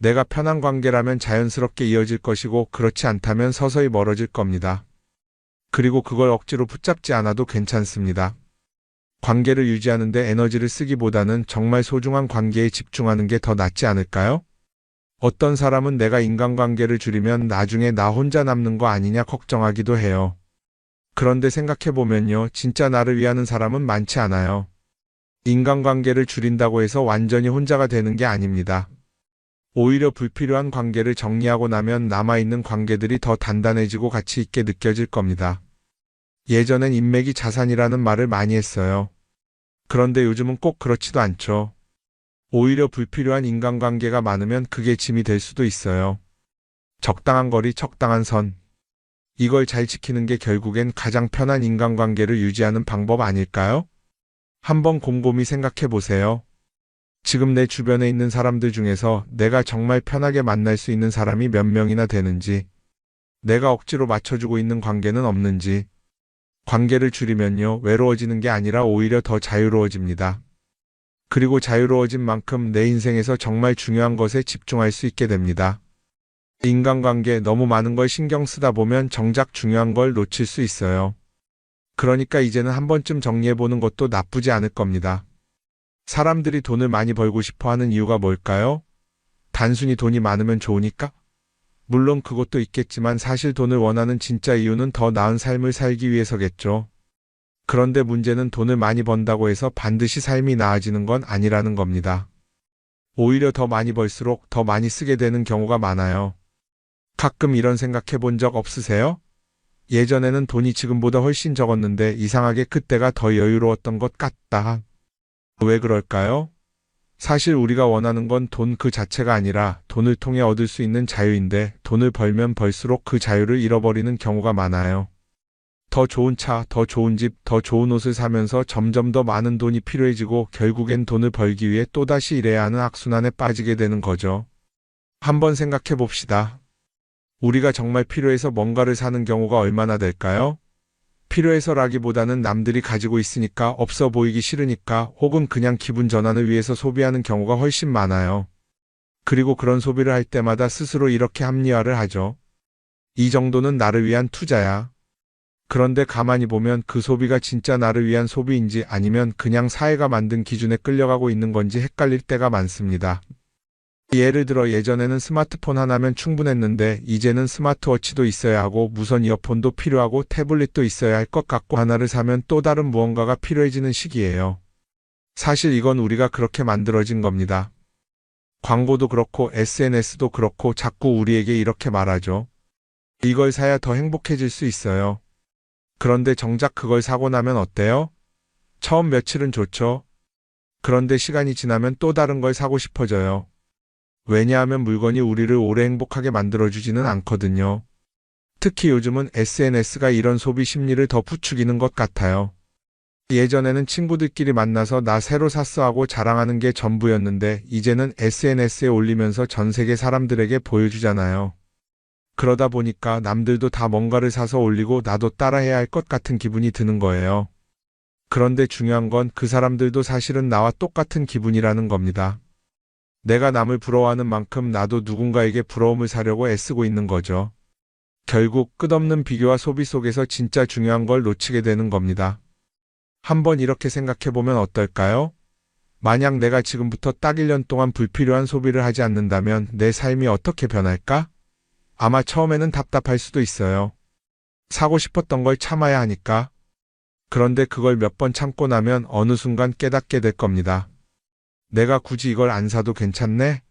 내가 편한 관계라면 자연스럽게 이어질 것이고 그렇지 않다면 서서히 멀어질 겁니다. 그리고 그걸 억지로 붙잡지 않아도 괜찮습니다. 관계를 유지하는데 에너지를 쓰기보다는 정말 소중한 관계에 집중하는 게 더 낫지 않을까요? 어떤 사람은 내가 인간관계를 줄이면 나중에 나 혼자 남는 거 아니냐 걱정하기도 해요. 그런데 생각해보면요, 진짜 나를 위하는 사람은 많지 않아요. 인간관계를 줄인다고 해서 완전히 혼자가 되는 게 아닙니다. 오히려 불필요한 관계를 정리하고 나면 남아있는 관계들이 더 단단해지고 가치 있게 느껴질 겁니다. 예전엔 인맥이 자산이라는 말을 많이 했어요. 그런데 요즘은 꼭 그렇지도 않죠. 오히려 불필요한 인간관계가 많으면 그게 짐이 될 수도 있어요. 적당한 거리, 적당한 선. 이걸 잘 지키는 게 결국엔 가장 편한 인간관계를 유지하는 방법 아닐까요? 한번 곰곰이 생각해 보세요. 지금 내 주변에 있는 사람들 중에서 내가 정말 편하게 만날 수 있는 사람이 몇 명이나 되는지, 내가 억지로 맞춰주고 있는 관계는 없는지. 관계를 줄이면요, 외로워지는 게 아니라 오히려 더 자유로워집니다. 그리고 자유로워진 만큼 내 인생에서 정말 중요한 것에 집중할 수 있게 됩니다. 인간관계 너무 많은 걸 신경 쓰다 보면 정작 중요한 걸 놓칠 수 있어요. 그러니까 이제는 한 번쯤 정리해보는 것도 나쁘지 않을 겁니다. 사람들이 돈을 많이 벌고 싶어 하는 이유가 뭘까요? 단순히 돈이 많으면 좋으니까? 물론 그것도 있겠지만 사실 돈을 원하는 진짜 이유는 더 나은 삶을 살기 위해서겠죠. 그런데 문제는 돈을 많이 번다고 해서 반드시 삶이 나아지는 건 아니라는 겁니다. 오히려 더 많이 벌수록 더 많이 쓰게 되는 경우가 많아요. 가끔 이런 생각해 본 적 없으세요? 예전에는 돈이 지금보다 훨씬 적었는데 이상하게 그때가 더 여유로웠던 것 같다. 왜 그럴까요? 사실 우리가 원하는 건 돈 그 자체가 아니라 돈을 통해 얻을 수 있는 자유인데 돈을 벌면 벌수록 그 자유를 잃어버리는 경우가 많아요. 더 좋은 차, 더 좋은 집, 더 좋은 옷을 사면서 점점 더 많은 돈이 필요해지고 결국엔 돈을 벌기 위해 또다시 일해야 하는 악순환에 빠지게 되는 거죠. 한번 생각해 봅시다. 우리가 정말 필요해서 뭔가를 사는 경우가 얼마나 될까요? 필요해서라기보다는 남들이 가지고 있으니까 없어 보이기 싫으니까 혹은 그냥 기분 전환을 위해서 소비하는 경우가 훨씬 많아요. 그리고 그런 소비를 할 때마다 스스로 이렇게 합리화를 하죠. 이 정도는 나를 위한 투자야. 그런데 가만히 보면 그 소비가 진짜 나를 위한 소비인지 아니면 그냥 사회가 만든 기준에 끌려가고 있는 건지 헷갈릴 때가 많습니다. 예를 들어 예전에는 스마트폰 하나면 충분했는데 이제는 스마트워치도 있어야 하고 무선 이어폰도 필요하고 태블릿도 있어야 할 것 같고 하나를 사면 또 다른 무언가가 필요해지는 시기예요. 사실 이건 우리가 그렇게 만들어진 겁니다. 광고도 그렇고 SNS도 그렇고 자꾸 우리에게 이렇게 말하죠. 이걸 사야 더 행복해질 수 있어요. 그런데 정작 그걸 사고 나면 어때요? 처음 며칠은 좋죠. 그런데 시간이 지나면 또 다른 걸 사고 싶어져요. 왜냐하면 물건이 우리를 오래 행복하게 만들어주지는 않거든요. 특히 요즘은 SNS가 이런 소비 심리를 더 부추기는 것 같아요. 예전에는 친구들끼리 만나서 나 새로 샀어 하고 자랑하는 게 전부였는데 이제는 SNS에 올리면서 전 세계 사람들에게 보여주잖아요. 그러다 보니까 남들도 다 뭔가를 사서 올리고 나도 따라해야 할 것 같은 기분이 드는 거예요. 그런데 중요한 건 그 사람들도 사실은 나와 똑같은 기분이라는 겁니다. 내가 남을 부러워하는 만큼 나도 누군가에게 부러움을 사려고 애쓰고 있는 거죠. 결국 끝없는 비교와 소비 속에서 진짜 중요한 걸 놓치게 되는 겁니다. 한번 이렇게 생각해보면 어떨까요? 만약 내가 지금부터 딱 1년 동안 불필요한 소비를 하지 않는다면 내 삶이 어떻게 변할까? 아마 처음에는 답답할 수도 있어요. 사고 싶었던 걸 참아야 하니까. 그런데 그걸 몇 번 참고 나면 어느 순간 깨닫게 될 겁니다. 내가 굳이 이걸 안 사도 괜찮네?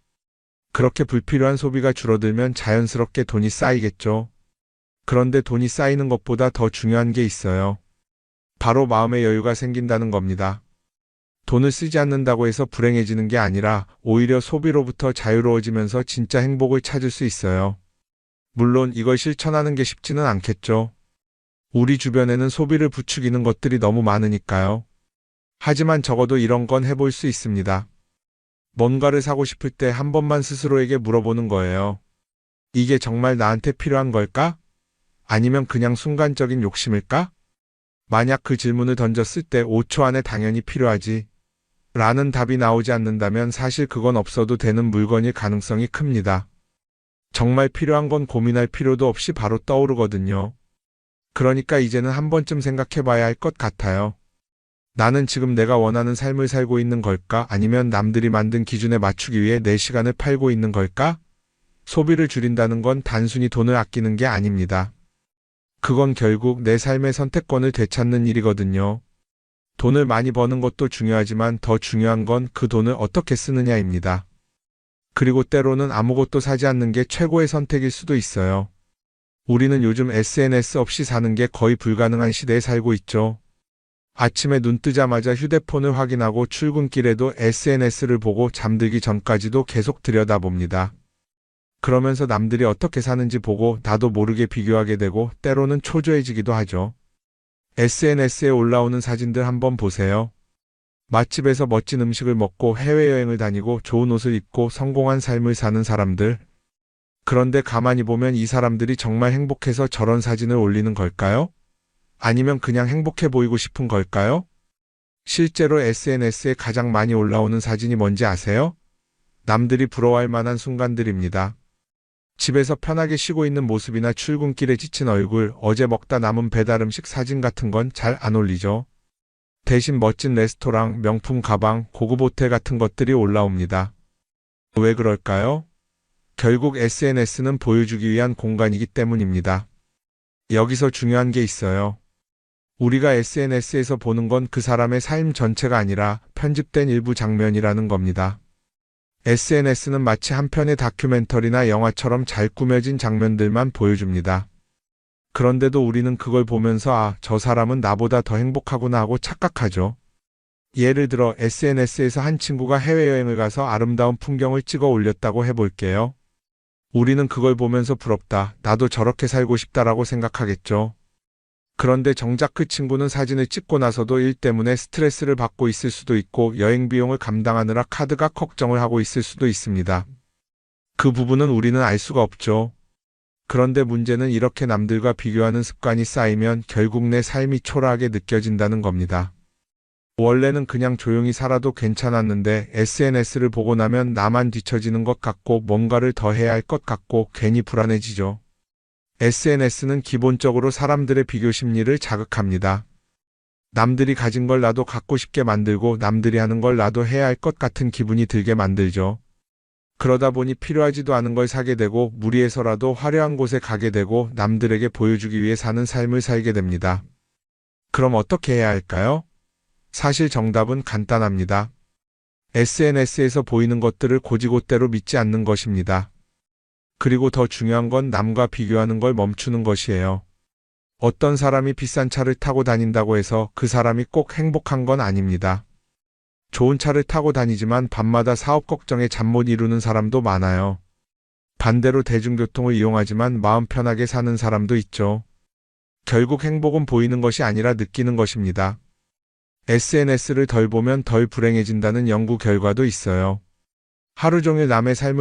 그렇게 불필요한 소비가 줄어들면 자연스럽게 돈이 쌓이겠죠. 그런데 돈이 쌓이는 것보다 더 중요한 게 있어요. 바로 마음의 여유가 생긴다는 겁니다. 돈을 쓰지 않는다고 해서 불행해지는 게 아니라 오히려 소비로부터 자유로워지면서 진짜 행복을 찾을 수 있어요. 물론 이걸 실천하는 게 쉽지는 않겠죠. 우리 주변에는 소비를 부추기는 것들이 너무 많으니까요. 하지만 적어도 이런 건 해볼 수 있습니다. 뭔가를 사고 싶을 때 한 번만 스스로에게 물어보는 거예요. 이게 정말 나한테 필요한 걸까? 아니면 그냥 순간적인 욕심일까? 만약 그 질문을 던졌을 때 5초 안에 당연히 필요하지 라는 답이 나오지 않는다면 사실 그건 없어도 되는 물건일 가능성이 큽니다. 정말 필요한 건 고민할 필요도 없이 바로 떠오르거든요. 그러니까 이제는 한 번쯤 생각해 봐야 할 것 같아요. 나는 지금 내가 원하는 삶을 살고 있는 걸까? 아니면 남들이 만든 기준에 맞추기 위해 내 시간을 팔고 있는 걸까? 소비를 줄인다는 건 단순히 돈을 아끼는 게 아닙니다. 그건 결국 내 삶의 선택권을 되찾는 일이거든요. 돈을 많이 버는 것도 중요하지만 더 중요한 건 그 돈을 어떻게 쓰느냐입니다. 그리고 때로는 아무것도 사지 않는 게 최고의 선택일 수도 있어요. 우리는 요즘 SNS 없이 사는 게 거의 불가능한 시대에 살고 있죠. 아침에 눈 뜨자마자 휴대폰을 확인하고 출근길에도 SNS를 보고 잠들기 전까지도 계속 들여다봅니다. 그러면서 남들이 어떻게 사는지 보고 나도 모르게 비교하게 되고 때로는 초조해지기도 하죠. SNS에 올라오는 사진들 한번 보세요. 맛집에서 멋진 음식을 먹고 해외여행을 다니고 좋은 옷을 입고 성공한 삶을 사는 사람들. 그런데 가만히 보면 이 사람들이 정말 행복해서 저런 사진을 올리는 걸까요? 아니면 그냥 행복해 보이고 싶은 걸까요? 실제로 SNS에 가장 많이 올라오는 사진이 뭔지 아세요? 남들이 부러워할 만한 순간들입니다. 집에서 편하게 쉬고 있는 모습이나 출근길에 지친 얼굴, 어제 먹다 남은 배달 음식 사진 같은 건 잘 안 올리죠. 대신 멋진 레스토랑, 명품 가방, 고급 호텔 같은 것들이 올라옵니다. 왜 그럴까요? 결국 SNS는 보여주기 위한 공간이기 때문입니다. 여기서 중요한 게 있어요. 우리가 SNS에서 보는 건 그 사람의 삶 전체가 아니라 편집된 일부 장면이라는 겁니다. SNS는 마치 한 편의 다큐멘터리나 영화처럼 잘 꾸며진 장면들만 보여줍니다. 그런데도 우리는 그걸 보면서 아, 저 사람은 나보다 더 행복하구나 하고 착각하죠. 예를 들어 SNS에서 한 친구가 해외여행을 가서 아름다운 풍경을 찍어 올렸다고 해볼게요. 우리는 그걸 보면서 부럽다, 나도 저렇게 살고 싶다라고 생각하겠죠. 그런데 정작 그 친구는 사진을 찍고 나서도 일 때문에 스트레스를 받고 있을 수도 있고 여행 비용을 감당하느라 카드가 걱정을 하고 있을 수도 있습니다. 그 부분은 우리는 알 수가 없죠. 그런데 문제는 이렇게 남들과 비교하는 습관이 쌓이면 결국 내 삶이 초라하게 느껴진다는 겁니다. 원래는 그냥 조용히 살아도 괜찮았는데 SNS를 보고 나면 나만 뒤처지는 것 같고 뭔가를 더 해야 할 것 같고 괜히 불안해지죠. SNS는 기본적으로 사람들의 비교 심리를 자극합니다. 남들이 가진 걸 나도 갖고 싶게 만들고 남들이 하는 걸 나도 해야 할 것 같은 기분이 들게 만들죠. 그러다 보니 필요하지도 않은 걸 사게 되고 무리해서라도 화려한 곳에 가게 되고 남들에게 보여주기 위해 사는 삶을 살게 됩니다. 그럼 어떻게 해야 할까요? 사실 정답은 간단합니다. SNS에서 보이는 것들을 곧이곧대로 믿지 않는 것입니다. 그리고 더 중요한 건 남과 비교하는 걸 멈추는 것이에요. 어떤 사람이 비싼 차를 타고 다닌다고 해서 그 사람이 꼭 행복한 건 아닙니다. 좋은 차를 타고 다니지만 밤마다 사업 걱정에 잠 못 이루는 사람도 많아요. 반대로 대중교통을 이용하지만 마음 편하게 사는 사람도 있죠. 결국 행복은 보이는 것이 아니라 느끼는 것입니다. SNS를 덜 보면 덜 불행해진다는 연구 결과도 있어요. 하루 종일 남의 삶을